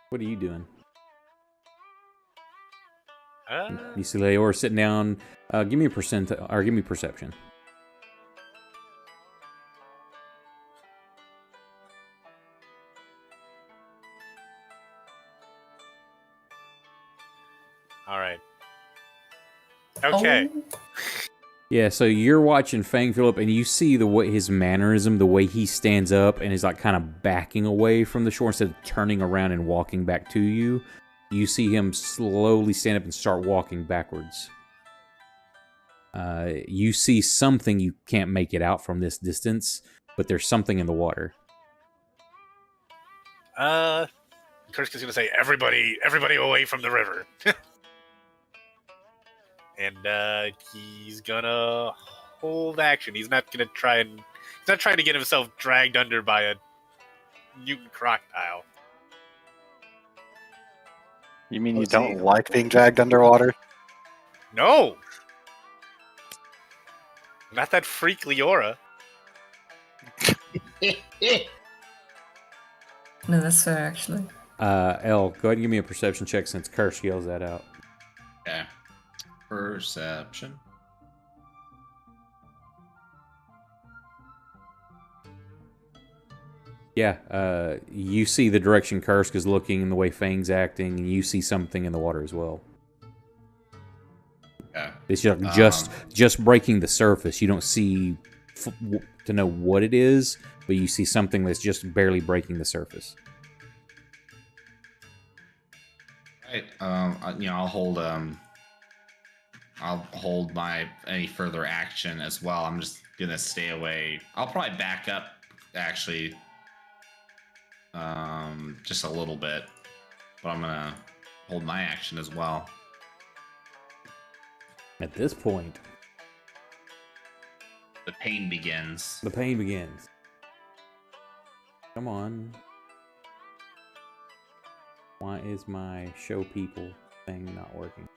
what are you doing? You see Leora sitting down. Give me a give me perception. All right. Okay. Oh, Yeah, so you're watching Fang Phillip, and you see the way his mannerism, the way he stands up and is like kind of backing away from the shore instead of turning around and walking back to you. You see him slowly stand up and start walking backwards. You see something, you can't make it out from this distance, but there's something in the water. Kursk is gonna say, everybody away from the river. And he's gonna hold action. He's not trying to get himself dragged under by a mutant crocodile. You mean you Let's don't see. like being dragged underwater? No! Not that freak Leora. No, that's fair, actually. Elle, go ahead and give me a perception check since Kursk yells that out. Okay. Perception. Yeah, you see the direction Kursk is looking and the way Fang's acting, and you see something in the water as well. Okay. It's just breaking the surface. You don't see to know what it is, but you see something that's just barely breaking the surface. Right. I'll hold my any further action as well. I'm just gonna stay away. I'll probably back up, actually, just a little bit, but I'm gonna hold my action as well. At this point, The pain begins. the pain begins. Come on. Why is my show people thing not working?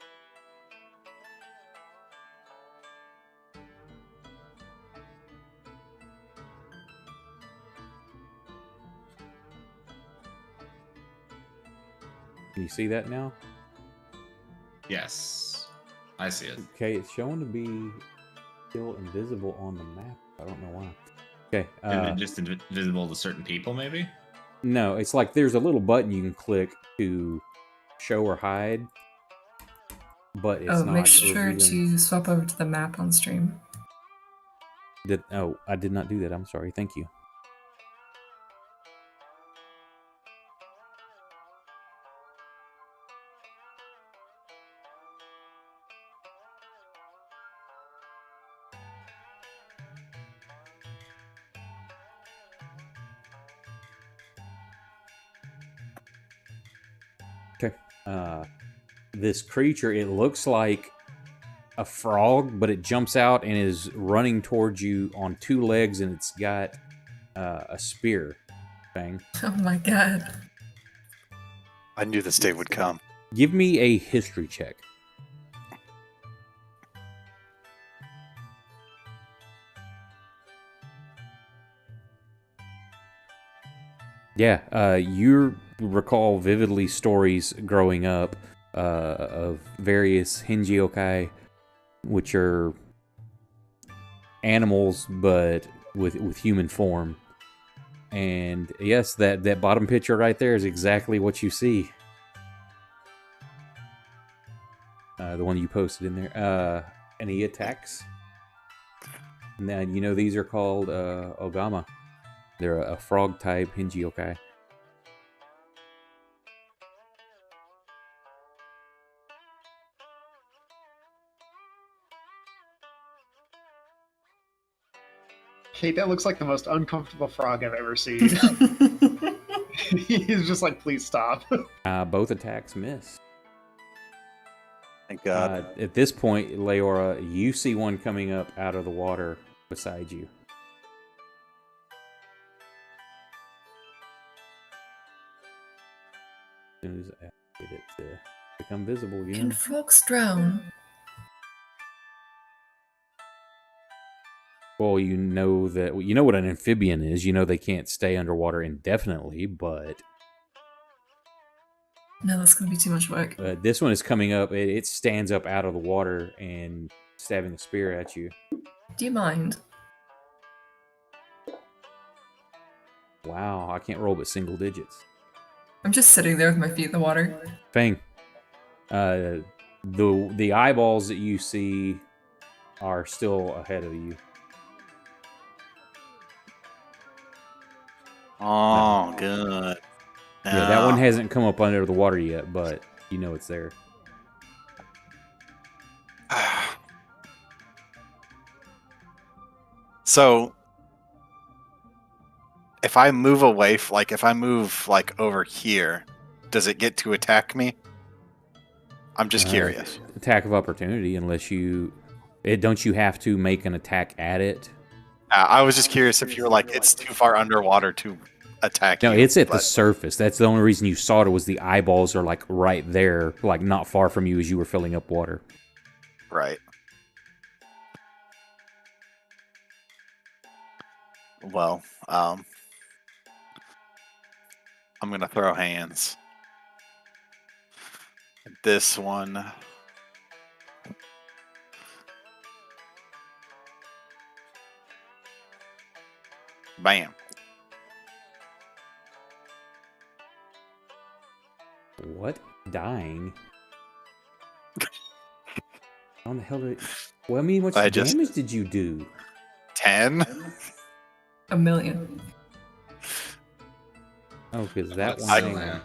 Can you see that now? Yes, I see it. Okay, it's showing to be still invisible on the map. I don't know why. Okay. Is it just invisible to certain people, maybe? No, it's like there's a little button you can click to show or hide, but it's not. Make sure revealing. to swap over to the map on stream. I did not do that. I'm sorry. Thank you. Okay. This creature, it looks like a frog, but it jumps out and is running towards you on two legs, and it's got a spear thing. Oh my god. I knew this day would come. Give me a history check. Yeah, you recall vividly stories growing up of various Hinji-yokai, which are animals but with human form. And yes, that bottom picture right there is exactly what you see. The one you posted in there. And he attacks. Now, you know these are called Ogama. They're a frog type Hinji yokai. Hey, that looks like the most uncomfortable frog I've ever seen. He's just like, please stop. Both attacks miss. Thank God. At this point, Leora, you see one coming up out of the water beside you. As soon as I get it to become visible Can again. frogs drown? Well, you know what an amphibian is. You know they can't stay underwater indefinitely, but No, that's gonna be too much work. this one is coming up. It stands up out of the water and stabbing a spear at you. Do you mind? Wow, I can't roll but single digits. I'm just sitting there with my feet in the water. Fang, the eyeballs that you see are still ahead of you. Oh, good. Yeah, that one hasn't come up under the water yet, but you know it's there. So, if I move away, if I move like over here, does it get to attack me? I'm just curious. Attack of opportunity, unless you, don't you have to make an attack at it? I was just curious if you're like it's too far underwater to attack No, you. it's at the surface. That's the only reason you saw it, was the eyeballs are like right there, like not far from you as you were filling up water. Right. Well, I'm gonna throw hands. This one. Bam. What? Dying? How the hell did? Well, I mean, what damage did you do? 10. A million. Oh, because that That's one. so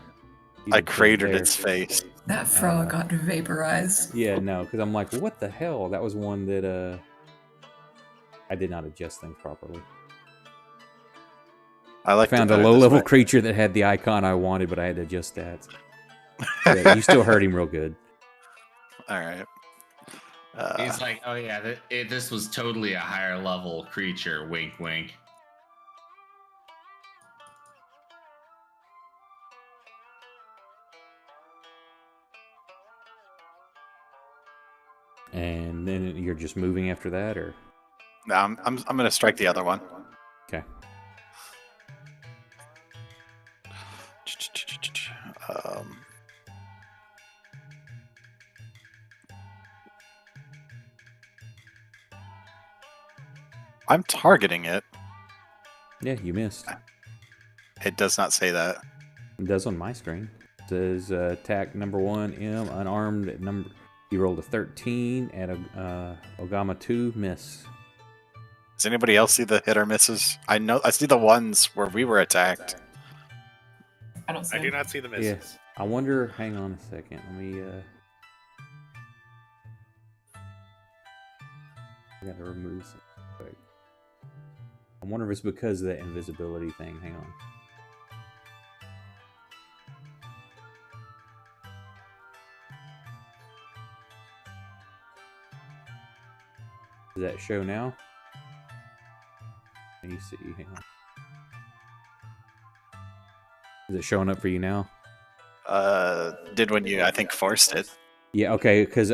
I cratered its face. That frog got vaporized. Yeah, no, because I'm like, what the hell? That was one that I did not adjust things properly. I found a low-level creature that had the icon I wanted, but I had to adjust stats. Yeah, you still hurt him real good. All right. He's like, oh yeah, this was totally a higher level creature. Wink, wink. And then you're just moving after that, or? No, I'm gonna strike the other one. Okay. I'm targeting it. Yeah, you missed. It does not say that. It does on my screen. It says attack number 1, M, unarmed at number. You rolled a 13 at a Ogama 2, miss. Does anybody else see the hit or misses? I see the ones where we were attacked. I don't see I do him. not see the misses. Yeah. I wonder. Hang on a second. Let me. I gotta remove some. Quick. I wonder if it's because of that invisibility thing. Hang on. Does that show now? Let me see. Hang on. Is it showing up for you now? Did when you, I think, forced it. Yeah, okay, because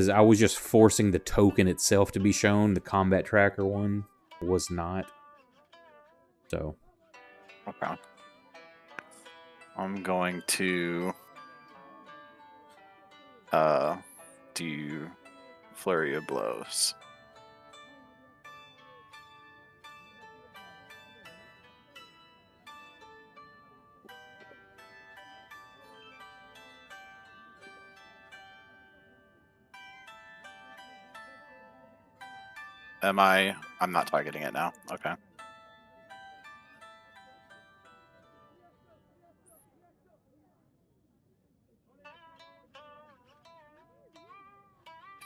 I was just forcing the token itself to be shown, the combat tracker one was not. So. Okay. I'm going to do Flurry of Blows. I'm not targeting it now. Okay.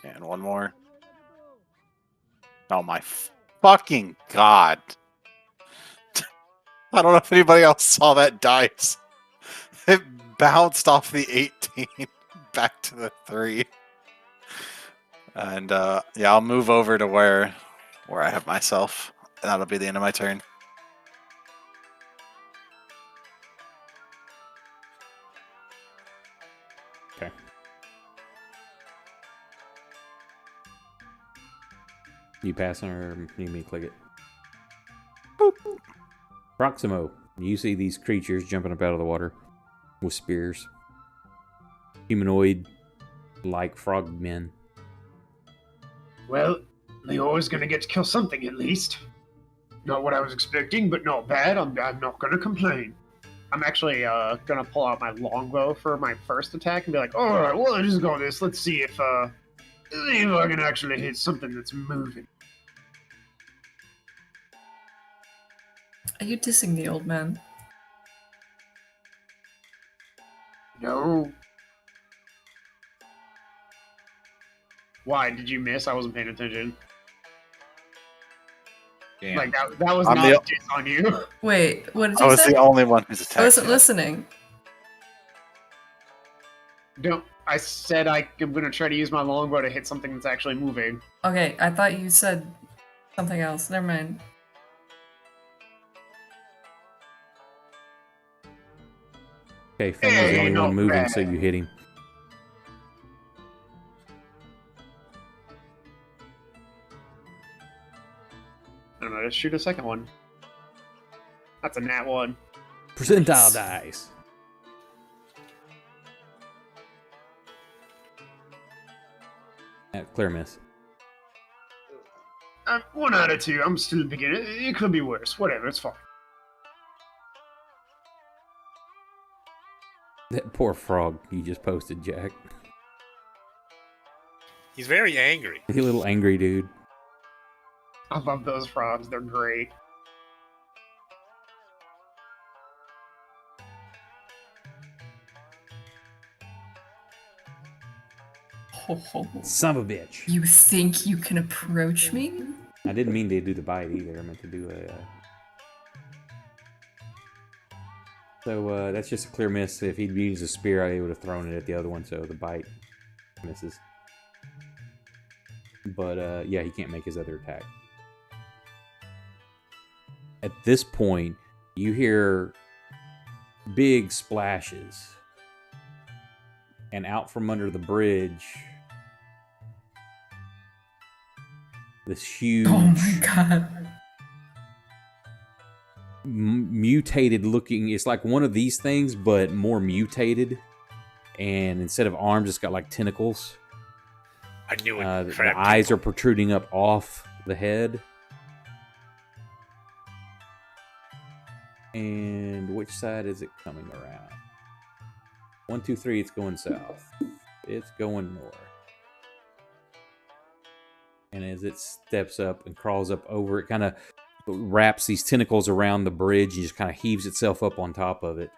And one more. Oh my fucking god. I don't know if anybody else saw that dice. It bounced off the 18 back to the 3. And yeah, I'll move over to where I have myself. And that'll be the end of my turn. Okay. You passing or you need me to click it? Boop. Proximo. You see these creatures jumping up out of the water with spears. Humanoid like frog men. Well, Leor's gonna get to kill something at least. Not what I was expecting, but not bad. I'm not gonna complain. I'm actually gonna pull out my longbow for my first attack and be like, all right, well, I just got this. Let's see if I can actually hit something that's moving. Are you dissing the old man? No. Why? Did you miss? I wasn't paying attention. Damn. Like that was I'm not the- a diss on you. Wait, what did I you was say? the only one who's attacked. I wasn't yet. listening. Don't. I said I'm gonna try to use my longbow to hit something that's actually moving. Okay, I thought you said something else. Never mind. Okay, Fang was the Hey, only not one moving, bad. so you hit him. I don't know. Let's shoot a second one. That's a nat 1. Percentile dice. Clear miss. 1 out of 2. I'm still beginning. It could be worse. Whatever. It's fine. That poor frog you just posted, Jack. He's very angry. You little angry dude. I love those frogs. They're great. Ho, ho, ho. Son of a bitch. You think you can approach me? I didn't mean to do the bite either. I meant to do a... So that's just a clear miss. If he'd used a spear, I would have thrown it at the other one, so the bite misses. But yeah, he can't make his other attack. At this point, you hear big splashes. And out from under the bridge, this huge... Oh my god. Mutated looking, it's like one of these things but more mutated, and instead of arms it's got like tentacles. I knew it. The eyes are protruding up off the head. And which side is it coming around? 1, 2, 3, it's going south. It's going north. And as it steps up and crawls up over, it kind of wraps these tentacles around the bridge and just kind of heaves itself up on top of it.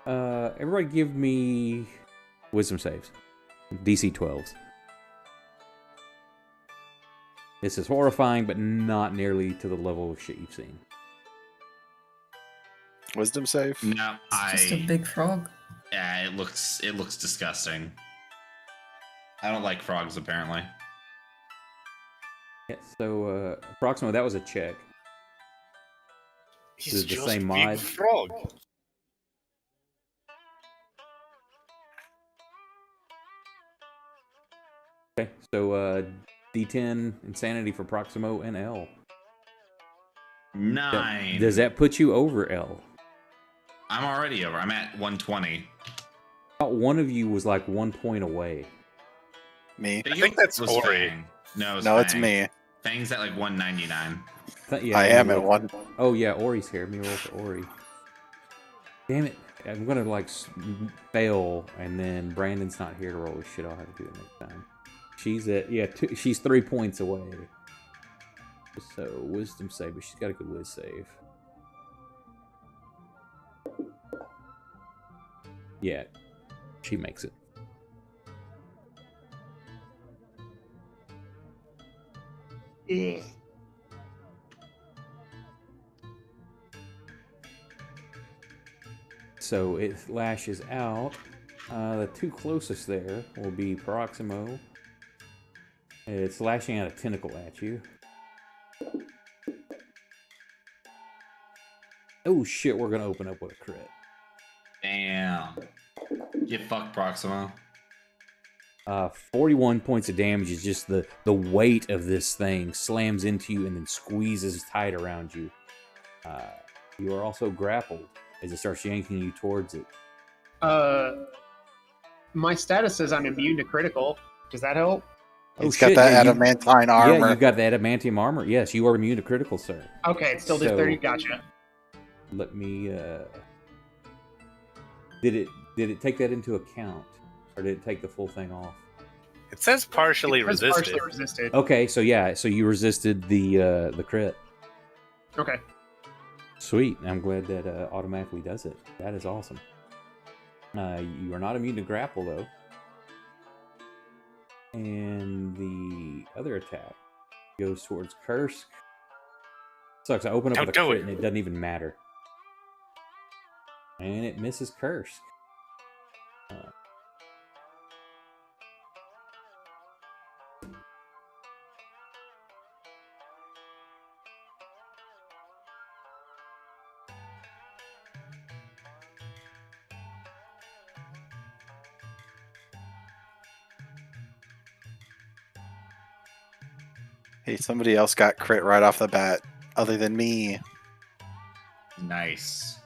Everybody give me wisdom saves. DC 12s. This is horrifying, but not nearly to the level of shit you've seen. Wisdom save? No, It's just a big frog. Yeah, it looks disgusting. I don't like frogs, apparently. Yeah, so, approximately, that was a check. He's Is it the just same a big mod? frog. Okay, so, D10 insanity for Proximo and L. 9. Does that put you over L? I'm already over. I'm at 120. About one of you was like 1 point away. Me? I think that's was Ori. Fang. No, No, it's Fang. me. Fang's at like 199. Yeah, I am at 1. Oh yeah, Ori's here. Let me roll for Ori. Damn it! I'm gonna like fail, and then Brandon's not here to roll this shit. I'll have to do it next time. She's at she's 3 points away. So wisdom save, but she's got a good whiz save. Yeah, she makes it. Ugh. So it lashes out. The two closest there will be Proximo. It's lashing out a tentacle at you. Oh shit, we're gonna open up with a crit. Damn. Get fucked, Proximo. 41 points of damage is just the weight of this thing slams into you and then squeezes tight around you. You are also grappled as it starts yanking you towards it. My status says I'm immune to critical. Does that help? He's got that adamantine armor. Yeah, you got the adamantium armor. Yes, you are immune to critical, sir. Okay, it still did So- 30. Gotcha. Let me. Did it take that into account, or did it take the full thing off? It says partially It says resisted. partially resisted. Okay, so yeah, so you resisted the crit. Okay. Sweet. I'm glad that automatically does it. That is awesome. You are not immune to grapple though. And the other attack goes towards Kursk. Sucks. I open up with a crit and it doesn't even matter. And it misses Kursk. Hey, somebody else got crit right off the bat, other than me. Nice.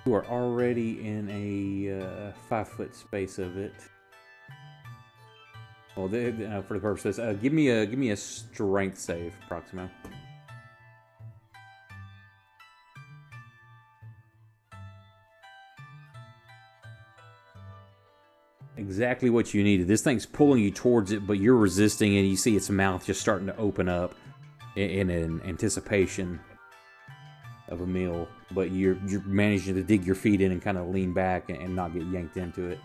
You are already in a 5-foot space of it. Well, for the purpose of this, give me a strength save, Proximo. Exactly what you needed. This thing's pulling you towards it, but you're resisting, and you see its mouth just starting to open up in an anticipation of a meal. But you're managing to dig your feet in and kind of lean back and not get yanked into it.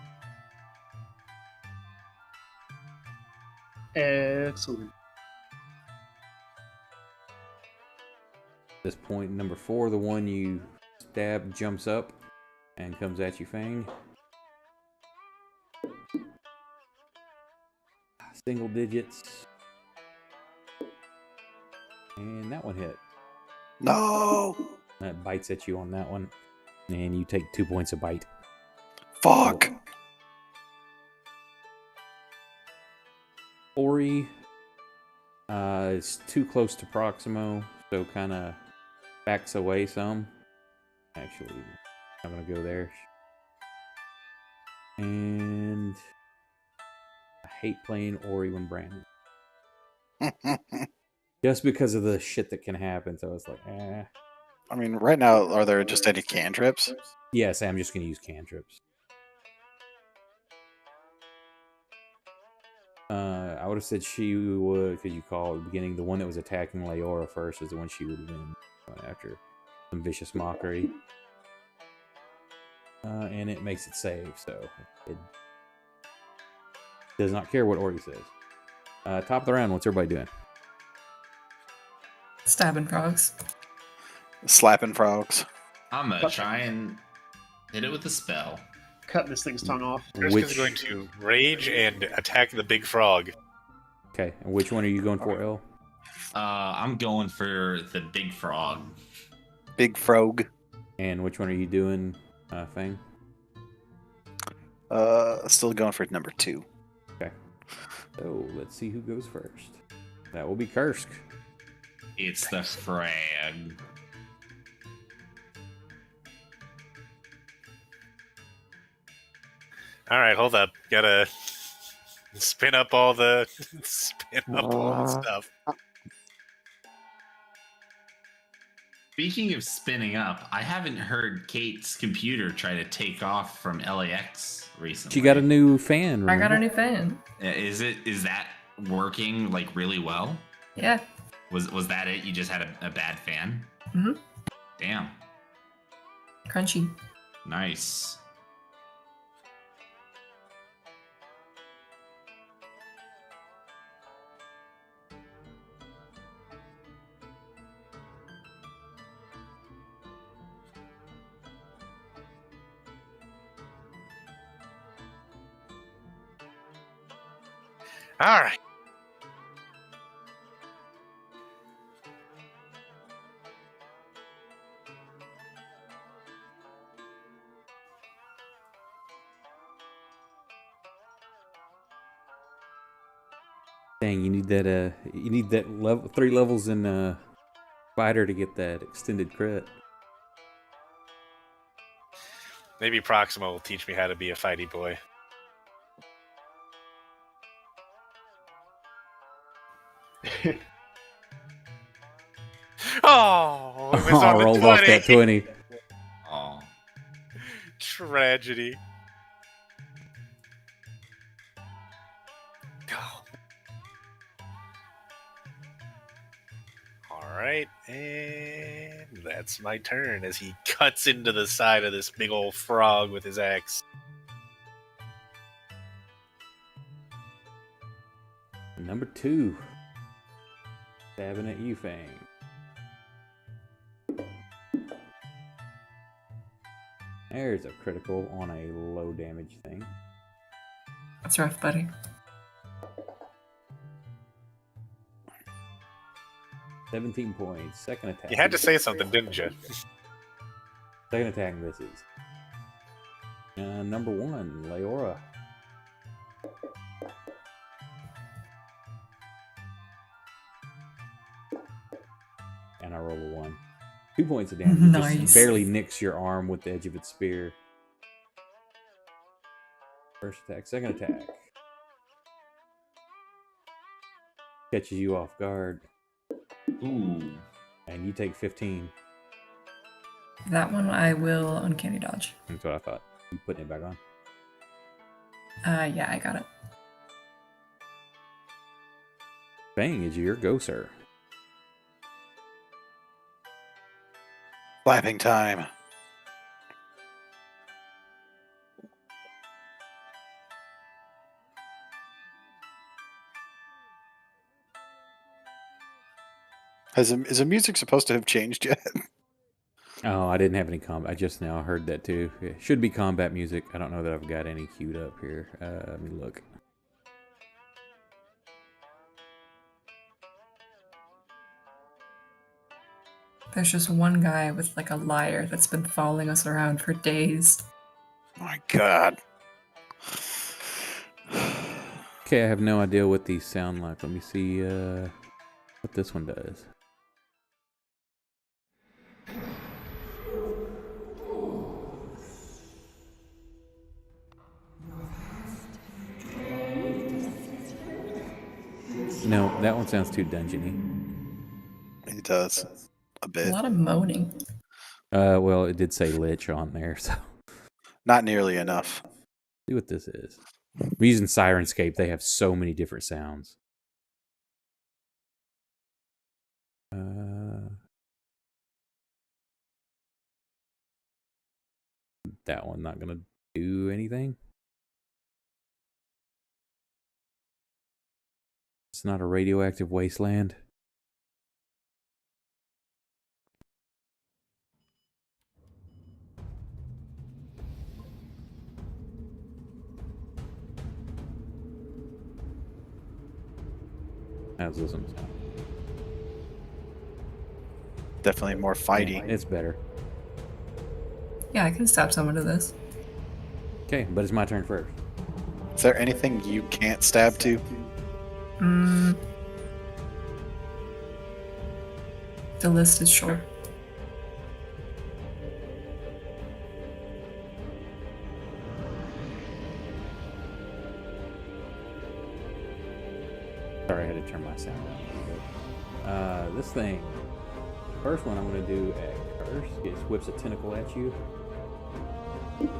Excellent. At this point, number 4, the one you stab, jumps up and comes at you, Fang. Single digits. And that one hit. No! That bites at you on that one. And you take 2 points of bite. Fuck! Ori is too close to Proximo, so kind of backs away some. Actually, I'm going to go there. And I hate playing Ori when Brandon. Just because of the shit that can happen, so it's like, eh. I mean, right now, are there just any cantrips? Yes, I'm just going to use cantrips. I would have said she would, because you call at the beginning, the one that was attacking Leora first is the one she would have been going after. Some vicious mockery. And it makes it save, so it does not care what Ori says. Top of the round, what's everybody doing? Stabbing frogs. Slapping frogs. I'm gonna try and hit it with a spell. Cut this thing's tongue off. Kursk is going to rage and attack the big frog. Okay, and which one are you going for, El? I'm going for the big frog. Big frog. And which one are you doing, Fang? Still going for number 2. Okay. So let's see who goes first. That will be Kursk. It's the frog. All right, hold up. Gotta spin up all the stuff. Speaking of spinning up, I haven't heard Kate's computer try to take off from LAX recently. She got a new fan, remember? I got a new fan. Is that working like really well? Yeah. Was that it? You just had a bad fan? Mm-hmm. Damn. Crunchy. Nice. All right. Dang, you need that level 3 levels in fighter to get that extended crit. Maybe Proximo will teach me how to be a fighty boy. Oh, it was on the rolled 20. off that 20. Oh. Tragedy. All right, and That's my turn as he cuts into the side of this big old frog with his axe. Number 2. Stabbing at you, Fang. There's a critical on a low damage thing. That's rough, buddy. 17 points. Second attack. You had to say something, didn't you? Second attack misses. Number 1, Leora. And I roll a 1. 2 points of damage. Nice. It just barely nicks your arm with the edge of its spear. First attack. Second attack. Catches you off guard. Ooh. And you take 15. That one I will uncanny dodge. That's what I thought. You putting it back on? Yeah, I got it. Bang, is your go, sir. Slapping time. Is the music supposed to have changed yet? Oh, I didn't have any combat. I just now heard that too. It should be combat music. I don't know that I've got any queued up here. Let me look. There's just one guy with like a lyre that's been following us around for days. My God. Okay, I have no idea what these sound like. Let me see what this one does. No, that one sounds too dungeony. It does. A A bit. lot of moaning. Well, it did say lich on there, so Not nearly enough. see what this is. We're using Sirenscape. They have so many different sounds. That one not gonna do anything. It's not a radioactive wasteland. How's this one sound? Definitely more fighting. It's better. Yeah, I can stab someone to this. Okay, but it's my turn first. Is there anything you can't stab to? The list is short. Sorry, I had to turn my sound down a little bit. This thing, first one I'm going to do at curse. It whips a tentacle at you. And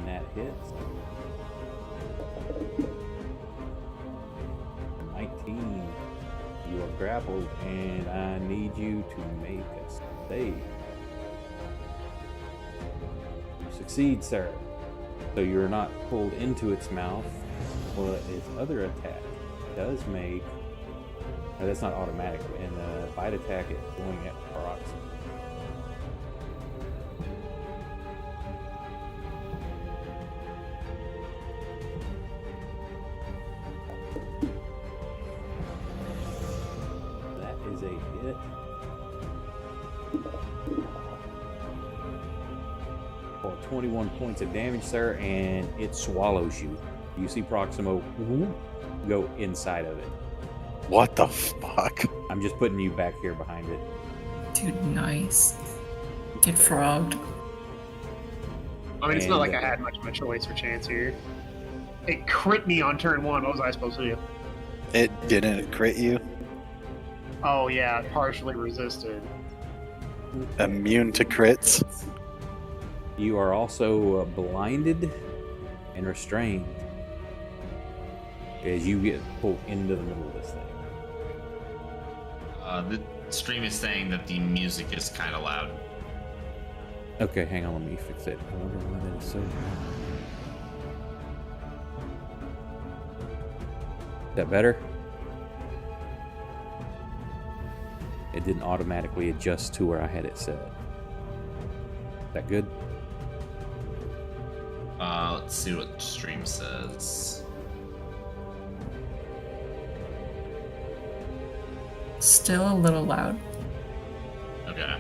that hits. 19. You are grappled, and I need you to make a save. You succeed, sir. So you're not pulled into its mouth. Well, its other attack does make. No, that's not automatic. In the bite attack, it's going at proximity. That is a hit. For 21 points of damage, sir, and it swallows you. You see Proximo go inside of it. What the fuck? I'm just putting you back here behind it. Dude, nice. Get frogged. I mean, it's not like And, I had much of a choice or chance here. It crit me on turn 1. What was I supposed to do? It didn't crit you? Oh, yeah, partially resisted. Immune to crits? You are also blinded and restrained as you get pulled into the middle of this thing. The stream is saying that the music is kind of loud. Okay, hang on, let me fix it. I wonder why that is so loud. Is that better? It didn't automatically adjust to where I had it set. Is that good? Let's see what the stream says. Still a little loud. Okay.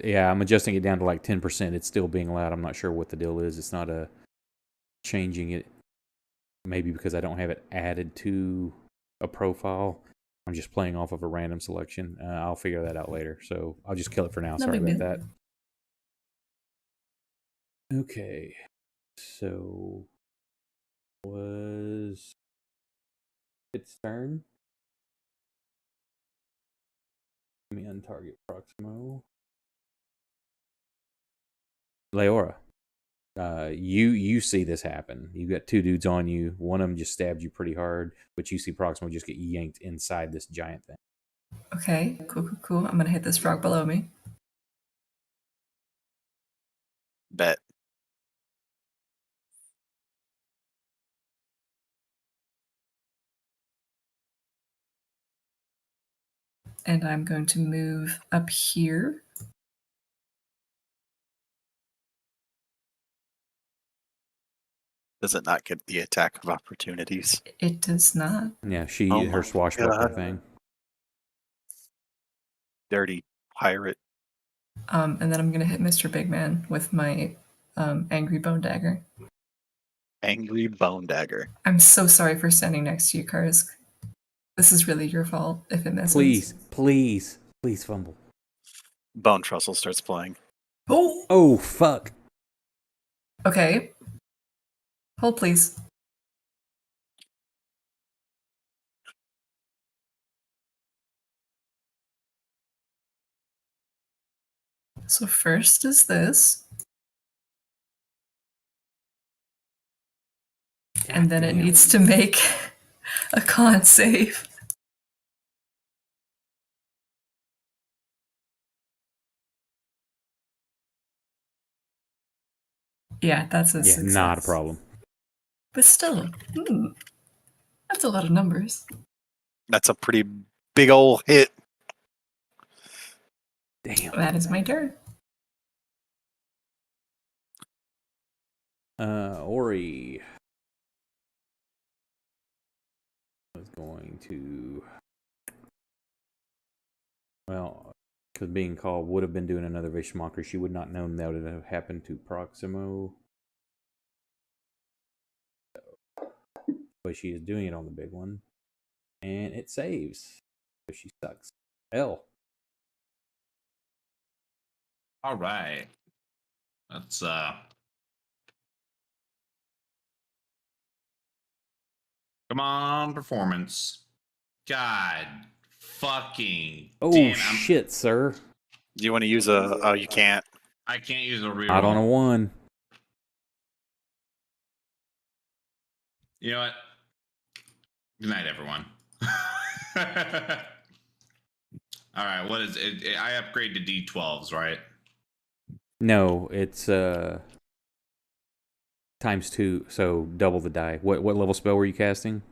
Yeah, I'm adjusting it down to like 10%. It's still being loud. I'm not sure what the deal is. It's not changing it. Maybe because I don't have it added to a profile. I'm just playing off of a random selection. I'll figure that out later. So I'll just kill it for now. No Sorry big about deal. that. Okay. So was its turn. Let me untarget Proximo. Leora, you see this happen. You got two dudes on you. One of them just stabbed you pretty hard, but you see Proximo just get yanked inside this giant thing. Okay, cool. I'm gonna hit this frog below me. Bet. And I'm going to move up here. Does it not get the attack of opportunities? It does not. Yeah, Oh her my swashbuckler God. thing. Dirty pirate. And then I'm gonna hit Mr. Big Man with my angry bone dagger. Angry bone dagger. I'm so sorry for standing next to you, Karsk. This is really your fault if it misses. Please fumble. Bone Trussell starts playing. Oh, fuck. Okay. Hold, please. So first is this. And then it Goddamn. needs to make a con save. Yeah, that's a Yeah, success. not a problem. But still, that's a lot of numbers. That's a pretty big old hit. Damn. That is my turn. Ori was going to, well, because being called would have been doing another vicious mockery. She would not known that would have happened to Proximo, but she is doing it on the big one, and it saves. So she sucks. L. All right. Let's come on, performance. God fucking Oh damn. shit, sir! Do you want to use a? Oh, you can't. I can't use a reroll. Not on a 1. You know what? Good night, everyone. All right, what is it? I upgrade to D12s, right? No, it's times 2, so double the die. What level spell were you casting?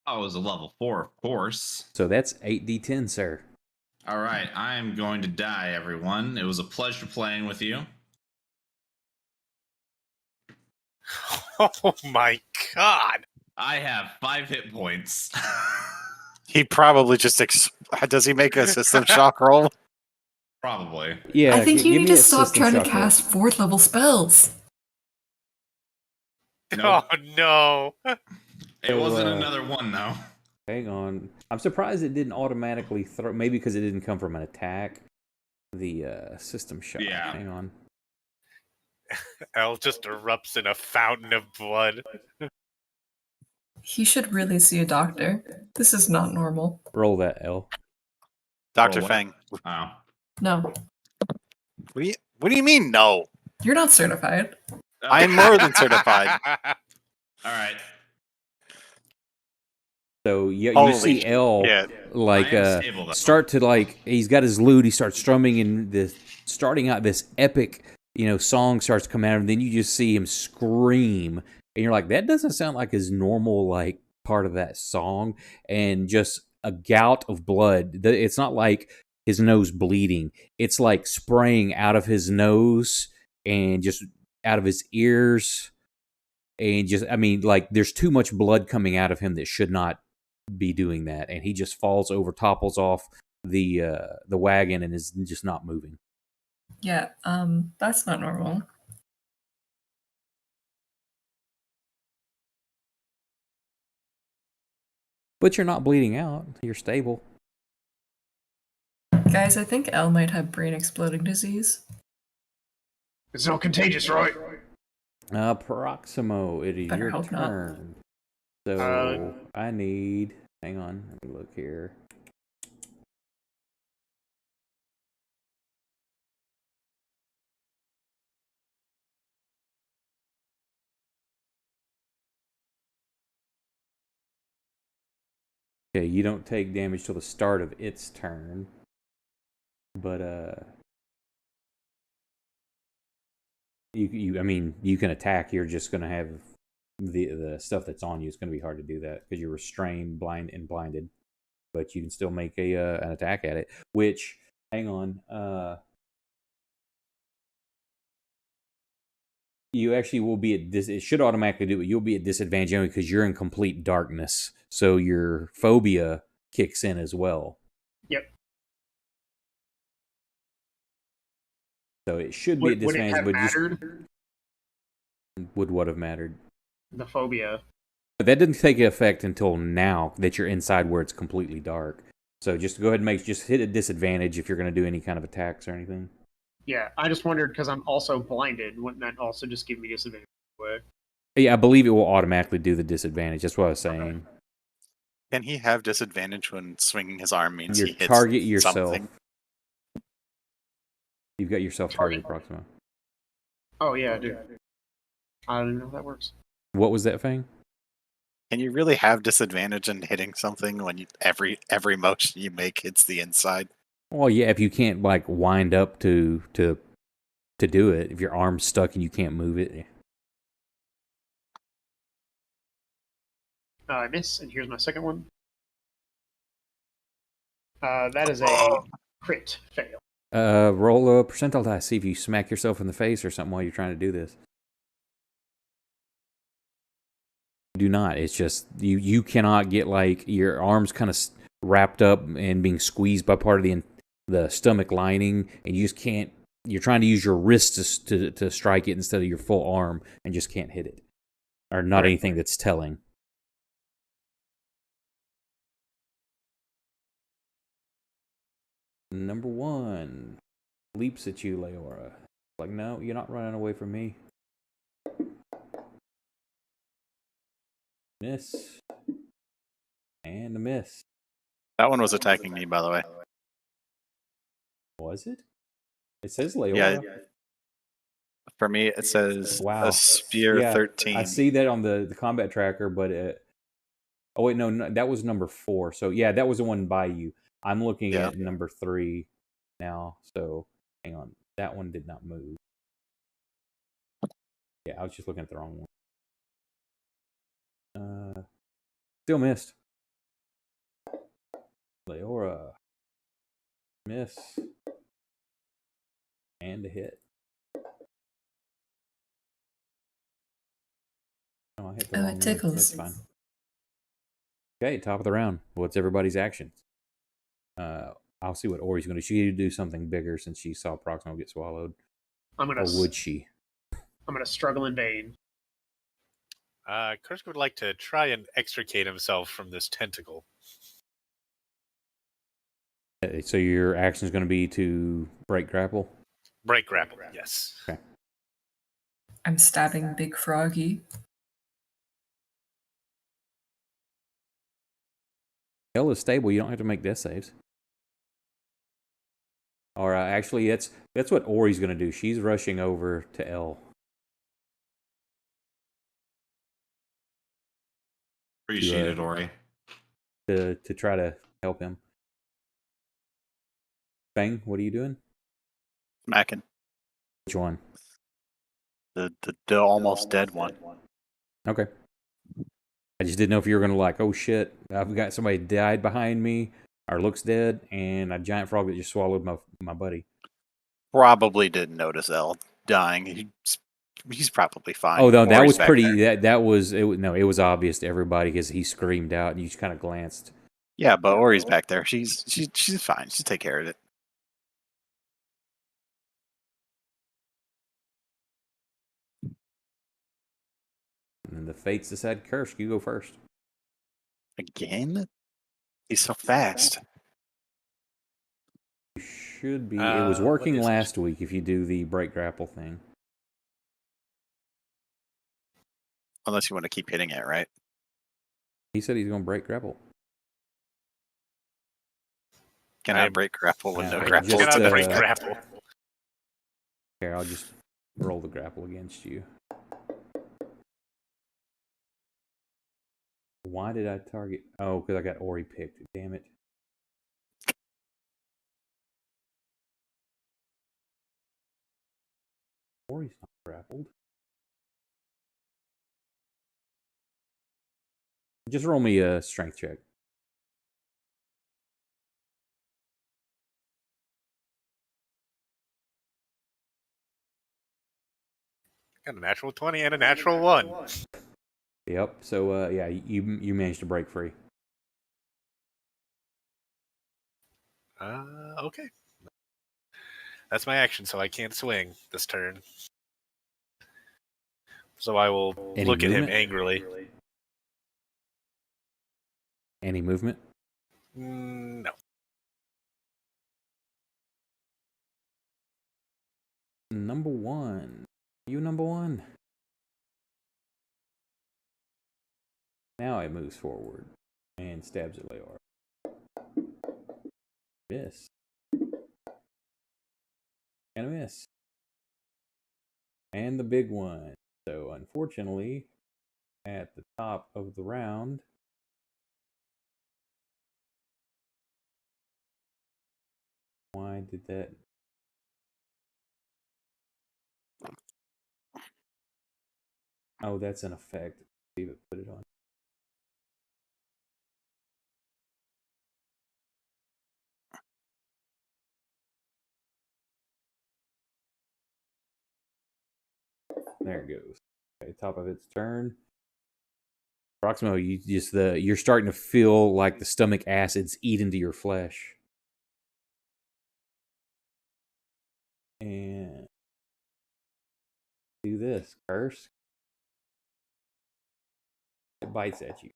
Oh, it was a level 4, of course. So that's 8d10, sir. All right, I am going to die, everyone. It was a pleasure playing with you. Oh my god. I have 5 hit points. He probably just. Does he make a system shock roll? Probably. Yeah, I think you give need me to a stop system trying to shock roll. cast 4th level spells. Nope. Oh no! It So, wasn't another one though. Hang on. I'm surprised it didn't automatically throw. Maybe because it didn't come from an attack. The system shock. Yeah. Hang on. L just erupts in a fountain of blood. He should really see a doctor. This is not normal. Roll that L. Dr. Oh, what? Fang. Oh. No, What do you mean no? you're not certified. I'm more than certified. All right. So you Holy see L shit. like I am stable, though. start to like he's got his lute. He starts strumming and starting out this epic song starts coming out of him. Then you just see him scream, and you're like, that doesn't sound like his normal like part of that song. And just a gout of blood. It's not like his nose bleeding. It's like spraying out of his nose and just out of his ears. And just, I mean, like there's too much blood coming out of him that should not be doing that, and he just falls over, topples off the wagon, and is just not moving. Yeah, that's not normal. But you're not bleeding out. You're stable. Guys, I think L might have brain exploding disease. It's not contagious, right? Proximo, it is Better your hope not. turn. So I need. Hang on, let me look here. Okay, you don't take damage till the start of its turn. But I mean, you can attack. You're just gonna have the stuff that's on you. It's gonna be hard to do that because you're restrained, blinded. But you can still make an attack at it. Which, hang on, you actually will be at this. It should automatically do it. You'll be at disadvantage only because you're in complete darkness. So your phobia kicks in as well. Yep. So it should be at Would it disadvantage, have but mattered? would what have mattered? The phobia. But that didn't take effect until now that you're inside where it's completely dark. So just go ahead and just hit a disadvantage if you're going to do any kind of attacks or anything. Yeah, I just wondered because I'm also blinded. Wouldn't that also just give me disadvantage? Yeah, I believe it will automatically do the disadvantage. That's what I was saying. Can he have disadvantage when swinging his arm means You he hits target yourself. something? You've got yourself target Proxima. Oh yeah, I do. I don't even know how that works. What was that thing? Can you really have disadvantage in hitting something when every motion you make hits the inside? Well, yeah, if you can't like wind up to do it, if your arm's stuck and you can't move it. I miss, and here's my second one. That is a crit fail. Roll a percentile die. See if you smack yourself in the face or something while you're trying to do this. Do not. It's just you cannot get like your arms kind of wrapped up and being squeezed by part of the stomach lining, and you just can't. You're trying to use your wrist to strike it instead of your full arm, and just can't hit it, or not anything that's telling. Number one leaps at you, Leora. Like, no, you're not running away from me. Miss. And a miss. That one was attacking me, by the way. Was it? It says Leora. Yeah. For me, it says a spear 13. I see that on the combat tracker, but oh wait, no, that was number 4. So yeah, that was the one by you. I'm looking at number 3 now. So hang on, that one did not move. Yeah, I was just looking at the wrong one. Still missed. Leora. Miss. And a hit. Oh, I hit the wrong one. It tickles. That's fine. Okay, top of the round. What's everybody's actions? I'll see what Ori's going to do. She could do something bigger since she saw Proximo get swallowed. I'm gonna Or would she? I'm gonna struggle in vain. Kursk would like to try and extricate himself from this tentacle. So your action is going to be to break grapple? Break grapple, yes. Okay. I'm stabbing Big Froggy. L is stable. You don't have to make death saves. Or actually, that's what Ori's going to do. She's rushing over to L. Appreciate it, Ori. To try to help him. Fang, what are you doing? Smacking. Which one? The almost dead one. Okay. I just didn't know if you were going to like, oh shit, I've got somebody died behind me, or looks dead, and a giant frog that just swallowed my buddy. Probably didn't notice L dying. He's probably fine. Oh no, that Ori's was back pretty. there. That was it. No, it was obvious to everybody because he screamed out, and you just kind of glanced. Yeah, but Ori's back there. She's fine. She'll take care of it. And then the fates decide, Kursk, you go first. Again? He's so fast. You should be. It was working last week if you do the break grapple thing. Unless you want to keep hitting it, right? He said he's going to break grapple. Can I break grapple with no I grapple? just, Cannot break grapple. Here, I'll just roll the grapple against you. Why did I target? Oh, because I got Ori picked. Damn it. Ori's not grappled. Just roll me a strength check. Got a natural 20 and a natural 1. Yep. So yeah, you managed to break free. Okay. That's my action, so I can't swing this turn. So I will look at him angrily. Any movement? No. Number one. You number one. Now it moves forward and stabs at Leora. Miss. And a miss. And the big one. So unfortunately, at the top of the round, why did that? Oh, that's an effect. Leave it, put it on. There it goes. Okay, top of its turn. Proximo, you're starting to feel like the stomach acids eat into your flesh. And do this, Curse. It bites at you.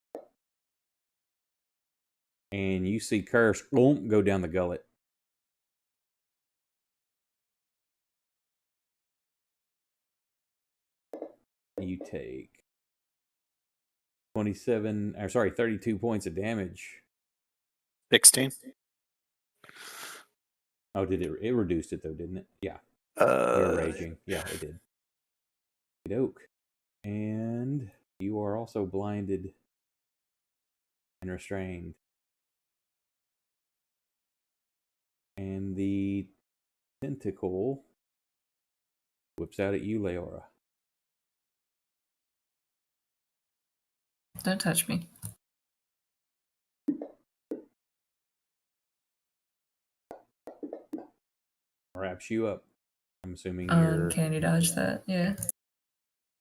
And you see Curse boom, go down the gullet. You take 32 points of damage. 16. Oh, did it? It reduced it though, didn't it? Yeah. You're raging. Yeah, it did. Oak. And you are also blinded and restrained. And the tentacle whips out at you, Leora. Don't touch me. Wraps you up. I'm assuming you're. Can you dodge that? Yeah.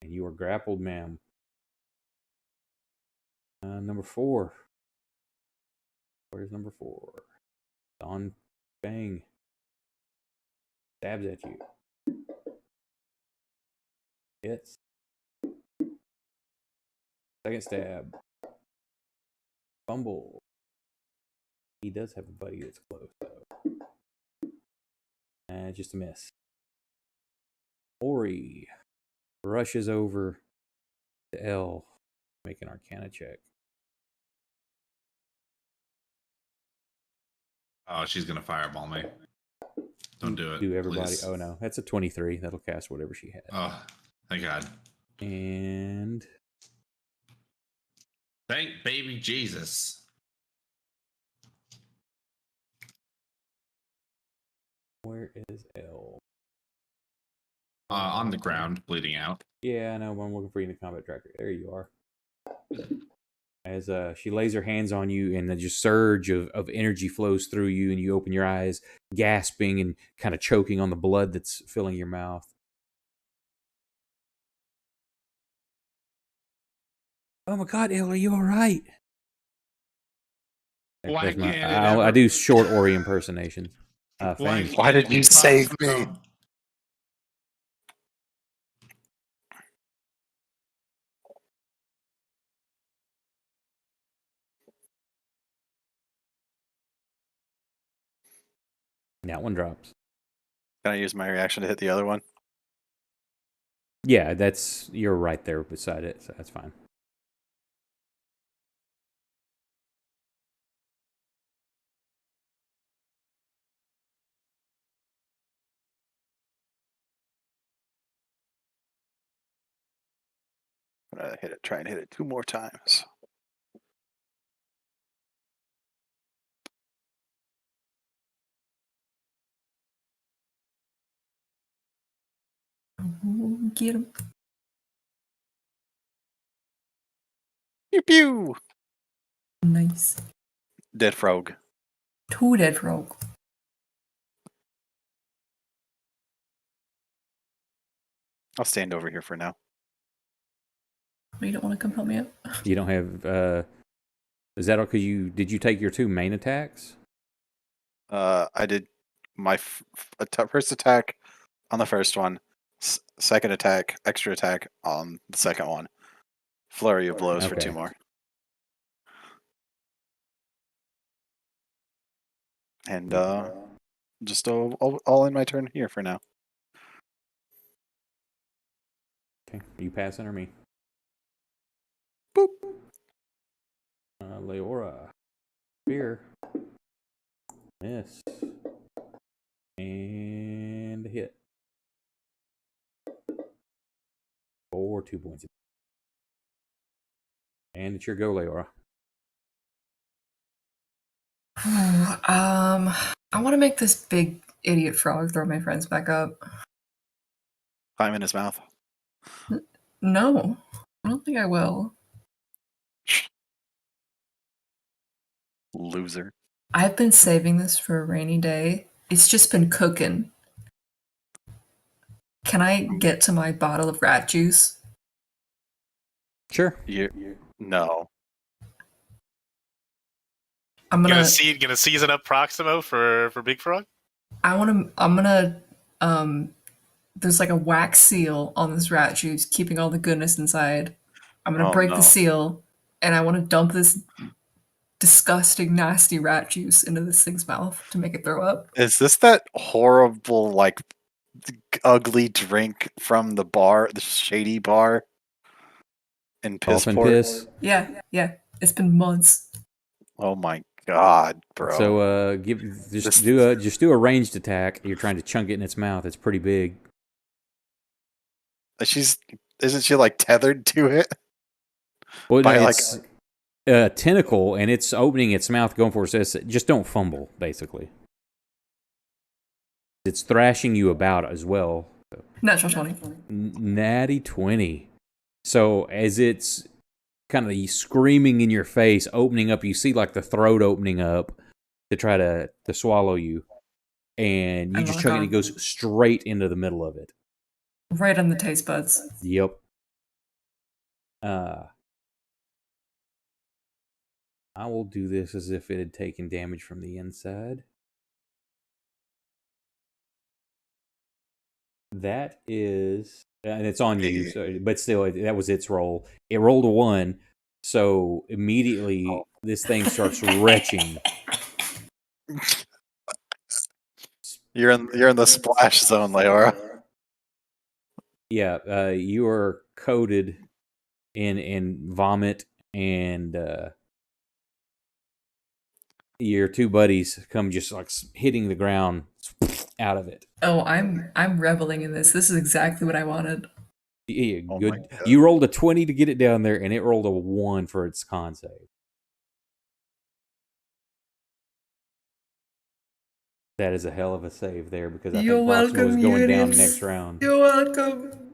And you are grappled, ma'am. Number 4. Where's number 4? On Bang. Stabs at you. Hits. Second stab. Fumble. He does have a buddy that's close, though. Just a miss. Ori rushes over to L, make an Arcana check. Oh, she's gonna fireball me. Don't do it. Do everybody? Please. Oh no, that's a 23. That'll cast whatever she had. Oh, thank God. And Thank baby Jesus. where is L? On the ground, bleeding out. Yeah, I know. I'm looking for you in the combat tracker. There you are. As she lays her hands on you, and then just surge of energy flows through you, and you open your eyes, gasping and kind of choking on the blood that's filling your mouth. Oh my God, Elle, are you all right? Why can't it I ever- do short Ori impersonations. Why Fang. can't Why it did be you save possible? me? That one drops. Can I use my reaction to hit the other one? Yeah, you're right there beside it, so that's fine. I'm gonna try and hit it 2 more times. Ooh, get him. Pew pew! Nice. Dead frog. 2 dead frog. I'll stand over here for now. You don't want to come help me out? You don't have. Is that all? Because did you take your 2 main attacks? I did my first attack on the first one, second attack, extra attack on the second one. Flurry of blows for Okay. 2 more. And just all in my turn here for now. Okay, are you passing or me? Boop. Leora. Spear. Miss. And hit. For 2 points. And it's your go, Leora. I want to make this big idiot frog throw my friends back up. Climb in his mouth. No, I don't think I will. Loser. I've been saving this for a rainy day. It's just been cooking. Can I get to my bottle of rat juice? Sure. No. I'm gonna. Gonna season up Proximo for Big Frog. I'm gonna. There's like a wax seal on this rat juice, keeping all the goodness inside. I'm gonna break no. the seal, and I want to dump this disgusting, nasty rat juice into this thing's mouth to make it throw up. Is this that horrible, like, ugly drink from the bar, the shady bar in Dolphin Pissport? piss. Yeah. It's been months. Oh my God, bro. So just do a ranged attack. You're trying to chunk it in its mouth. It's pretty big. Isn't she like tethered to it? Well, By, it's a tentacle, and it's opening its mouth, going for it. So just don't fumble, basically. It's thrashing you about as well. Natural 20. Natty 20. So as it's kind of screaming in your face, opening up, you see like the throat opening up to try to swallow you, and you just chuck it, and it goes straight into the middle of it. Right on the taste buds. Yep. I will do this as if it had taken damage from the inside. That is, and it's on you. So, but still, that was its roll. It rolled a 1, so immediately this thing starts retching. You're in the splash zone, Leora. Yeah, you are coated in vomit, and your two buddies come just like hitting the ground out of it. Oh, I'm reveling in this. This is exactly what I wanted. Yeah, Oh good. my God. You rolled a 20 to get it down there, and it rolled a 1 for its con save. That is a hell of a save there, because I You're think Proxima was welcome, going down units. next round. You're welcome.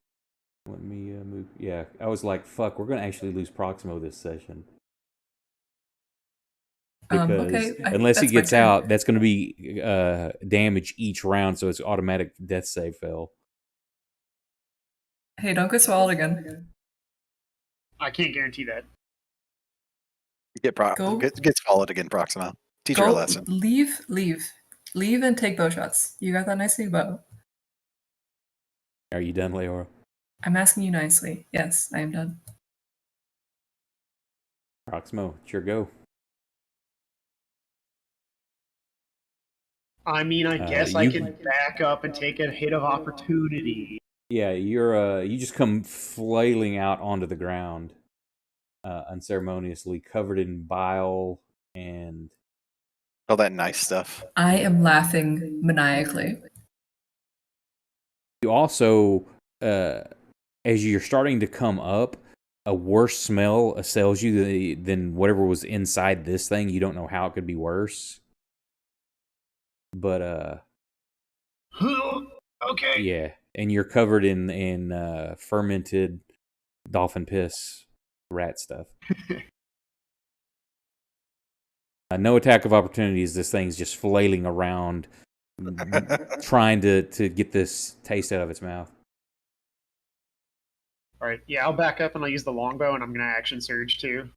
Let me move. Yeah, I was like, fuck, we're going to actually lose Proximo this session. Because Okay, unless he that's my gets turn. out, that's going to be damage each round, so it's automatic death save fail. Hey, don't get swallowed again. I can't guarantee that. You get followed again, Proxima. Teach her a Go, lesson. leave, and take bow shots. You got that nicely, bow. Are you done, Leora? I'm asking you nicely. Yes, I am done. Proximo, it's your go. I mean, I guess I you- can back up and take a hit of opportunity. Yeah, you just come flailing out onto the ground, unceremoniously, covered in bile and All that nice stuff. I am laughing maniacally. you also, as you're starting to come up, a worse smell assails you than whatever was inside this thing. You don't know how it could be worse. But Okay. yeah, and you're covered in fermented dolphin piss rat stuff. No attack of opportunities. This thing's just flailing around, trying to get this taste out of its mouth. All right. Yeah, I'll back up and I'll use the longbow, and I'm gonna action surge too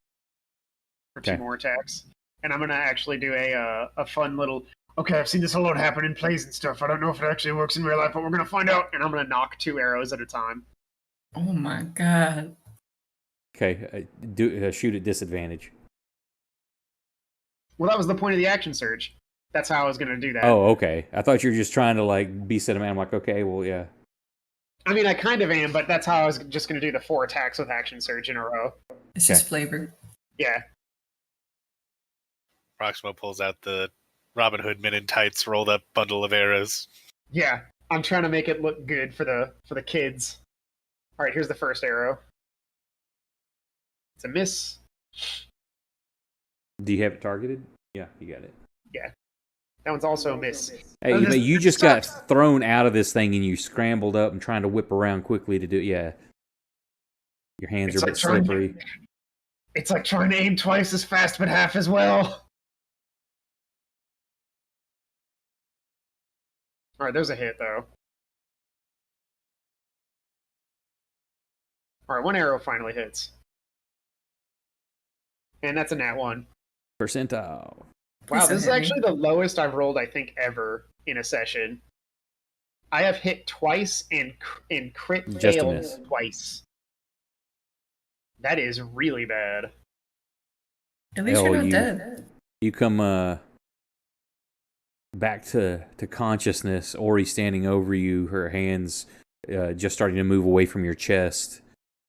for 2 Okay. more attacks. And I'm gonna actually do a fun little. Okay, I've seen this a lot happen in plays and stuff. I don't know if it actually works in real life, but we're gonna find out. And I'm gonna knock 2 arrows at a time. Oh my god. Okay, shoot at disadvantage. Well, that was the point of the action surge. That's how I was gonna do that. Oh, okay. I thought you were just trying to like be cinematic. I'm like, okay, well, yeah. I mean, I kind of am, but that's how I was just gonna do the 4 attacks with action surge in a row. It's Okay. just flavor. Yeah. Proximo pulls out the Robin Hood Men in Tights rolled up bundle of arrows. Yeah. I'm trying to make it look good for the kids. All right, here's the first arrow. It's a miss. Do you have it targeted? Yeah, you got it. That one's also a miss. Hey, you just got thrown out of this thing and you scrambled up and trying to whip around quickly to do it. Yeah. Your hands It's are a like bit trying- slippery. It's like trying to aim twice as fast but half as well. All right, there's a hit though. All right, 1 arrow finally hits. And that's a nat 1. Percentile. Wow, Please this is don't hit actually the lowest I've rolled, I think, ever in a session. I have hit twice and crit Just a failed miss. twice. That is really bad. At least Oh, you're not you- dead. You come back to consciousness. Ori standing over you, her hands just starting to move away from your chest.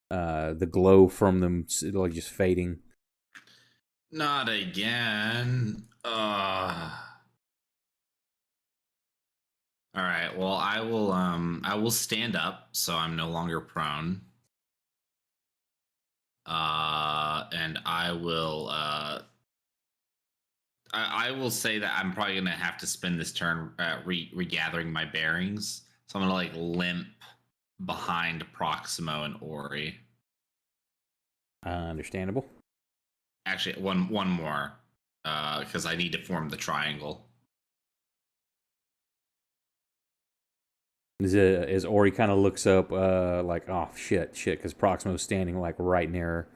The glow from them like just fading. Not again. All right. Well, I will stand up so I'm no longer prone. And I will I will say that I'm probably gonna have to spend this turn regathering my bearings. So I'm gonna like limp behind Proximo and Ori. Understandable. Actually, one more, because I need to form the triangle. As Ori kind of looks up, like, oh shit, because Proximo's standing like right near her.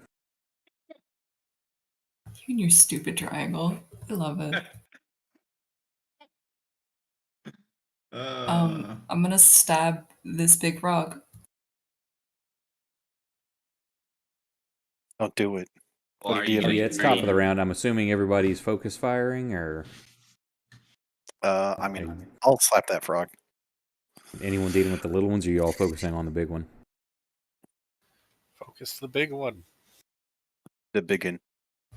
You and your stupid triangle. I love it. I'm gonna stab this big frog. Don't do it. Well, What are a you deal. gonna Yeah, it's top of the agree? round. I'm assuming everybody's focus firing, or I mean, I'll slap that frog. anyone dealing with the little ones, or you all focusing on the big one? Focus the big one. The big one.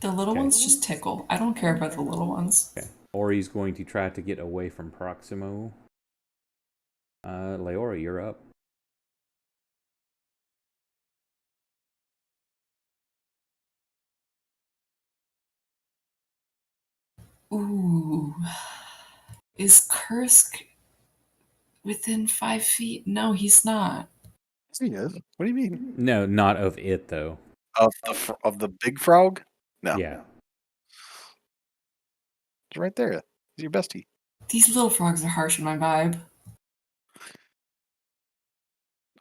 The little Okay. ones just tickle. I don't care about the little ones. Okay. Ori's going to try to get away from Proximo. Leora, you're up. Ooh. Is Kursk within 5 feet? No, he's not. Yes, he is. What do you mean? No, not of it though. Of the big frog? No. Yeah. He's right there. He's your bestie. These little frogs are harsh in my vibe.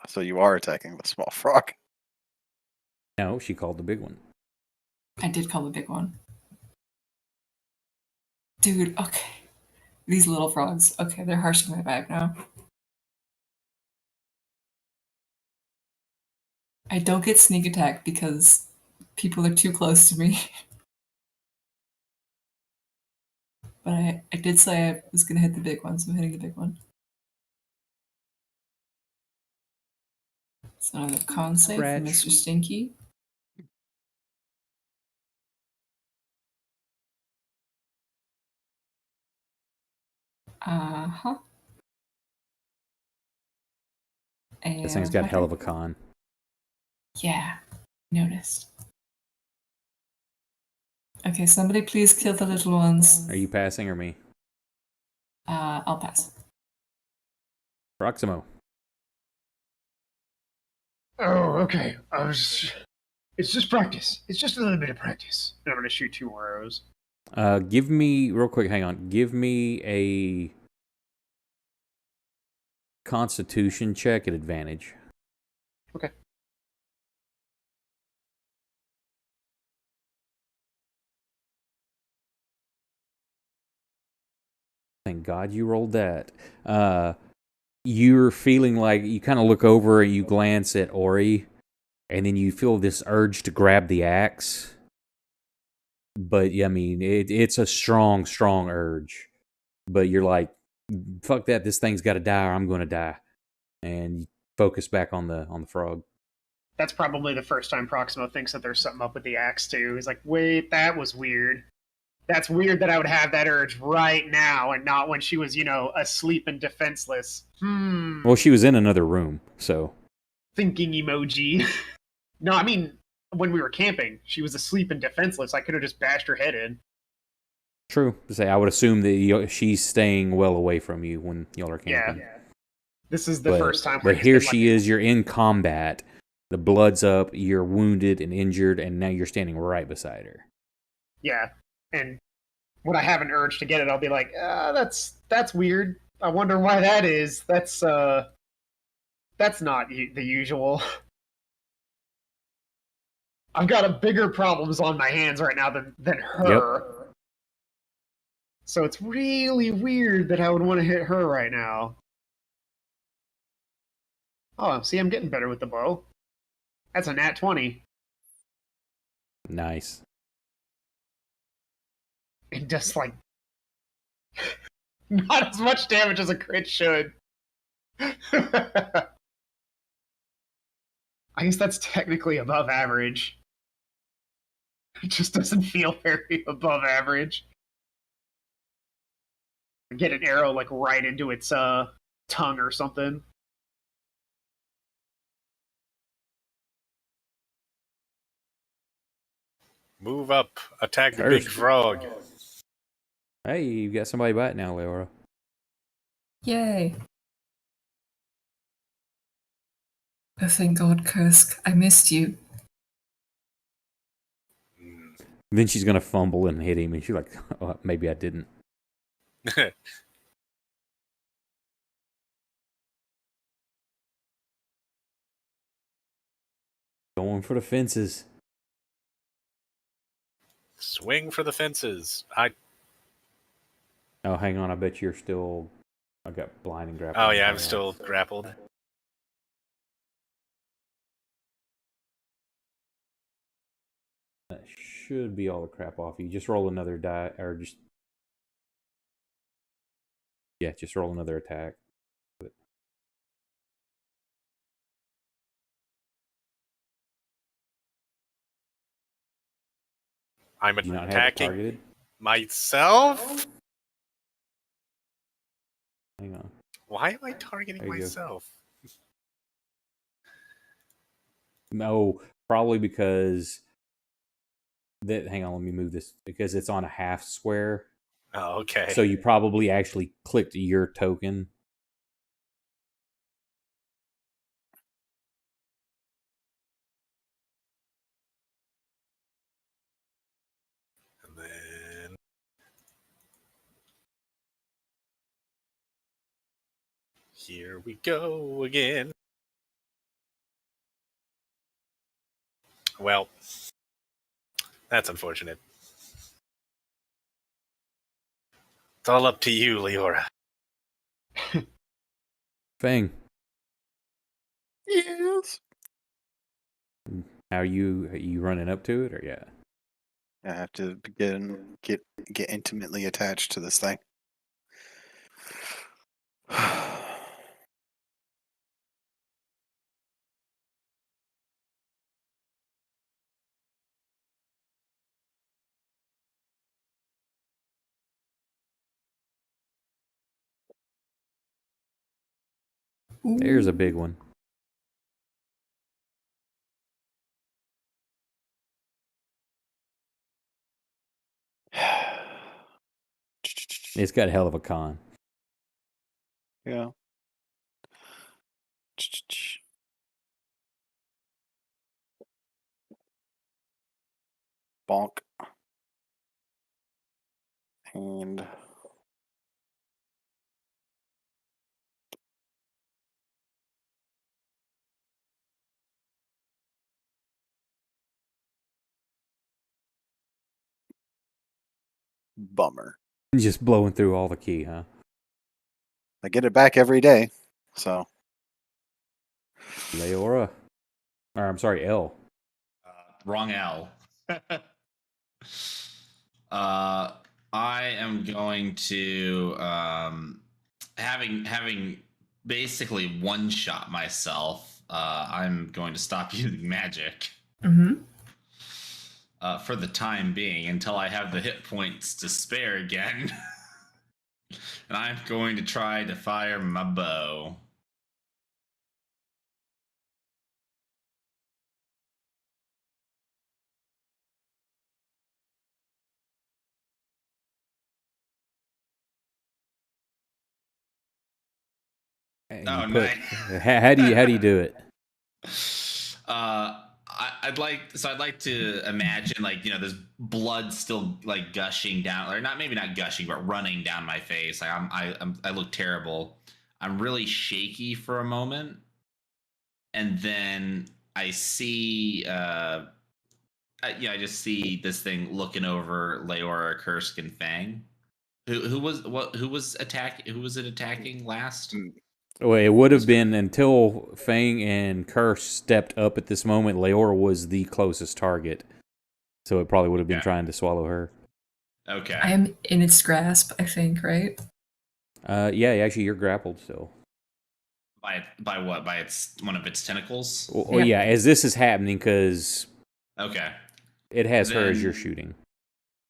So you are attacking the small frog. No, she called the big one. I did call the big one. Dude, okay. These little frogs. Okay, they're harsh in my vibe now. I don't get sneak attack because people are too close to me. But I did say I was going to hit the big one, so I'm hitting the big one. So another con save for Scratch. Mr. Stinky. Uh-huh. And This thing's got a hell of a con. Yeah, noticed. Okay, somebody please kill the little ones. Are you passing or me? I'll pass. Proximo. Oh, okay. It's just practice. It's just a little bit of practice. And I'm gonna shoot 2 more arrows. Give me real quick. Hang on. Give me a Constitution check at advantage. Okay. Thank God you rolled that. You're feeling like you kind of look over and you glance at Ori, and then you feel this urge to grab the axe. But I mean, it's a strong, strong urge. But you're like, fuck that! This thing's got to die, or I'm going to die. And you focus back on the frog. That's probably the first time Proximo thinks that there's something up with the axe too. He's like, wait, that was weird. That's weird that I would have that urge right now and not when she was, asleep and defenseless. Well, she was in another room, so Thinking emoji. No, I mean, when we were camping, she was asleep and defenseless. I could have just bashed her head in. true. To say, I would assume that she's staying well away from you when y'all are camping. Yeah. This is the first time. But here she is. You're in combat. The blood's up. You're wounded and injured, and now you're standing right beside her. Yeah, and when I have an urge to get it, I'll be like, that's weird. I wonder why that is. That's not the usual. I've got bigger problems on my hands right now than her. Yep. So it's really weird that I would want to hit her right now. Oh, see, I'm getting better with the bow. That's a nat 20. Nice. It does, not as much damage as a crit should. I guess that's technically above average. It just doesn't feel very above average. Get an arrow, right into its tongue or something. Move up. Attack the big frog. Hey, you got somebody by it now, Leora. Yay. Oh, thank God, Kursk. I missed you. Then she's going to fumble and hit him, and she's like, oh, maybe I didn't. Going for the fences. Swing for the fences. Oh, hang on. I bet you're still... I got blind and grappled. Oh, yeah, I'm still grappled. should be all the crap off you. Just roll another die, or just roll another attack. I'm Do you not have it attacking targeted? myself. Hang on. Why am I targeting There you go. myself? No, probably because that. Hang on, let me move this because it's on a half square. Oh, okay. So you probably actually clicked your token. And then here we go again. Well, that's unfortunate. It's all up to you, Leora. Fang, Yes. how are you running up to it or yeah? I have to get intimately attached to this thing. There's a big one. It's got a hell of a con. Yeah. Bonk. And bummer. Just blowing through all the key, huh? I get it back every day, so Leora. Or I'm sorry, L. Wrong L. I am going to having basically one shot myself. I'm going to stop using magic Mm-hmm. for the time being until I have the hit points to spare again. And I'm going to try to fire my bow. And Oh, you put, nice. how do you do it? I'd like to imagine like there's blood still like gushing down, or maybe not gushing, but running down my face. Like I look terrible. I'm really shaky for a moment, and then I see I just see this thing looking over Leora, Kursk, and Fang. Who was it attacking last? Well, it would have been until Fang and Curse stepped up at this moment. Leora was the closest target, so it probably would have been trying to swallow her. Okay. I am in its grasp, I think, right? Yeah, actually, you're grappled still. By what? By one of its tentacles? Well, yeah, as this is happening, because Okay. it has her as Then- you're shooting.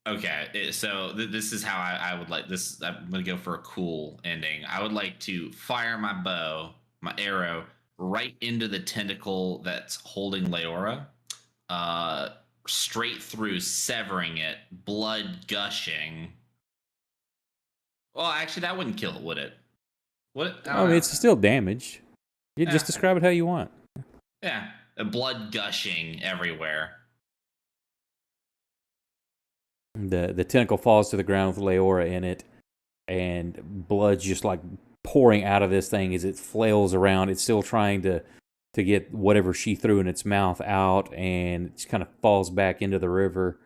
Okay, so this is how I would like this. I'm gonna go for a cool ending. I would like to fire my bow, my arrow, right into the tentacle that's holding Leora, straight through, severing it, blood gushing. Well, actually, that wouldn't kill it, would it? Would it? I I don't mean, know. it's still damaged. You just describe it how you want. Yeah, blood gushing everywhere. The tentacle falls to the ground with Leora in it, and blood's just like pouring out of this thing as it flails around. It's still trying to get whatever she threw in its mouth out, and it just kind of falls back into the river,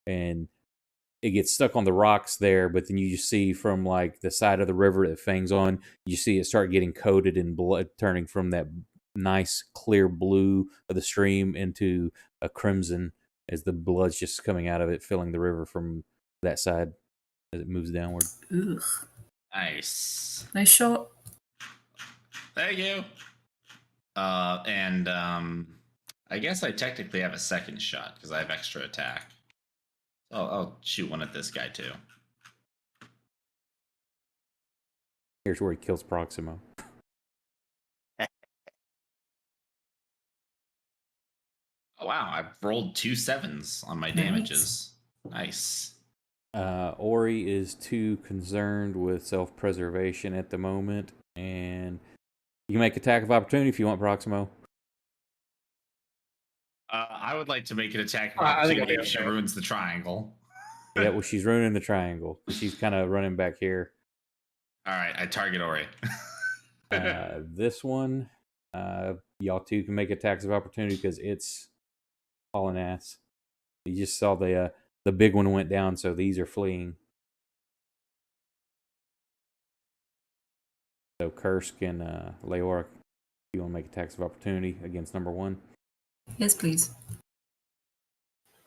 and it gets stuck on the rocks there. But then you just see from like the side of the river that Fang's on, you see it start getting coated in blood, turning from that nice clear blue of the stream into a crimson as the blood's just coming out of it, filling the river from that side as it moves downward. Ugh. Nice. Nice shot. Thank you. And I guess I technically have a second shot because I have extra attack. So I'll shoot one at this guy too. Here's where he kills Proximo. Oh wow, I rolled 2 7s on my damages. Nice. Ori is too concerned with self-preservation at the moment, and you can make attack of opportunity if you want, Proximo. I would like to make an attack of I think opportunity I'll be if she okay. ruins the triangle. Yeah, well, she's ruining the triangle. She's kind of running back here. All right, I target Ori. This one, y'all two can make attacks of opportunity because it's hauling ass. You just saw the big one went down, so these are fleeing. So Kursk and Leora, you want to make attacks of opportunity against number one? Yes, please.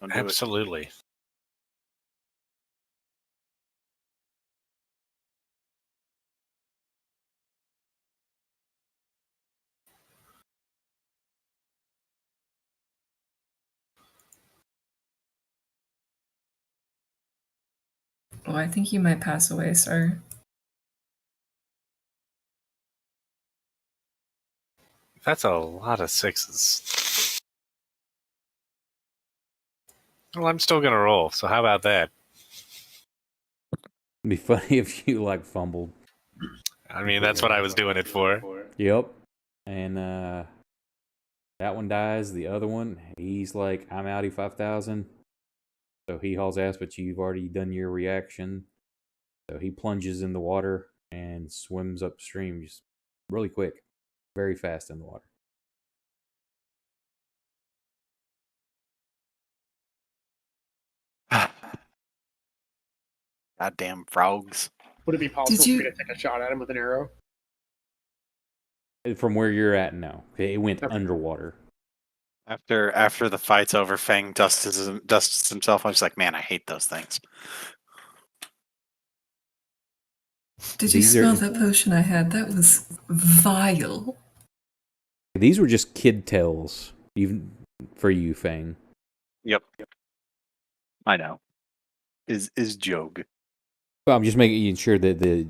Don't do it. Absolutely. Oh, I think you might pass away, sir. That's a lot of 6s. Well, I'm still gonna roll. So how about that? It'd be funny if you like fumbled. I mean, that's what I was doing it for. Yep. And that one dies. The other one, he's like, I'm outie 5,000. So he hauls ass, but you've already done your reaction. So he plunges in the water and swims upstream just really quick. Very fast in the water. Goddamn frogs. Would it be possible Did for me you- to take a shot at him with an arrow? From where you're at, no. It went Okay. underwater. After the fight's over, Fang dusts himself. I was like, man, I hate those things. Did you These are- smell that potion I had? That was vile. These were just kid tales, even for you, Fang. Yep. I know. Is Jog. Well, I'm just making sure that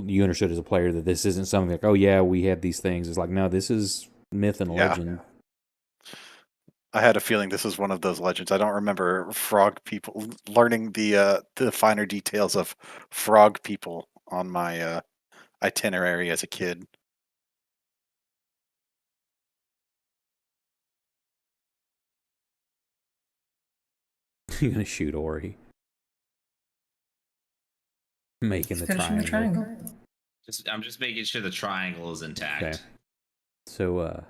you understood as a player that this isn't something like, oh yeah, we had these things. It's like, no, this is myth and Yeah. legend. I had a feeling this was one of those legends. I don't remember frog people learning the finer details of frog people on my itinerary as a kid. You're gonna shoot Ori, making the Finishing the triangle. triangle. I'm just making sure the triangle is intact. Okay. So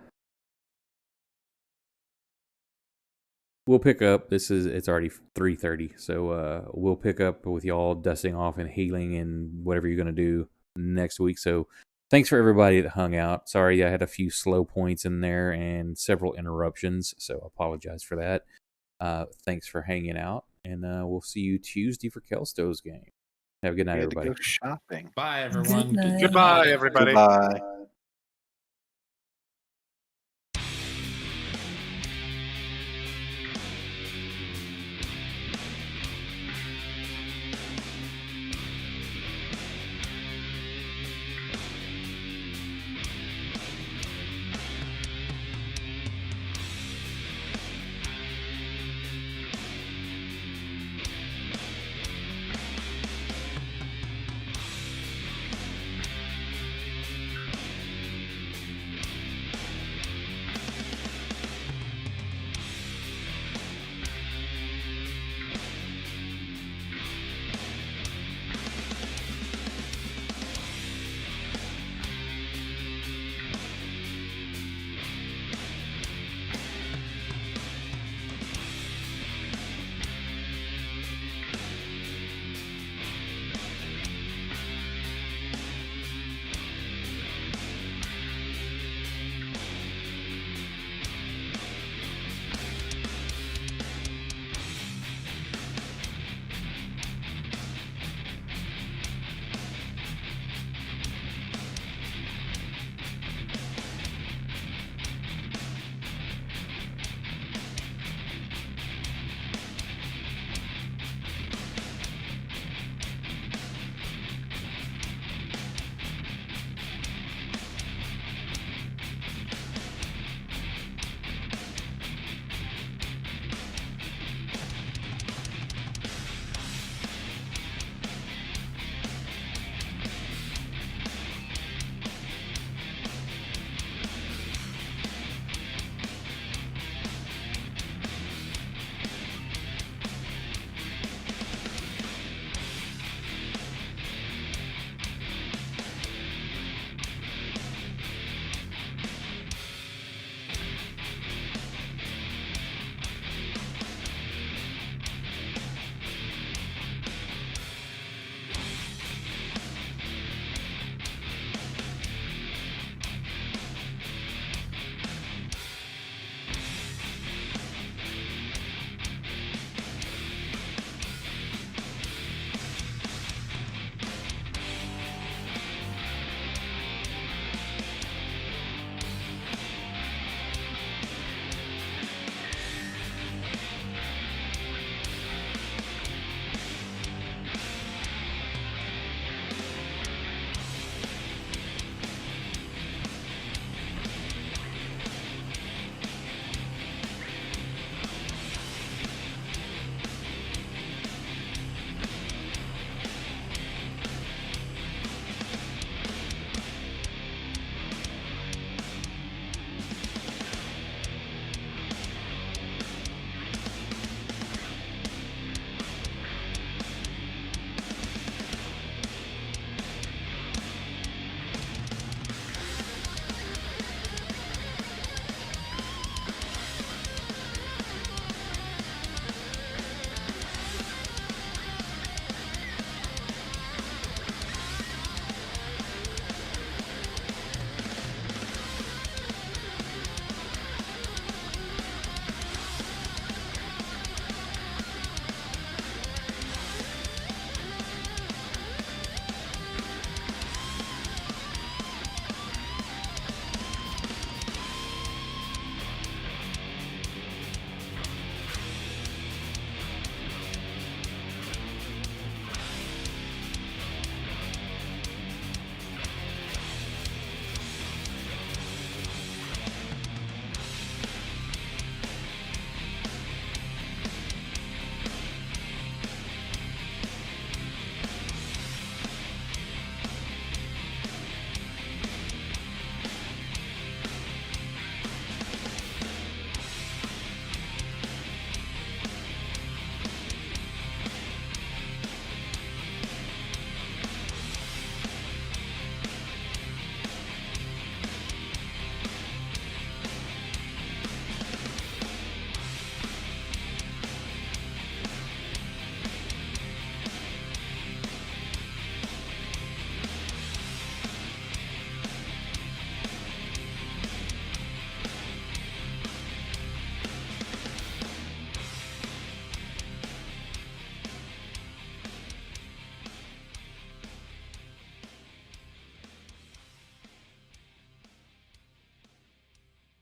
we'll pick up. It's already 3:30, so we'll pick up with y'all dusting off and healing and whatever you're gonna do next week. So thanks for everybody that hung out. Sorry I had a few slow points in there and several interruptions, so I apologize for that. Thanks for hanging out, and we'll see you Tuesday for Kelsto's game. Have a good night, We had to everybody. go shopping. Bye, everyone. Good night. Goodbye, everybody. Goodbye.